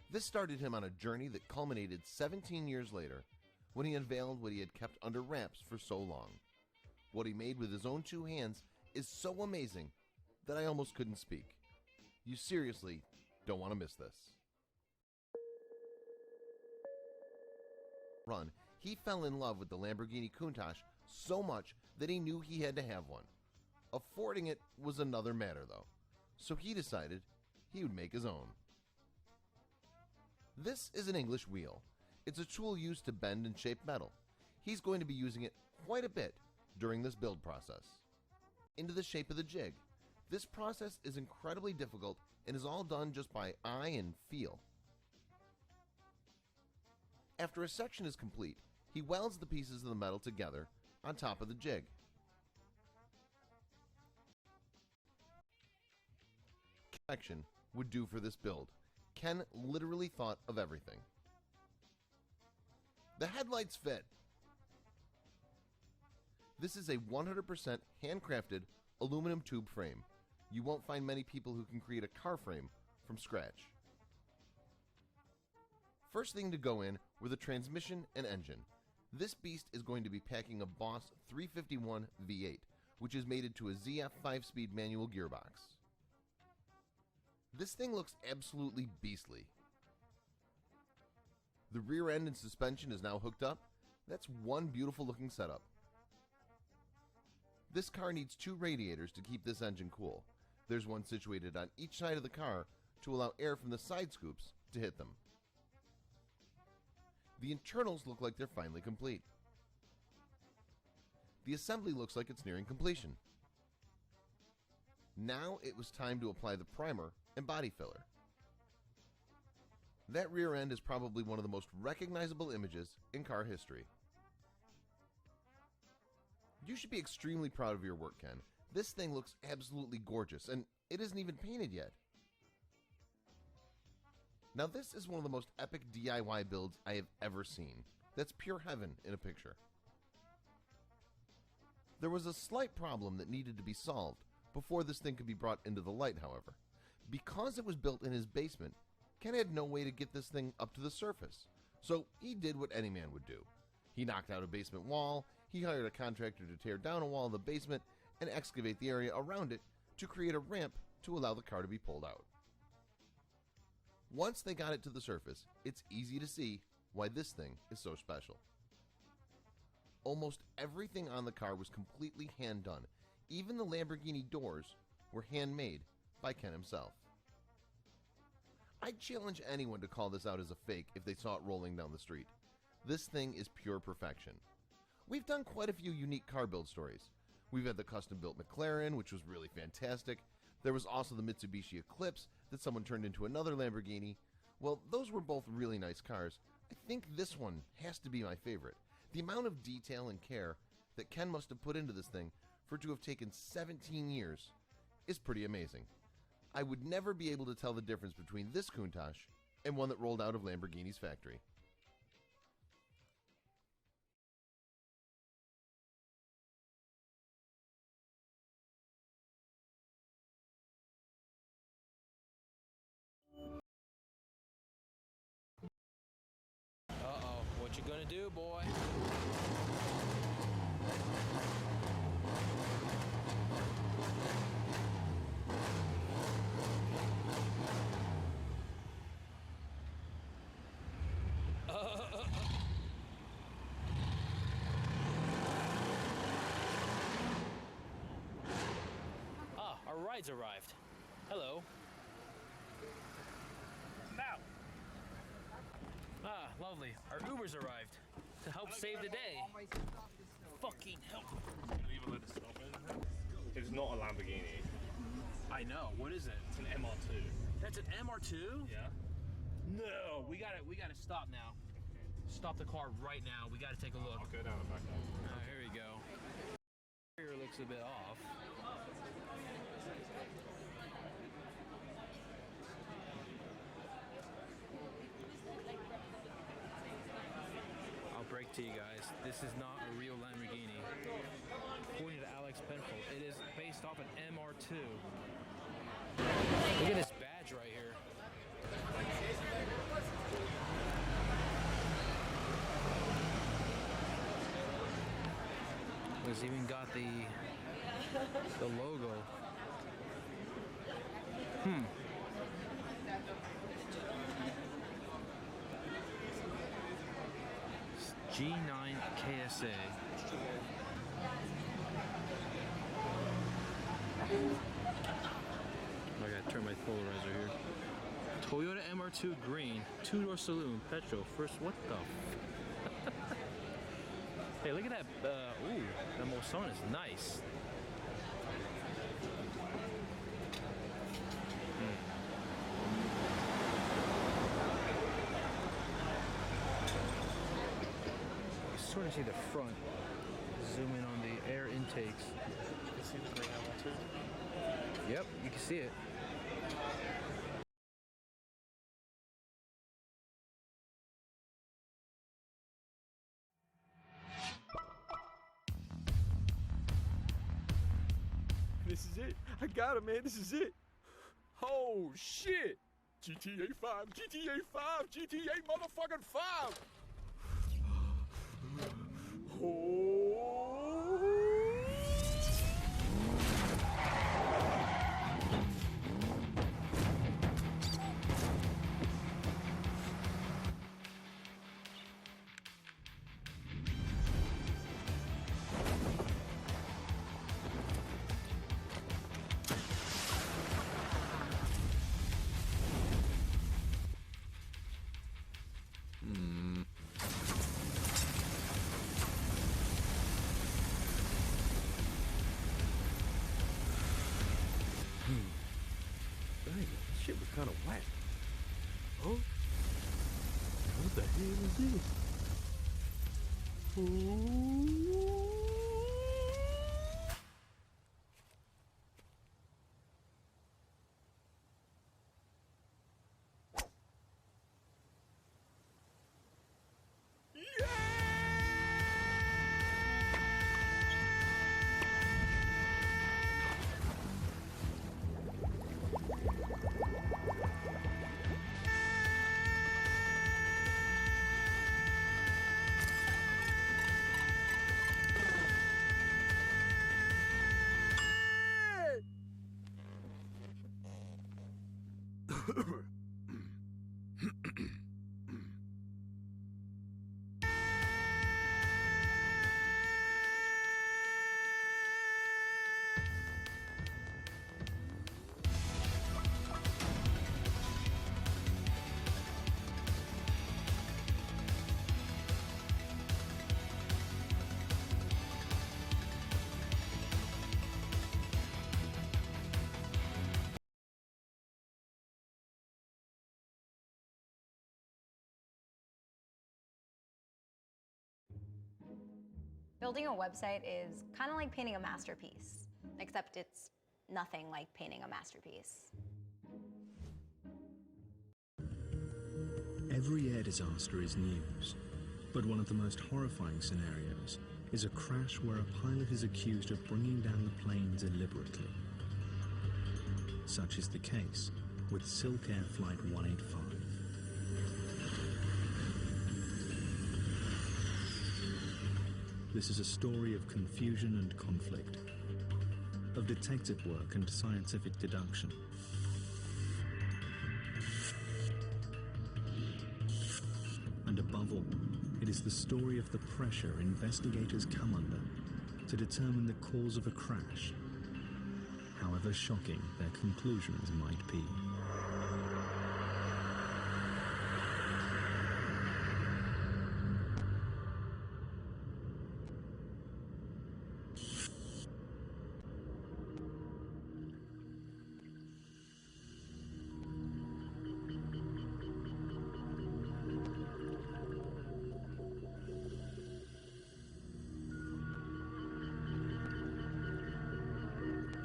This started him on a journey that culminated 17 years later when he unveiled what he had kept under wraps for so long. What he made with his own two hands is so amazing that I almost couldn't speak. You seriously don't want to miss this. Run, he fell in love with the Lamborghini Countach so much that he knew he had to have one. Affording it was another matter though, so he decided he would make his own. This is an English wheel. It's a tool used to bend and shape metal. He's going to be using it quite a bit during this build process. Into the shape of the jig. This process is incredibly difficult and is all done just by eye and feel. After a section is complete, he welds the pieces of the metal together on top of the jig. Connection would do for this build. Ken literally thought of everything. The headlights fit. This is a 100% handcrafted aluminum tube frame. You won't find many people who can create a car frame from scratch. First thing to go in were the transmission and engine. This beast is going to be packing a Boss 351 V8, which is mated to a ZF 5-speed manual gearbox. This thing looks absolutely beastly. The rear end and suspension is now hooked up. That's one beautiful looking setup. This car needs two radiators to keep this engine cool. There's one situated on each side of the car to allow air from the side scoops to hit them. The internals look like they're finally complete. The assembly looks like it's nearing completion. Now it was time to apply the primer and body filler. That rear end is probably one of the most recognizable images in car history. You should be extremely proud of your work, Ken. This thing looks absolutely gorgeous, and it isn't even painted yet. Now this is one of the most epic DIY builds I have ever seen. That's pure heaven in a picture. There was a slight problem that needed to be solved before this thing could be brought into the light, however. Because it was built in his basement, Ken had no way to get this thing up to the surface. So he did what any man would do. He knocked out a basement wall, he hired a contractor to tear down a wall in the basement and excavate the area around it to create a ramp to allow the car to be pulled out. Once they got it to the surface, it's easy to see why this thing is so special. Almost everything on the car was completely hand done. Even the Lamborghini doors were handmade by Ken himself. I'd challenge anyone to call this out as a fake if they saw it rolling down the street. This thing is pure perfection. We've done quite a few unique car build stories. We've had the custom-built McLaren, which was really fantastic. There was also the Mitsubishi Eclipse that someone turned into another Lamborghini. Well, those were both really nice cars. I think this one has to be my favorite. The amount of detail and care that Ken must have put into this thing for it to have taken 17 years is pretty amazing. I would never be able to tell the difference between this Countach and one that rolled out of Lamborghini's factory. Uh-oh, what you gonna do, boy? Our ride's arrived. Hello. Now. Ah, lovely. Our Uber's arrived to help save the day. Fucking help. It's not a Lamborghini. I know. What is it? It's an MR2. That's an MR2? Yeah. No. We gotta stop now. Stop the car right now. We gotta take a look. I'll go down the back end. Here we go. Here looks a bit off. I'll break to you guys. This is not a real Lamborghini. Pointed off an MR2. Look at this badge right here. It's even got the logo. It's G9 KSA. I gotta turn my polarizer here. Toyota MR2 green, two-door saloon, petrol. First, what the? Hey, look at that. Ooh, that Mulsanne is nice. You sort of see the front. Zoom in on the air intakes. Yep, you can see it. This is it. I got it, man. This is it. Oh, shit. GTA 5, GTA 5, GTA motherfucking 5. Oh. Shit was kind of whack. Oh, what the hell is this? Ooh. Building a website is kind of like painting a masterpiece, except it's nothing like painting a masterpiece. Every air disaster is news, but one of the most horrifying scenarios is a crash where a pilot is accused of bringing down the plane deliberately. Such is the case with Silk Air Flight 185. This is a story of confusion and conflict, of detective work and scientific deduction. And above all, it is the story of the pressure investigators come under to determine the cause of a crash, however shocking their conclusions might be.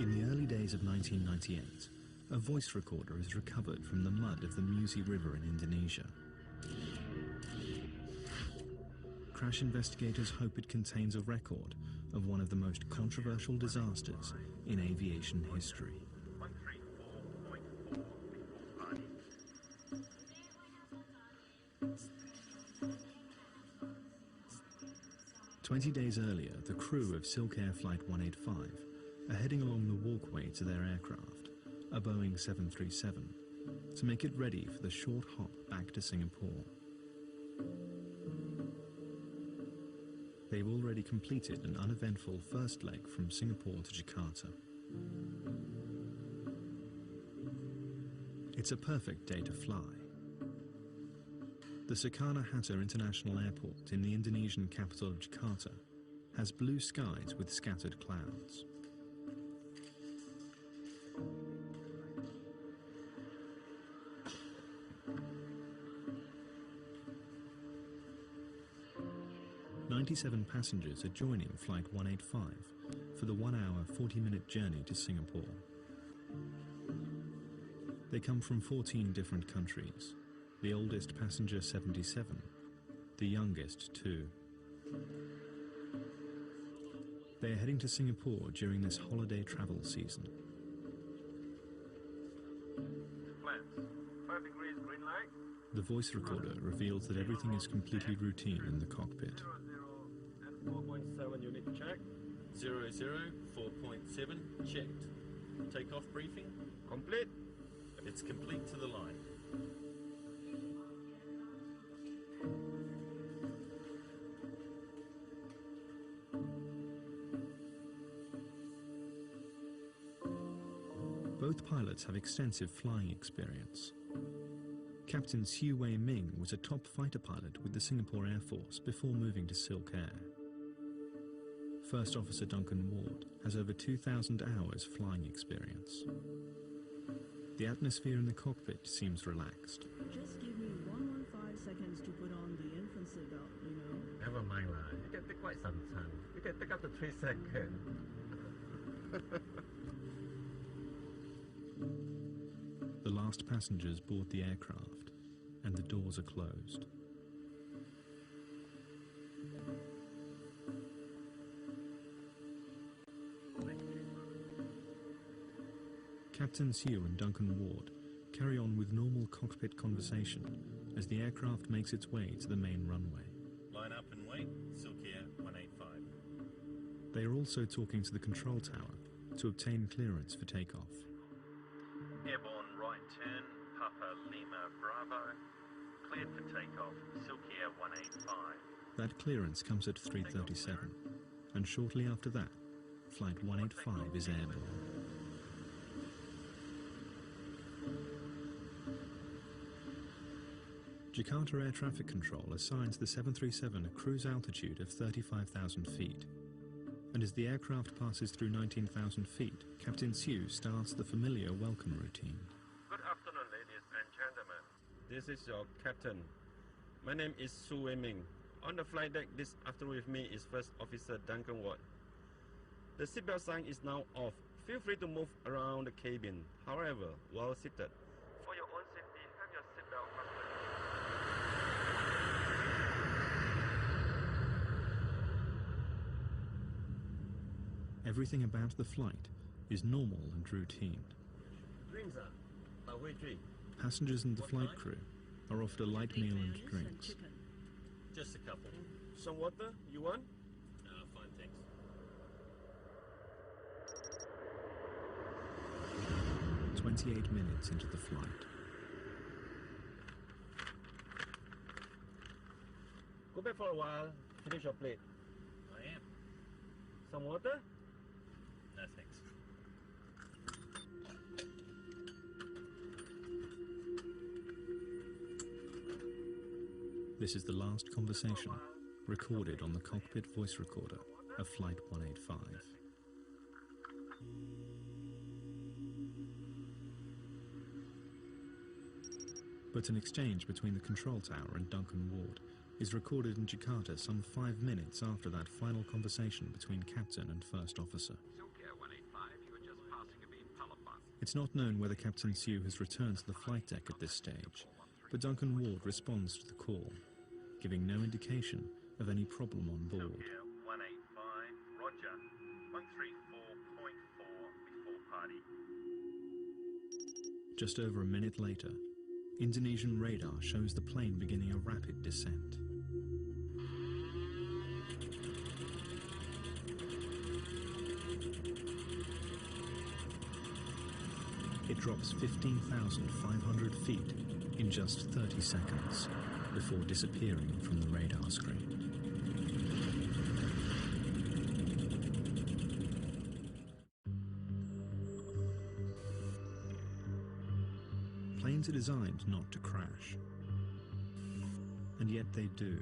In the early days of 1998, a voice recorder is recovered from the mud of the Musi River in Indonesia. Crash investigators hope it contains a record of one of the most controversial disasters in aviation history. 20 days earlier, the crew of Silk Air Flight 185 are heading along the walkway to their aircraft, a Boeing 737, to make it ready for the short hop back to Singapore. They've already completed an uneventful first leg from Singapore to Jakarta. It's a perfect day to fly. The Soekarno-Hatta International Airport in the Indonesian capital of Jakarta has blue skies with scattered clouds. "97 passengers are joining Flight 185 for the 1-hour, 40-minute journey to Singapore. They come from 14 different countries. The oldest passenger 77, the youngest 2. They are heading to Singapore during this holiday travel season. The voice recorder reveals that everything is completely routine in the cockpit. 4.7 unit check. 00, 4.7 checked. Takeoff briefing complete. It's complete to the line. Both pilots have extensive flying experience. Captain Siu Wei Ming was a top fighter pilot with the Singapore Air Force before moving to Silk Air. First Officer Duncan Ward has over 2,000 hours flying experience. The atmosphere in the cockpit seems relaxed. Just give me 115 seconds to put on the infant seatbelt, you know. Never mind lah. You can take quite some time. You can take up to 3 seconds. The last passengers board the aircraft, and the doors are closed. Captain Siu and Duncan Ward carry on with normal cockpit conversation as the aircraft makes its way to the main runway. Line up and wait. Silk Air 185. They are also talking to the control tower to obtain clearance for takeoff. Airborne right turn, Papa Lima Bravo. Cleared for takeoff. Silk Air 185. That clearance comes at 3:37, and shortly after that, Flight 185 is airborne. Jakarta Air Traffic Control assigns the 737 a cruise altitude of 35,000 feet. And as the aircraft passes through 19,000 feet, Captain Siu starts the familiar welcome routine. Good afternoon, ladies and gentlemen. This is your captain. My name is Su Wei Ming. On the flight deck this afternoon with me is First Officer Duncan Ward. The seatbelt sign is now off. Feel free to move around the cabin. However, while seated, for your own safety, have your seatbelt fastened. Everything about the flight is normal and routine. Passengers and the flight crew are offered a light meal and drinks. Just a couple. Some water? You want? Fine, thanks. "28 minutes into the flight. Go back for a while. Finish your plate. I am. Some water? No, thanks. This is the last conversation recorded on the cockpit voice recorder of Flight 185. But an exchange between the control tower and Duncan Ward is recorded in Jakarta some 5 minutes after that final conversation between Captain and First Officer. It's not known whether Captain Siu has returned to the flight deck at this stage, but Duncan Ward responds to the call, giving no indication of any problem on board. 185, roger. before party. Just over a minute later, Indonesian radar shows the plane beginning a rapid descent. It drops 15,500 feet in just 30 seconds before disappearing from the radar screen. Planes are designed not to crash, and yet they do.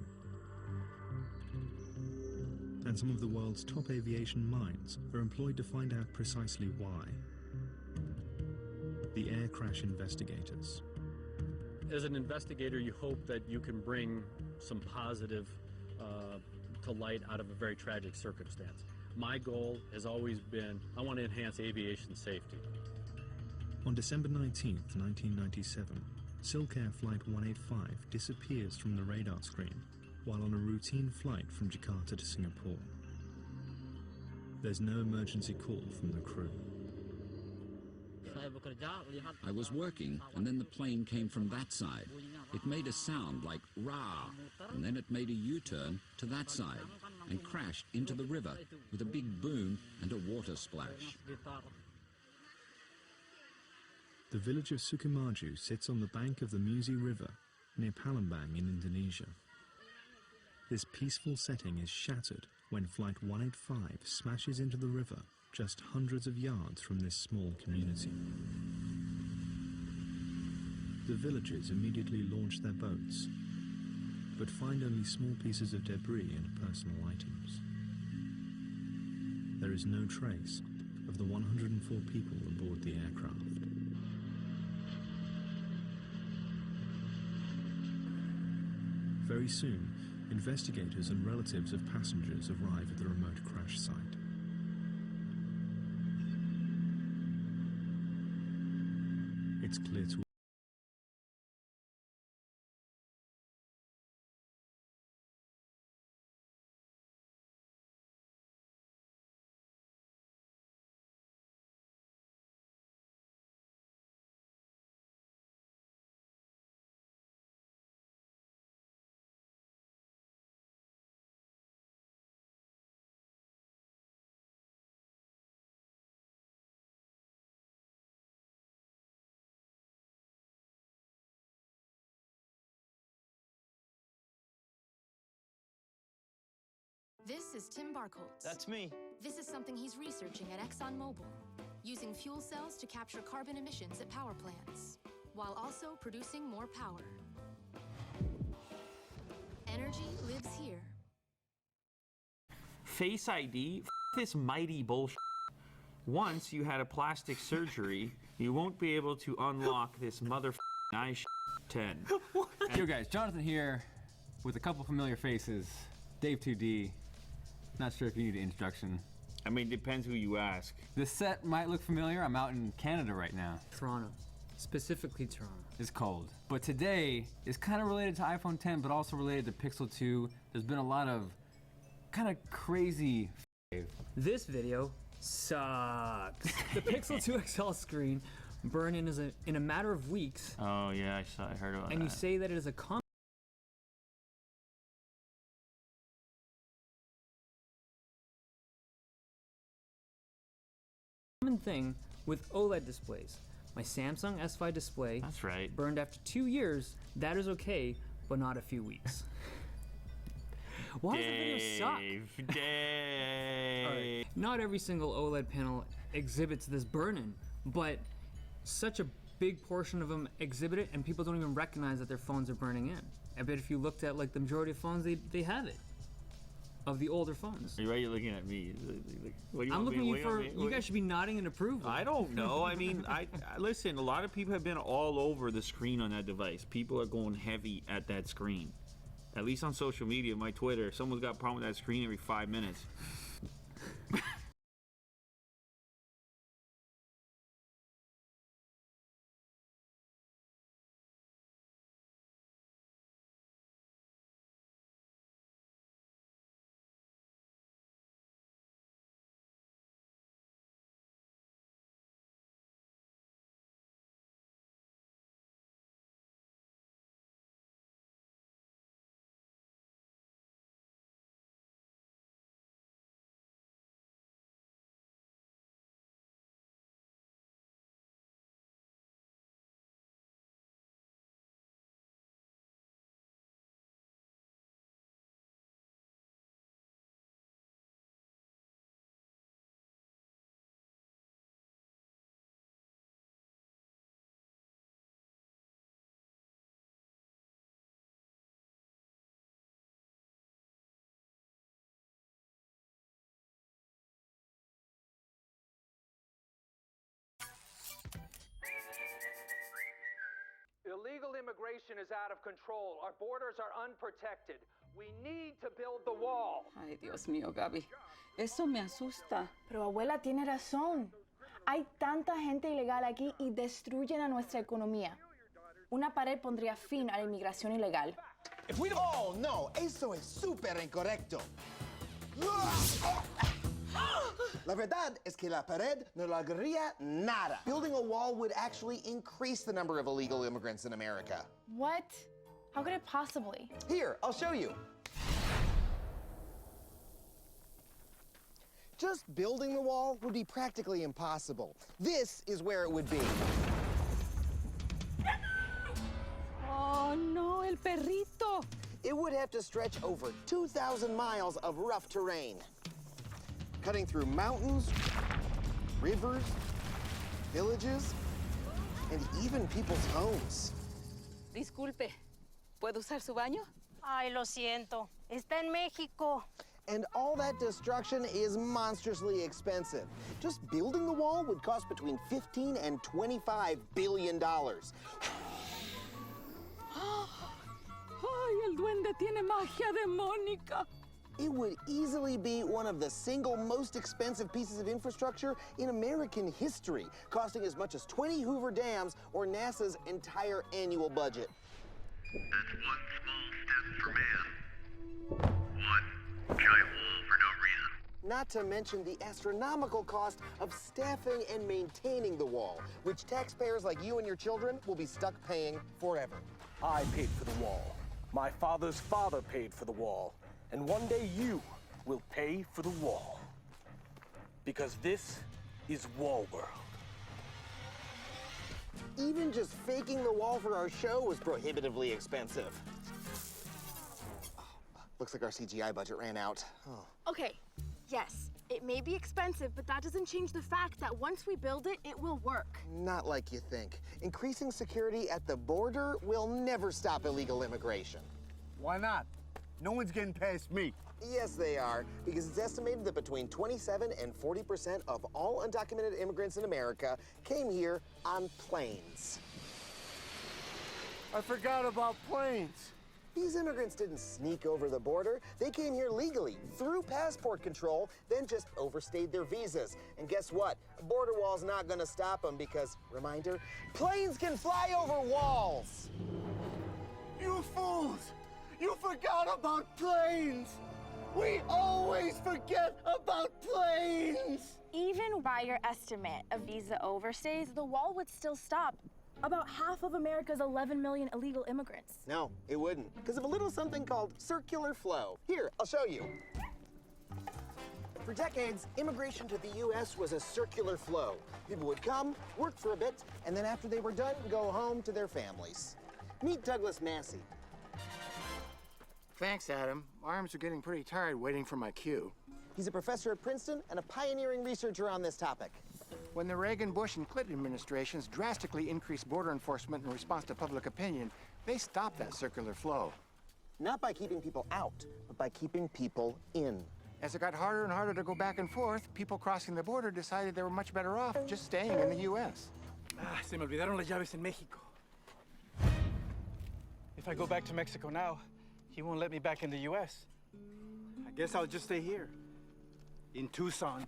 And some of the world's top aviation minds are employed to find out precisely why. The air crash investigators. As an investigator, you hope that you can bring some positive to light out of a very tragic circumstance. My goal has always been, I want to enhance aviation safety. On December 19, 1997, Silkair Flight 185 disappears from the radar screen while on a routine flight from Jakarta to Singapore. There's no emergency call from the crew. I was working, and then the plane came from that side. It made a sound like rah, and then it made a U-turn to that side and crashed into the river with a big boom and a water splash. The village of Sukamaju sits on the bank of the Musi River near Palembang in Indonesia. This peaceful setting is shattered when Flight 185 smashes into the river just hundreds of yards from this small community. The villagers immediately launch their boats, but find only small pieces of debris and personal items. There is no trace of the 104 people aboard the aircraft. Very soon, investigators and relatives of passengers arrive at the remote crash site. It's clear to This is Tim Barkholtz. That's me. This is something he's researching at ExxonMobil, using fuel cells to capture carbon emissions at power plants, while also producing more power. Energy lives here. Face ID? This mighty bullshit. Once you had a plastic surgery, you won't be able to unlock this motherfucking i10. Yo guys, Jonathan here with a couple familiar faces. Dave 2D. Not sure if you need an introduction. I mean, depends who you ask. The set might look familiar. I'm out in Canada right now. Toronto. Specifically Toronto. It's cold. But today is kind of related to iPhone 10, but also related to Pixel 2. There's been a lot of kind of crazy. This video sucks. The Pixel 2 XL screen burned in a matter of weeks. Oh yeah, I heard about that. And you say that it is a common thing with OLED displays. My Samsung S5 display That's right. burned after 2 years. That is okay, but not a few weeks. Why does the video suck? Dave. Right. Not every single OLED panel exhibits this burn-in, but such a big portion of them exhibit it, and people don't even recognize that their phones are burning in. I bet if you looked at like the majority of phones, they have it. Of the older phones. Why are you looking at me? What do you I'm want looking me, at you for. You guys should be nodding in approval. I don't know. I mean, I listen. A lot of people have been all over the screen on that device. People are going heavy at that screen. At least on social media, my Twitter, someone's got a problem with that screen every 5 minutes. Illegal immigration is out of control. Our borders are unprotected. We need to build the wall. Ay, Dios mío, Gaby. Eso me asusta. Pero abuela tiene razón. Hay tanta gente ilegal aquí y destruyen a nuestra economía. Una pared pondría fin a la inmigración ilegal. Oh, no, eso es súper incorrecto. La verdad es que la pared no lograría nada. Building a wall would actually increase the number of illegal immigrants in America. What? How could it possibly? Here, I'll show you. Just building the wall would be practically impossible. This is where it would be. Oh, no, el perrito. It would have to stretch over 2,000 miles of rough terrain, cutting through mountains, rivers, villages, and even people's homes. Disculpe, ¿puedo usar su baño? Ay, lo siento. Está en México. And all that destruction is monstrously expensive. Just building the wall would cost between $15 and $25 billion. Ay, el duende tiene magia demónica. It would easily be one of the single most expensive pieces of infrastructure in American history, costing as much as 20 Hoover dams or NASA's entire annual budget. That's one small step for man, one giant wall for no reason. Not to mention the astronomical cost of staffing and maintaining the wall, which taxpayers like you and your children will be stuck paying forever. I paid for the wall. My father's father paid for the wall. And one day you will pay for the wall. Because this is Wall World. Even just faking the wall for our show was prohibitively expensive. Looks like our CGI budget ran out. Oh. Okay, yes, it may be expensive, but that doesn't change the fact that once we build it, it will work. Not like you think. Increasing security at the border will never stop illegal immigration. Why not? No one's getting past me. Yes, they are, because it's estimated that between 27 and 40% of all undocumented immigrants in America came here on planes. I forgot about planes. These immigrants didn't sneak over the border. They came here legally, through passport control, then just overstayed their visas. And guess what? A border wall's not gonna stop them because, reminder, planes can fly over walls! You fools! You forgot about planes! We always forget about planes! Even by your estimate of visa overstays, the wall would still stop about half of America's 11 million illegal immigrants. No, it wouldn't, because of a little something called circular flow. Here, I'll show you. For decades, immigration to the U.S. was a circular flow. People would come, work for a bit, and then after they were done, go home to their families. Meet Douglas Massey. Thanks, Adam. My arms are getting pretty tired waiting for my cue. He's a professor at Princeton and a pioneering researcher on this topic. When the Reagan, Bush, and Clinton administrations drastically increased border enforcement in response to public opinion, they stopped that circular flow. Not by keeping people out, but by keeping people in. As it got harder and harder to go back and forth, people crossing the border decided they were much better off just staying in the U.S. Se me olvidaron las llaves en Mexico. If I go back to Mexico now, he won't let me back in the U.S. I guess I'll just stay here, in Tucson.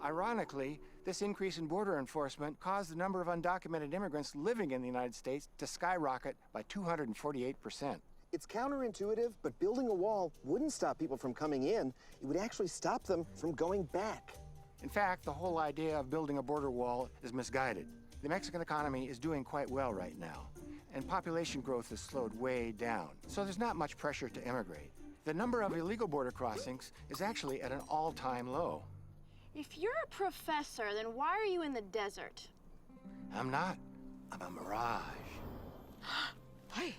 Ironically, this increase in border enforcement caused the number of undocumented immigrants living in the United States to skyrocket by 248%. It's counterintuitive, but building a wall wouldn't stop people from coming in. It would actually stop them from going back. In fact, the whole idea of building a border wall is misguided. The Mexican economy is doing quite well right now, and population growth has slowed way down, so there's not much pressure to immigrate. The number of illegal border crossings is actually at an all-time low. If you're a professor, then why are you in the desert? I'm not. I'm a mirage. Ay,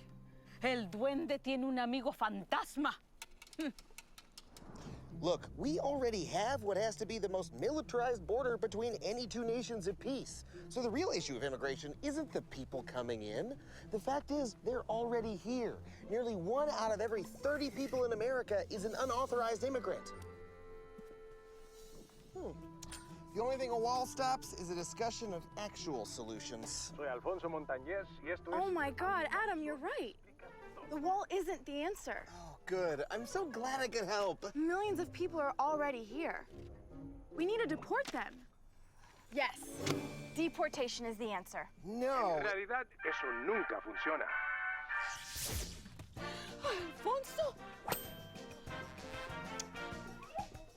el duende tiene un amigo fantasma. Look, we already have what has to be the most militarized border between any two nations at peace. So the real issue of immigration isn't the people coming in. The fact is, they're already here. Nearly 1 out of every 30 people in America is an unauthorized immigrant. The only thing a wall stops is a discussion of actual solutions. Soy Alfonso Montañez, y esto Oh my God, Adam, you're right. The wall isn't the answer. Oh, good. I'm so glad I could help. Millions of people are already here. We need to deport them. Yes, deportation is the answer. No. En realidad, eso nunca funciona. Alfonso!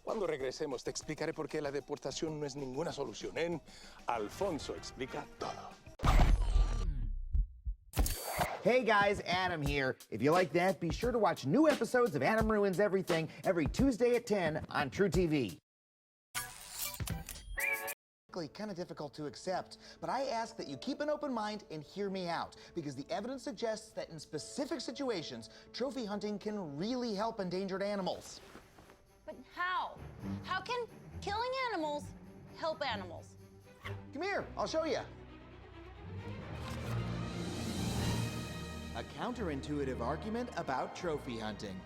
Cuando regresemos te explicaré por qué la deportación no es ninguna solución en Alfonso Explica Todo. Hey guys, Adam here. If you like that, be sure to watch new episodes of Adam Ruins Everything every Tuesday at 10 on True TV. Kind of difficult to accept, but I ask that you keep an open mind and hear me out, because the evidence suggests that in specific situations, trophy hunting can really help endangered animals. But how? How can killing animals help animals? Come here, I'll show you. A counterintuitive argument about trophy hunting,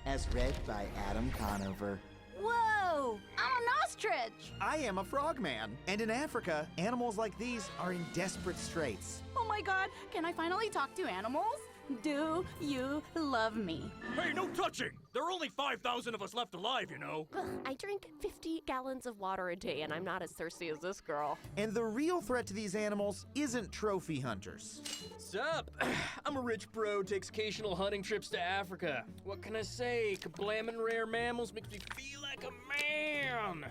as read by Adam Conover. Whoa! I'm an ostrich! I am a frogman, and in Africa, animals like these are in desperate straits. Oh my God, can I finally talk to animals? Do you love me? Hey, no touching! There are only 5,000 of us left alive, you know. I drink 50 gallons of water a day, and I'm not as thirsty as this girl. And the real threat to these animals isn't trophy hunters. Sup? I'm a rich bro, takes occasional hunting trips to Africa. What can I say? Kablamin' rare mammals makes me feel like a man.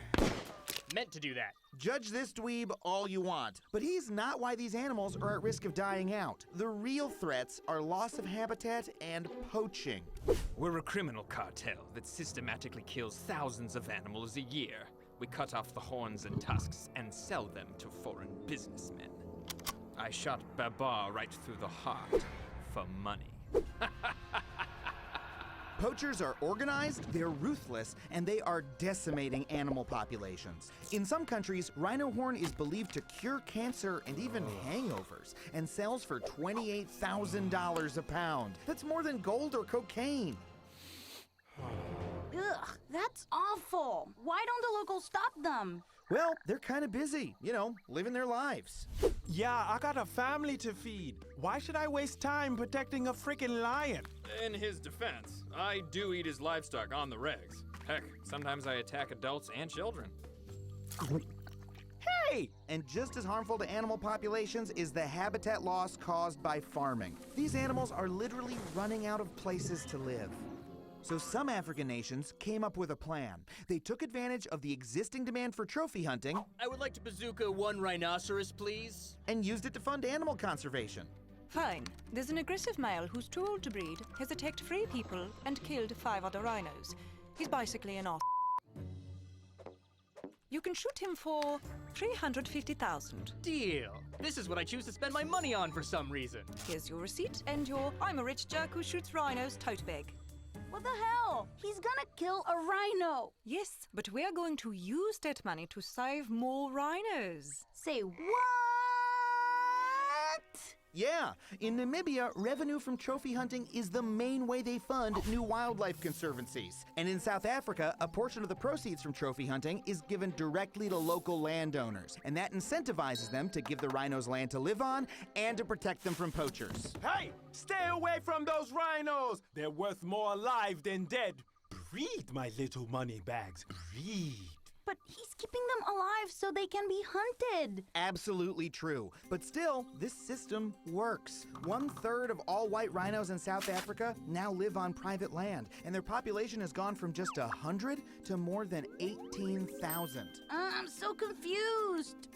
Meant to do that. Judge this dweeb all you want, but he's not why these animals are at risk of dying out. The real threats are loss of habitat and poaching. We're a criminal cartel that systematically kills thousands of animals a year. We cut off the horns and tusks and sell them to foreign businessmen. I shot Babar right through the heart for money. Poachers are organized, they're ruthless, and they are decimating animal populations. In some countries, rhino horn is believed to cure cancer and even hangovers, and sells for $28,000 a pound. That's more than gold or cocaine. Ugh, that's awful. Why don't the locals stop them? Well, they're kind of busy, you know, living their lives. Yeah, I got a family to feed. Why should I waste time protecting a freaking lion? In his defense, I do eat his livestock on the regs. Heck, sometimes I attack adults and children. Hey! And just as harmful to animal populations is the habitat loss caused by farming. These animals are literally running out of places to live. So some African nations came up with a plan. They took advantage of the existing demand for trophy hunting. I would like to bazooka one rhinoceros, please. And used it to fund animal conservation. Fine. There's an aggressive male who's too old to breed, has attacked 3 people, and killed 5 other rhinos. He's basically an off. You can shoot him for 350,000. Deal. This is what I choose to spend my money on for some reason. Here's your receipt and your I'm a rich jerk who shoots rhinos tote bag. What the hell? He's gonna kill a rhino. Yes, but we're going to use that money to save more rhinos. Say what? Yeah, in Namibia, revenue from trophy hunting is the main way they fund new wildlife conservancies. And in South Africa, a portion of the proceeds from trophy hunting is given directly to local landowners. And that incentivizes them to give the rhinos land to live on and to protect them from poachers. Hey, stay away from those rhinos! They're worth more alive than dead. Breed, my little money bags, breed. But he's keeping them alive so they can be hunted. Absolutely true. But still, this system works. 1/3 of all white rhinos in South Africa now live on private land, and their population has gone from just 100 to more than 18,000. I'm so confused.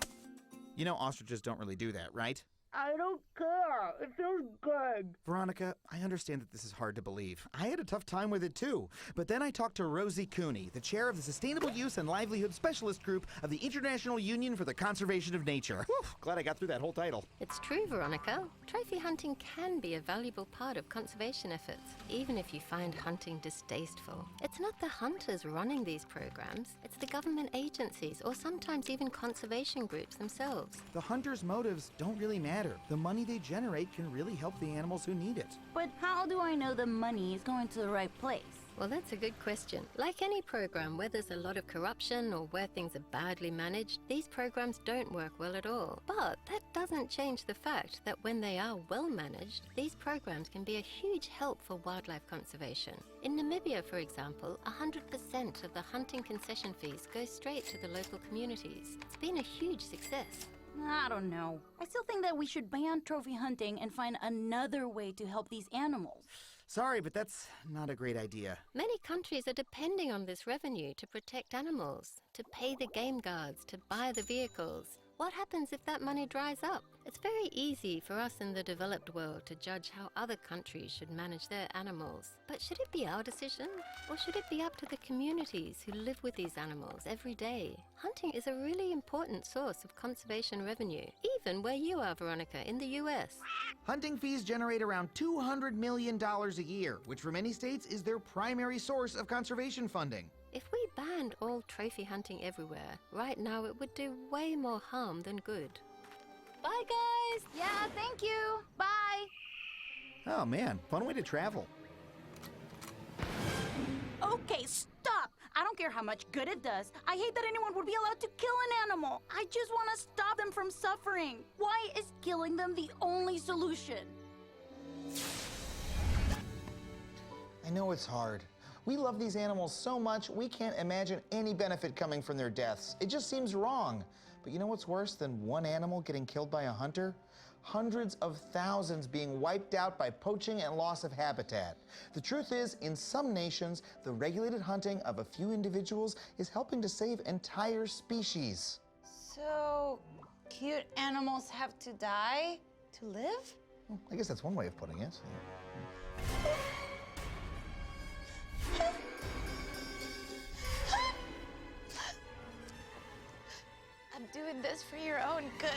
You know ostriches don't really do that, right? I don't care. It feels good. Veronica, I understand that this is hard to believe. I had a tough time with it too. But then I talked to Rosie Cooney, the chair of the Sustainable Use and Livelihood Specialist Group of the International Union for the Conservation of Nature. Whew, glad I got through that whole title. It's true, Veronica. Trophy hunting can be a valuable part of conservation efforts, even if you find hunting distasteful. It's not the hunters running these programs, it's the government agencies or sometimes even conservation groups themselves. The hunters' motives don't really matter. The money they generate can really help the animals who need it. But how do I know the money is going to the right place? Well, that's a good question. Like any program, where there's a lot of corruption or where things are badly managed, these programs don't work well at all. But that doesn't change the fact that when they are well managed, these programs can be a huge help for wildlife conservation. In Namibia, for example, 100% of the hunting concession fees go straight to the local communities. It's been a huge success. I don't know. I still think that we should ban trophy hunting and find another way to help these animals. Sorry, but that's not a great idea. Many countries are depending on this revenue to protect animals, to pay the game guards, to buy the vehicles. What happens if that money dries up? It's very easy for us in the developed world to judge how other countries should manage their animals. But should it be our decision? Or should it be up to the communities who live with these animals every day? Hunting is a really important source of conservation revenue, even where you are, Veronica, in the US. Hunting fees generate around $200 million a year, which for many states is their primary source of conservation funding. If we banned all trophy hunting everywhere, right now it would do way more harm than good. Bye, guys. Yeah, thank you. Bye. Oh man, fun way to travel. Okay, stop. I don't care how much good it does. I hate that anyone would be allowed to kill an animal. I just want to stop them from suffering. Why is killing them the only solution? I know it's hard. We love these animals so much, we can't imagine any benefit coming from their deaths. It just seems wrong. But you know what's worse than one animal getting killed by a hunter? Hundreds of thousands being wiped out by poaching and loss of habitat. The truth is, in some nations, the regulated hunting of a few individuals is helping to save entire species. So, cute animals have to die to live? Well, I guess that's one way of putting it. I'm doing this for your own good.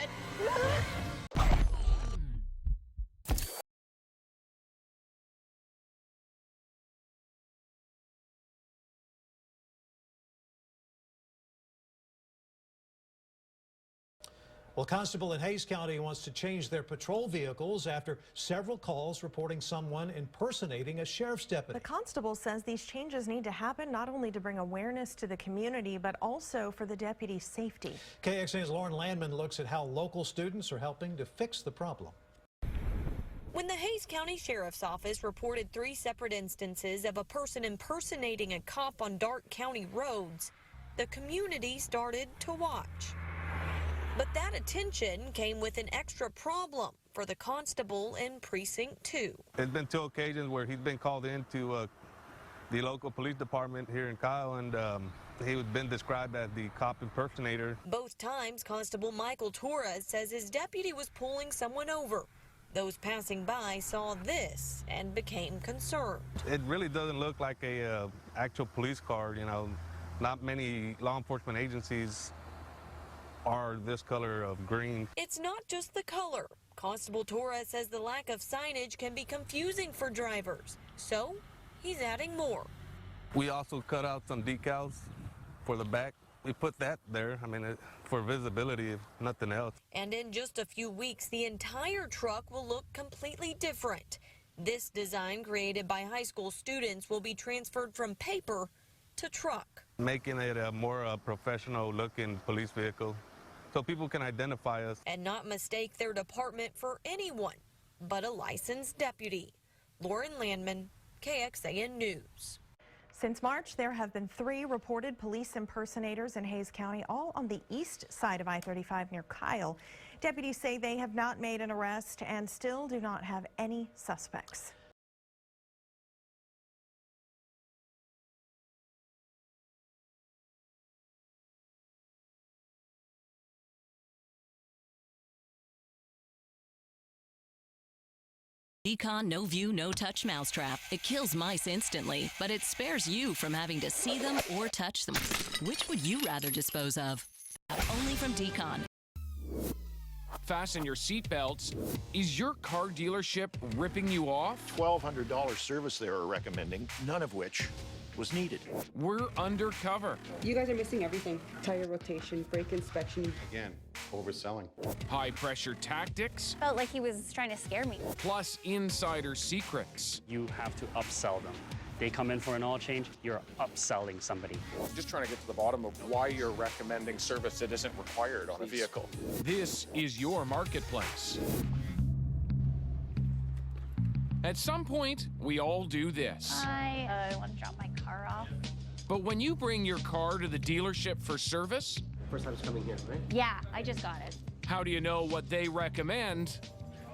Well, a constable in Hays County wants to change their patrol vehicles after several calls reporting someone impersonating a sheriff's deputy. The constable says these changes need to happen not only to bring awareness to the community, but also for the deputy's safety. KXAN's Lauren Landman looks at how local students are helping to fix the problem. When the Hays County Sheriff's Office reported 3 separate instances of a person impersonating a cop on dark county roads, the community started to watch. But that attention came with an extra problem for the constable in Precinct 2. There's been 2 occasions where he's been called into the local police department here in Kyle, and he's been described as the cop impersonator. Both times, Constable Michael Torres says his deputy was pulling someone over. Those passing by saw this and became concerned. It really doesn't look like a actual police car, you know. Not many law enforcement agencies are this color of green. It's not just the color. Constable Torres says the lack of signage can be confusing for drivers, so he's adding more. We also cut out some decals for the back. We put that there, for visibility, if nothing else. And in just a few weeks, the entire truck will look completely different. This design, created by high school students, will be transferred from paper to truck. Making it a more professional looking police vehicle so people can identify us. And not mistake their department for anyone but a licensed deputy. Lauren Landman, KXAN News. Since March, there have been 3 reported police impersonators in Hays County, all on the east side of I-35 near Kyle. Deputies say they have not made an arrest and still do not have any suspects. Decon No View No Touch Mousetrap. It kills mice instantly, but it spares you from having to see them or touch them. Which would you rather dispose of? Only from Decon. Fasten your seatbelts. Is your car dealership ripping you off? $1,200 service they were recommending, none of which was needed. We're undercover. You guys are missing everything. Tire rotation, brake inspection. Again, overselling. High pressure tactics. Felt like he was trying to scare me. Plus insider secrets. You have to upsell them. They come in for an oil change, you're upselling somebody. I'm just trying to get to the bottom of why you're recommending service that isn't required on a vehicle. This is your marketplace. At some point, we all do this. I want to drop my car off. But when you bring your car to the dealership for service... First time it's coming here, right? Yeah, I just got it. How do you know what they recommend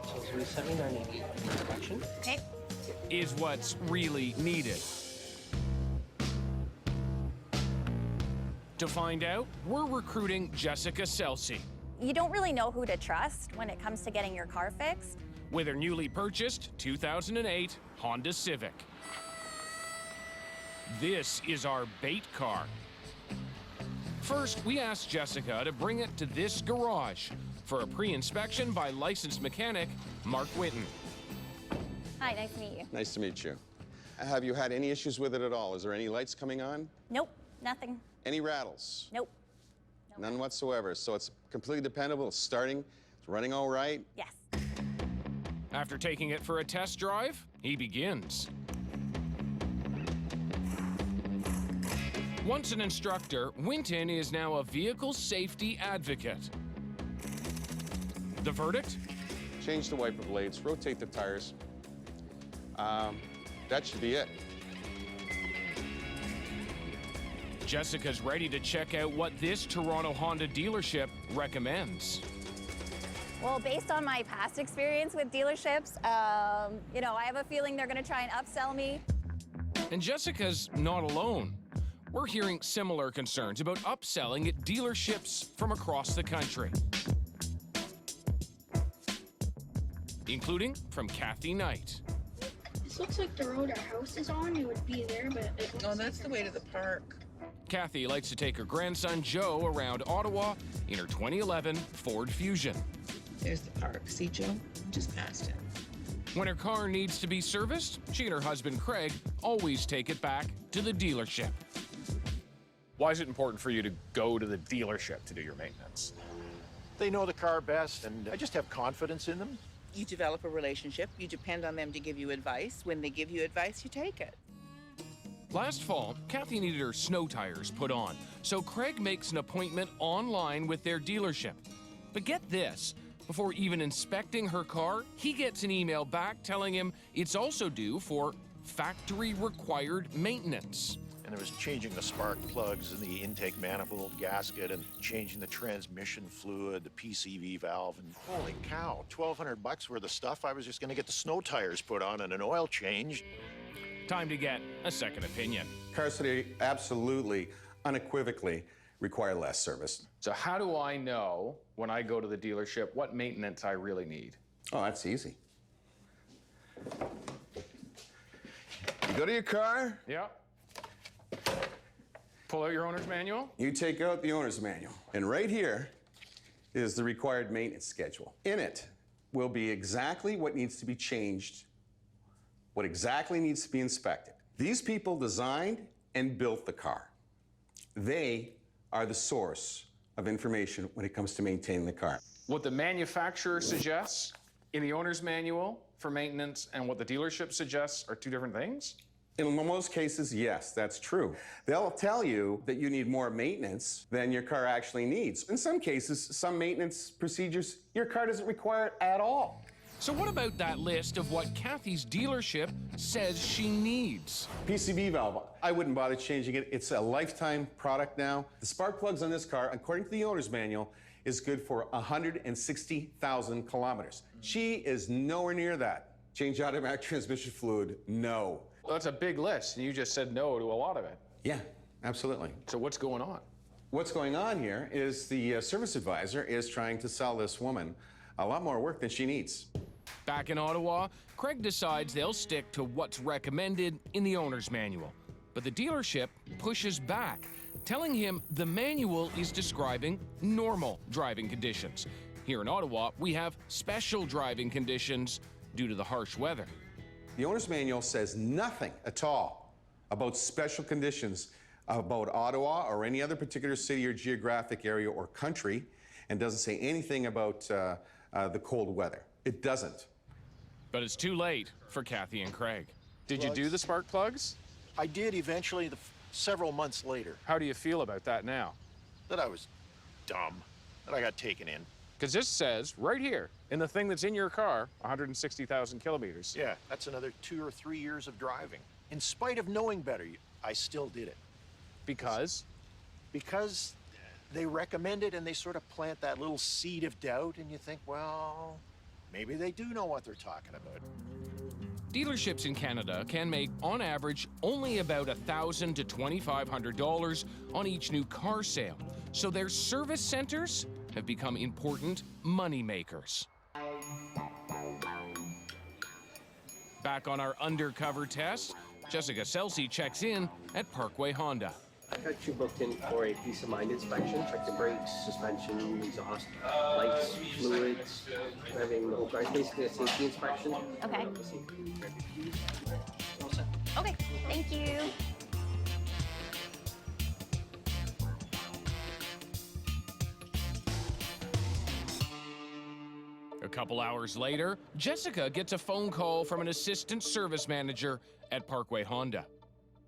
So it's $79.80 inspection. Okay. is what's really needed? To find out, we're recruiting Jessica Celsi. You don't really know who to trust when it comes to getting your car fixed. With her newly purchased 2008 Honda Civic. This is our bait car. First, we asked Jessica to bring it to this garage for a pre-inspection by licensed mechanic Mark Whitten. Hi, nice to meet you. Nice to meet you. Have you had any issues with it at all? Is there any lights coming on? Nope, nothing. Any rattles? Nope. None whatsoever. So it's completely dependable. It's starting. It's running all right. Yes. After taking it for a test drive, he begins. Once an instructor, Winton is now a vehicle safety advocate. The verdict? Change the wiper blades, rotate the tires. That should be it. Jessica's ready to check out what this Toronto Honda dealership recommends. Well, based on my past experience with dealerships, you know, I have a feeling they're going to try and upsell me. And Jessica's not alone. We're hearing similar concerns about upselling at dealerships from across the country, including from Kathy Knight. This looks like the road our house is on. It would be there, but it looks that's the way to the park. Kathy likes to take her grandson Joe around Ottawa in her 2011 Ford Fusion. There's the park. See, Joe? Just past it. When her car needs to be serviced, she and her husband Craig always take it back to the dealership. Why is it important for you to go to the dealership to do your maintenance? They know the car best, and I just have confidence in them. You develop a relationship. You depend on them to give you advice. When they give you advice, you take it. Last fall, Kathy needed her snow tires put on, so Craig makes an appointment online with their dealership. But get this, before even inspecting her car, he gets an email back telling him it's also due for factory-required maintenance. And there was changing the spark plugs in the intake manifold gasket and changing the transmission fluid, the PCV valve, and holy cow, $1,200 worth of stuff. I was just gonna get the snow tires put on and an oil change. Time to get a second opinion. Cars today absolutely, unequivocally require less service. So how do I know when I go to the dealership what maintenance I really need? Oh, that's easy. You go to your car. Yeah. Pull out your owner's manual. You take out the owner's manual. And right here is the required maintenance schedule. In it will be exactly what needs to be changed, what exactly needs to be inspected. These people designed and built the car. They are the source of information when it comes to maintaining the car. What the manufacturer suggests in the owner's manual for maintenance and what the dealership suggests are two different things? In most cases, yes, that's true. They'll tell you that you need more maintenance than your car actually needs. In some cases, some maintenance procedures, your car doesn't require at all. So what about that list of what Kathy's dealership says she needs? PCV valve, I wouldn't bother changing it. It's a lifetime product now. The spark plugs on this car, according to the owner's manual, is good for 160,000 kilometers. She is nowhere near that. Change automatic transmission fluid, no. Well, that's a big list, and you just said no to a lot of it. Yeah, absolutely. So what's going on? What's going on here is the service advisor is trying to sell this woman a lot more work than she needs. Back in Ottawa, Craig decides they'll stick to what's recommended in the owner's manual. But the dealership pushes back, telling him the manual is describing normal driving conditions. Here in Ottawa, we have special driving conditions due to the harsh weather. The owner's manual says nothing at all about special conditions about Ottawa or any other particular city or geographic area or country, and doesn't say anything about the cold weather. It doesn't. But it's too late for Kathy and Craig. Did you do the spark plugs? I did eventually several months later. How do you feel about that now? That I was dumb, that I got taken in. Because this says right here, in the thing that's in your car, 160,000 kilometers. Yeah, that's another 2 or 3 years of driving. In spite of knowing better, I still did it. Because? Because they recommend it and they sort of plant that little seed of doubt and you think, well, maybe they do know what they're talking about. Dealerships in Canada can make, on average, only about $1,000 to $2,500 on each new car sale. So their service centers have become important money makers. Back on our undercover test, Jessica Selsey checks in at Parkway Honda. I got you booked in for a peace of mind inspection. Check the brakes, suspension, exhaust, lights, fluids, everything, the whole car. It's basically a safety inspection. Okay. Okay, thank you. A couple hours later, Jessica gets a phone call from an assistant service manager at Parkway Honda.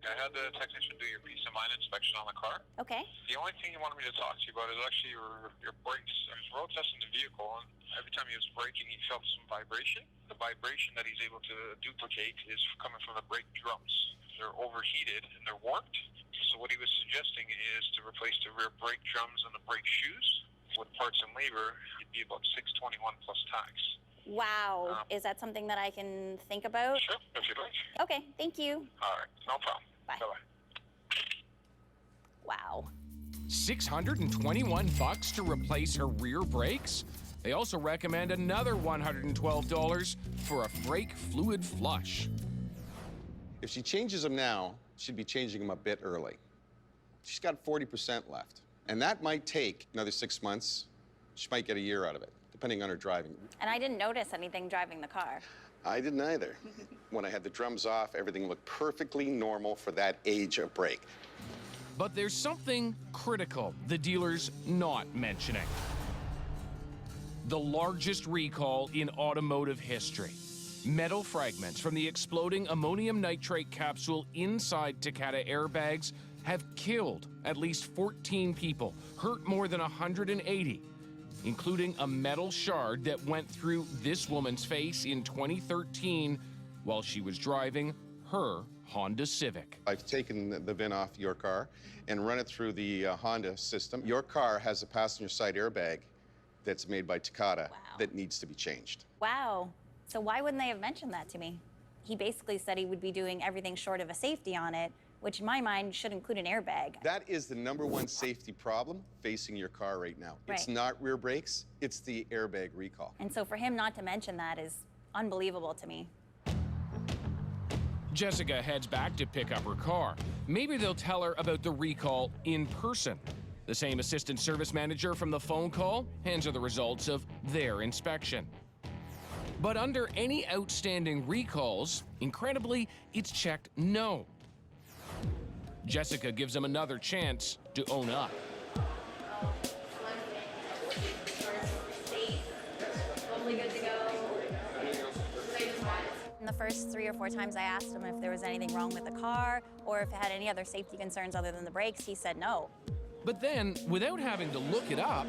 I had the technician do your peace of mind inspection on the car. Okay. The only thing he wanted me to talk to you about is actually your brakes. I was road testing the vehicle, and every time he was braking, he felt some vibration. The vibration that he's able to duplicate is coming from the brake drums. They're overheated and they're warped. So what he was suggesting is to replace the rear brake drums and the brake shoes. With parts and labor, it'd be about $621 plus tax. Wow. Is that something that I can think about? Sure, if you'd like. Okay, thank you. All right, no problem. Bye. Bye-bye. Wow. $621 to replace her rear brakes? They also recommend another $112 for a brake fluid flush. If she changes them now, she'd be changing them a bit early. She's got 40% left. And that might take another 6 months. She might get a year out of it, depending on her driving. And I didn't notice anything driving the car. I didn't either. When I had the drums off, everything looked perfectly normal for that age of brake. But there's something critical the dealer's not mentioning. The largest recall in automotive history. Metal fragments from the exploding ammonium nitrate capsule inside Takata airbags have killed at least 14 people, hurt more than 180, including a metal shard that went through this woman's face in 2013 while she was driving her Honda Civic. I've taken the VIN off your car and run it through the Honda system. Your car has a passenger side airbag that's made by Takata that needs to be changed. Wow. So why wouldn't they have mentioned that to me? He basically said he would be doing everything short of a safety on it, which in my mind should include an airbag. That is the #1 safety problem facing your car right now. Right. It's not rear brakes, it's the airbag recall. And so for him not to mention that is unbelievable to me. Jessica heads back to pick up her car. Maybe they'll tell her about the recall in person. The same assistant service manager from the phone call hands her the results of their inspection. But under any outstanding recalls, incredibly, it's checked no. Jessica gives him another chance to own up. In the first 3 or 4 times I asked him if there was anything wrong with the car or if it had any other safety concerns other than the brakes, he said no. But then, without having to look it up,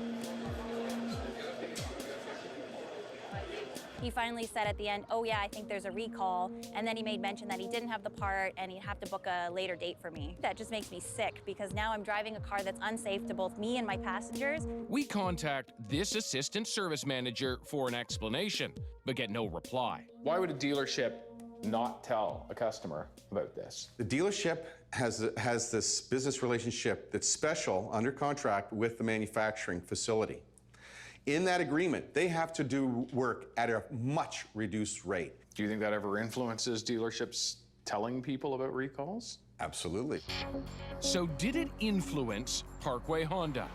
he finally said at the end, oh yeah, I think there's a recall. And then he made mention that he didn't have the part and he'd have to book a later date for me. That just makes me sick because now I'm driving a car that's unsafe to both me and my passengers. we contact this assistant service manager for an explanation, but get no reply. Why would a dealership not tell a customer about this? The dealership has this business relationship that's special under contract with the manufacturing facility. In that agreement, they have to do work at a much reduced rate. Do you think that ever influences dealerships telling people about recalls? Absolutely. So did it influence Parkway Honda?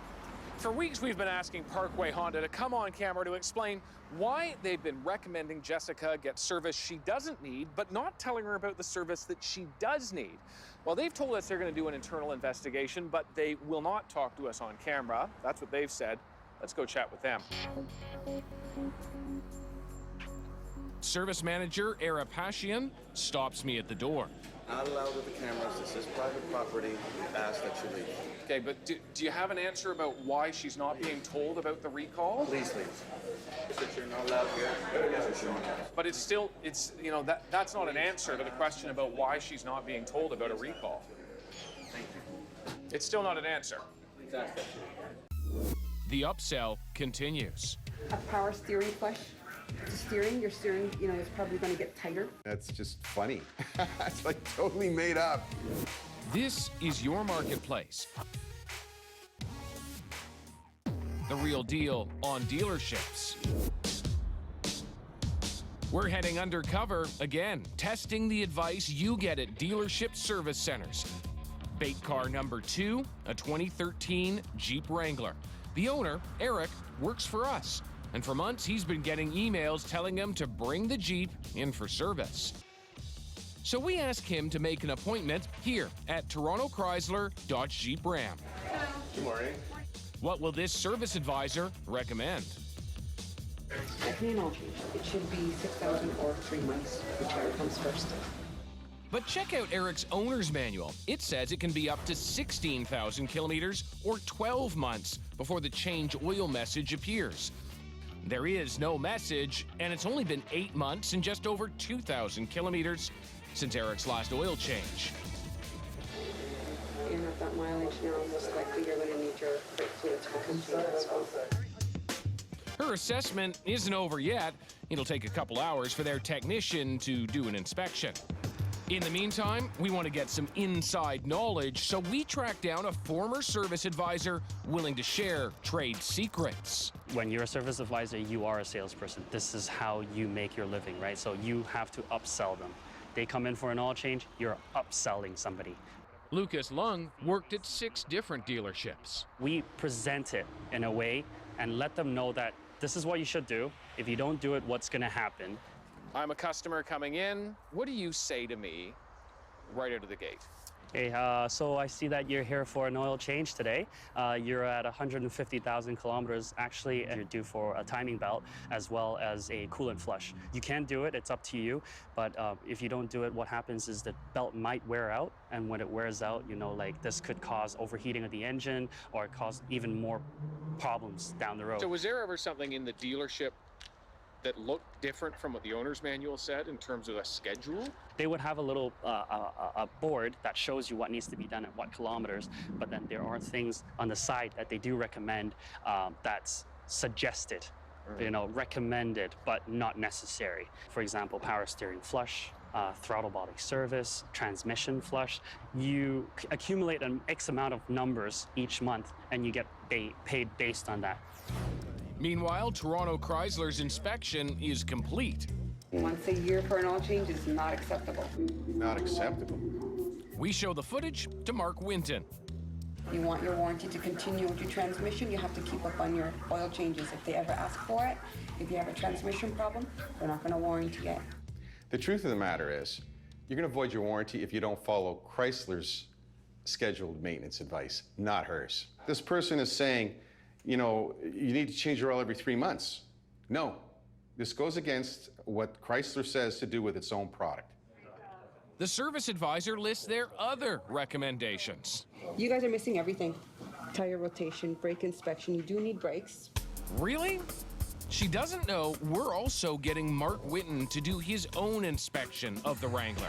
For weeks, we've been asking Parkway Honda to come on camera to explain why they've been recommending Jessica get service she doesn't need, but not telling her about the service that she does need. Well, they've told us they're going to do an internal investigation, but they will not talk to us on camera. That's what they've said. Let's go chat with them. Service manager Era Pashian stops me at the door. Not allowed with the cameras. This is private property. We ask that you leave. Okay, but do you have an answer about why she's not being told about the recall? Please leave. Since you're not allowed here, But it's you know, that's not an answer to the question about why she's not being told about a recall. Thank you. It's still not an answer. Exactly. The upsell continues. A power steering flush. Your steering, you know, is probably going to get tighter. That's just funny. It's like totally made up. This is your marketplace. The real deal on dealerships. We're heading undercover again, testing the advice you get at dealership service centers. Bait car number 2, a 2013 Jeep Wrangler. The owner, Eric, works for us. And for months, he's been getting emails telling him to bring the Jeep in for service. So we asked him to make an appointment here at Toronto Chrysler Dodge Jeep Ram. Good morning. What will this service advisor recommend? Definitely an oil change. It should be 6,000 or 3 months, whichever comes first. But check out Eric's owner's manual. It says it can be up to 16,000 kilometers or 12 months before the change oil message appears. There is no message, and it's only been 8 months and just over 2,000 kilometers since Eric's last oil change. You're not that mileage now, most likely you're going to need your brake fluid to come through as well. Her assessment isn't over yet. It'll take a couple hours for their technician to do an inspection. In the meantime, we want to get some inside knowledge, so we tracked down a former service advisor willing to share trade secrets. When you're a service advisor, you are a salesperson. This is how you make your living, right? So you have to upsell them. They come in for an oil change, you're upselling somebody. Lucas Lung worked at 6 different dealerships. We present it in a way and let them know that this is what you should do. If you don't do it, what's going to happen? I'm a customer coming in. What do you say to me right out of the gate? Hey, so I see that you're here for an oil change today. You're at 150,000 kilometers. Actually, you're due for a timing belt as well as a coolant flush. You can do it, it's up to you. But if you don't do it, what happens is the belt might wear out. And when it wears out, you know, like this could cause overheating of the engine or cause even more problems down the road. So was there ever something in the dealership that looked different from what the owner's manual said in terms of a schedule? They would have a little a board that shows you what needs to be done at what kilometers, but then there are things on the side that they do recommend that's suggested, you know, recommended, but not necessary. For example, power steering flush, throttle body service, transmission flush. You accumulate an X amount of numbers each month, and you get paid based on that. Meanwhile, Toronto Chrysler's inspection is complete. Once a year for an oil change is not acceptable. Not acceptable. We show the footage to Mark Winton. You want your warranty to continue with your transmission, you have to keep up on your oil changes. If they ever ask for it, if you have a transmission problem, they're not going to warranty it. The truth of the matter is, you're going to avoid your warranty if you don't follow Chrysler's scheduled maintenance advice, not hers. This person is saying, you know, you need to change your oil every 3 months. No, this goes against what Chrysler says to do with its own product. The service advisor lists their other recommendations. You guys are missing everything. Tire rotation, brake inspection, you do need brakes. Really? She doesn't know we're also getting Mark Winton to do his own inspection of the Wrangler.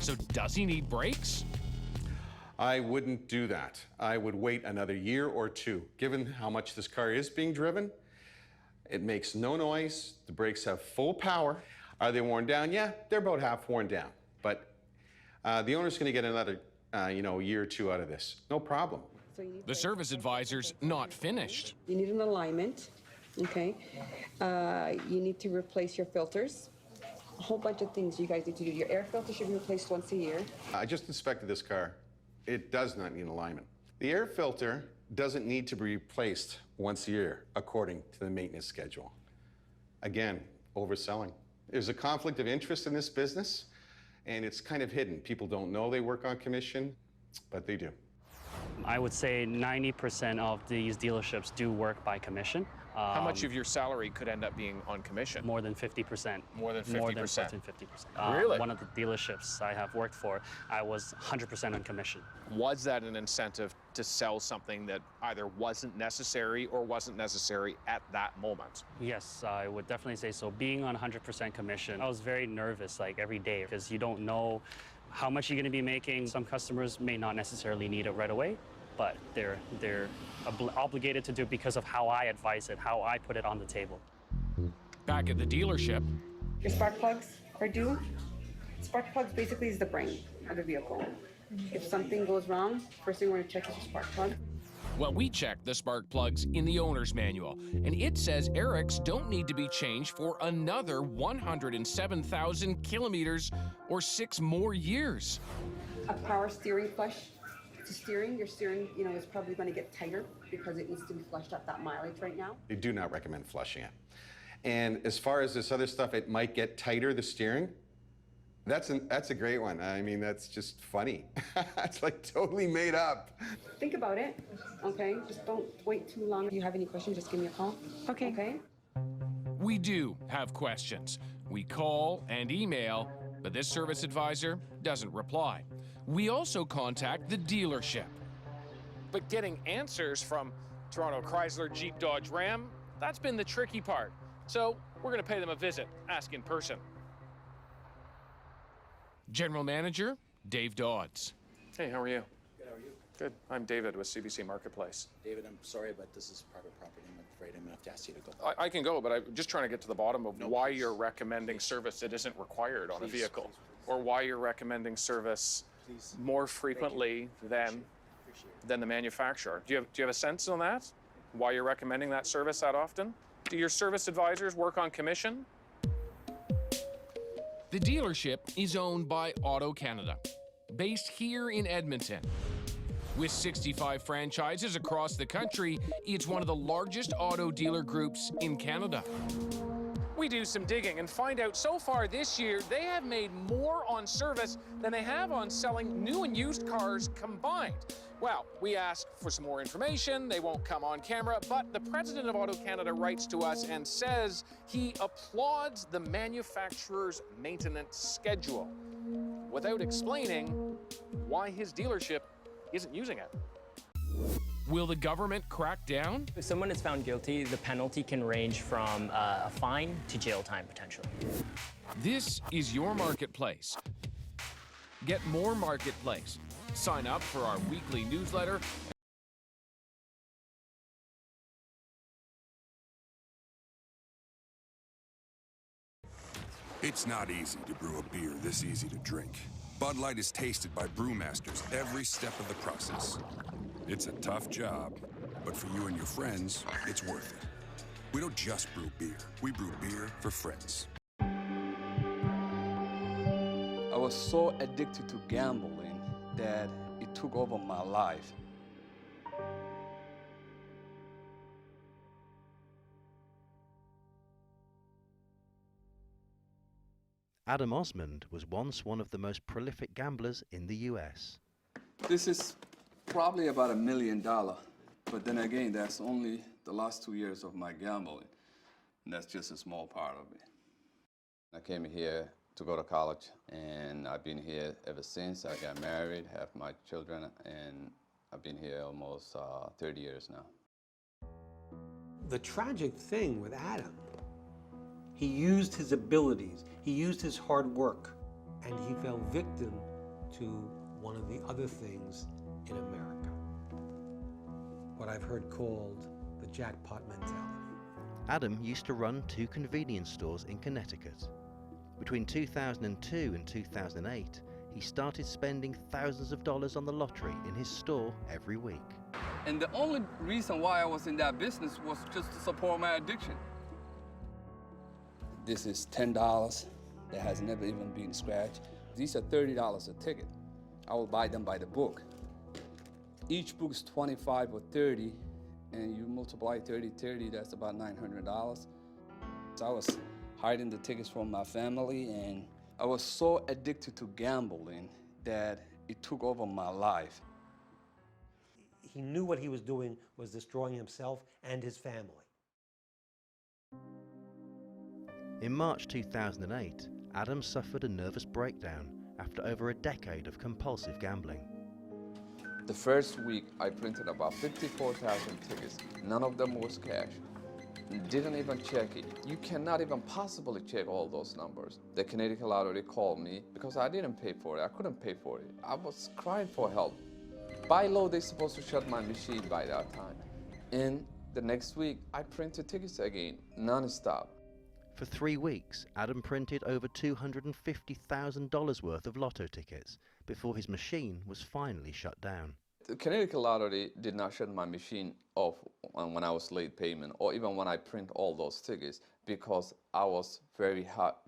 So does he need brakes? I wouldn't do that. I would wait another year or 2. Given how much this car is being driven, it makes no noise. The brakes have full power. Are they worn down? Yeah, they're about half worn down. But the owner's going to get another year or 2 out of this. No problem. The service advisor's not finished. You need an alignment, okay? You need to replace your filters. A whole bunch of things you guys need to do. Your air filter should be replaced once a year. I just inspected this car. It does not need alignment. The air filter doesn't need to be replaced once a year, according to the maintenance schedule. Again, overselling. There's a conflict of interest in this business, and it's kind of hidden. People don't know they work on commission, but they do. I would say 90% of these dealerships do work by commission. How much of your salary could end up being on commission? More than 50%. More than 50%? More than 50%. Really? One of the dealerships I have worked for, I was 100% on commission. Was that an incentive to sell something that either wasn't necessary or wasn't necessary at that moment? Yes, I would definitely say so. Being on 100% commission, I was very nervous like every day because you don't know how much you're going to be making. Some customers may not necessarily need it right away, but they're obligated to do it because of how I advise it, how I put it on the table. Back at the dealership. Your spark plugs are due. Spark plugs basically is the brain of the vehicle. If something goes wrong, first thing we're going to check is your spark plug. Well, we checked the spark plugs in the owner's manual, and it says Eric's don't need to be changed for another 107,000 kilometers or 6 more years. A power steering flush. Your steering, is probably going to get tighter because it needs to be flushed at that mileage right now. They do not recommend flushing it. And as far as this other stuff, it might get tighter, the steering. That's a great one. I mean, that's just funny. It's like totally made up. Think about it, okay? Just don't wait too long. If you have any questions, just give me a call. Okay? We do have questions. We call and email, but this service advisor doesn't reply. We also contact the dealership. But getting answers from Toronto Chrysler, Jeep, Dodge, Ram, that's been the tricky part. So we're going to pay them a visit, ask in person. General Manager Dave Dodds. Hey, how are you? Good, how are you? Good. I'm David with CBC Marketplace. David, I'm sorry, but this is private property. I'm afraid I'm going to have to ask you to go. I can go, but I'm just trying to get to the bottom of why you're recommending service that isn't required on a vehicle, or why you're recommending service more frequently than the manufacturer. Do you have a sense on that? Why you're recommending that service that often? Do your service advisors work on commission? The dealership is owned by Auto Canada, based here in Edmonton. With 65 franchises across the country, it's one of the largest auto dealer groups in Canada. We do some digging and find out so far this year they have made more on service than they have on selling new and used cars combined. Well, we asked for some more information. They won't come on camera, but the president of Auto Canada writes to us and says he applauds the manufacturer's maintenance schedule without explaining why his dealership isn't using it. Will the government crack down? If someone is found guilty, the penalty can range from a fine to jail time, potentially. This is your marketplace. Get more Marketplace. Sign up for our weekly newsletter. It's not easy to brew a beer this easy to drink. Bud Light is tasted by brewmasters every step of the process. It's a tough job, but for you and your friends, it's worth it. We don't just brew beer, we brew beer for friends. I was so addicted to gambling that it took over my life. Adam Osmond was once one of the most prolific gamblers in the US. This is probably about $1 million, but then again, that's only the last 2 years of my gambling, and that's just a small part of it. I came here to go to college, and I've been here ever since. I got married, have my children, and I've been here almost 30 years now. The tragic thing with Adam, he used his abilities, he used his hard work, and he fell victim to one of the other things in America, what I've heard called the jackpot mentality. Adam used to run 2 convenience stores in Connecticut. Between 2002 and 2008, he started spending thousands of dollars on the lottery in his store every week. And the only reason why I was in that business was just to support my addiction. This is $10 that has never even been scratched. These are $30 a ticket. I will buy them by the book. Each book is 25 or 30, and you multiply 30, that's about $900. So I was hiding the tickets from my family, and I was so addicted to gambling that it took over my life. He knew what he was doing was destroying himself and his family. In March 2008, Adam suffered a nervous breakdown after over a decade of compulsive gambling. The first week, I printed about 54,000 tickets. None of them was cash. Didn't even check it. You cannot even possibly check all those numbers. The Connecticut Lottery called me because I didn't pay for it. I couldn't pay for it. I was crying for help. By law, they're supposed to shut my machine by that time. And the next week, I printed tickets again, non-stop. For 3 weeks, Adam printed over $250,000 worth of lotto tickets before his machine was finally shut down. The Connecticut Lottery did not shut my machine off when I was late payment or even when I print all those tickets because I was very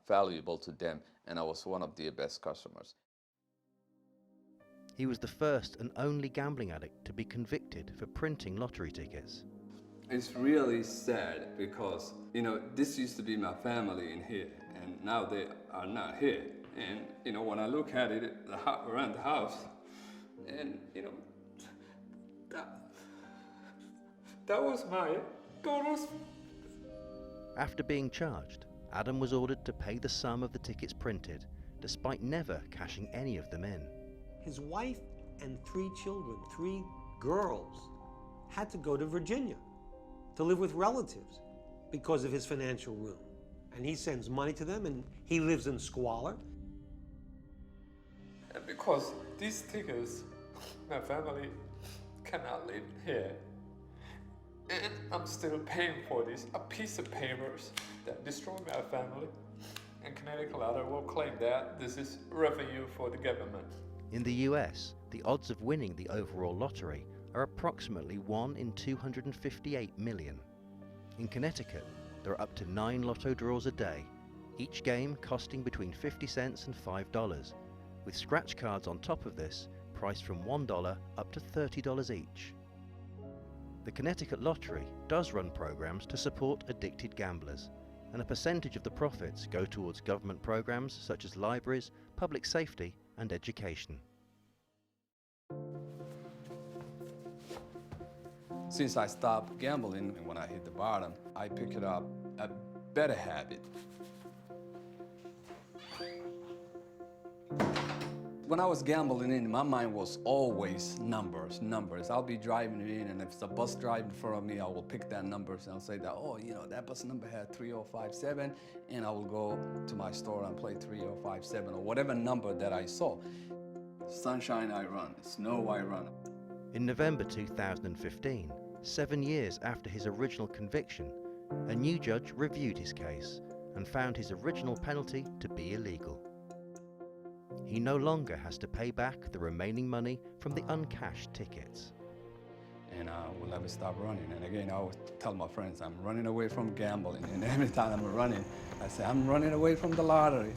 valuable to them and I was one of their best customers. He was the first and only gambling addict to be convicted for printing lottery tickets. It's really sad because, you know, this used to be my family in here and now they are not here. And, you know, when I look at it around the house and, you know, that was my daughter's. After being charged, Adam was ordered to pay the sum of the tickets printed, despite never cashing any of them in. His wife and 3 children, 3 girls, had to go to Virginia to live with relatives because of his financial ruin. And he sends money to them and he lives in squalor. And because these tickets, my family cannot live here. And I'm still paying for this, a piece of papers that destroyed my family. And Connecticut Lottery will claim that this is revenue for the government. In the US, the odds of winning the overall lottery are approximately 1 in 258 million. In Connecticut, there are up to 9 lotto draws a day, each game costing between 50 cents and $5, with scratch cards on top of this priced from $1 up to $30 each. The Connecticut Lottery does run programs to support addicted gamblers, and a percentage of the profits go towards government programs such as libraries, public safety, and education. Since I stopped gambling, and when I hit the bottom, I picked up a better habit. When I was gambling in, my mind was always numbers. I'll be driving in, and if it's a bus driving in front of me, I will pick that numbers and I'll say that, oh, you know, that bus number had 3057, and I will go to my store and play 3057 or whatever number that I saw. Sunshine, I run. Snow, I run. In November 2015, 7 years after his original conviction, a new judge reviewed his case and found his original penalty to be illegal. He no longer has to pay back the remaining money from the uncashed tickets. And I will never stop running. And again, I always tell my friends, I'm running away from gambling. And every time I'm running, I say, I'm running away from the lottery.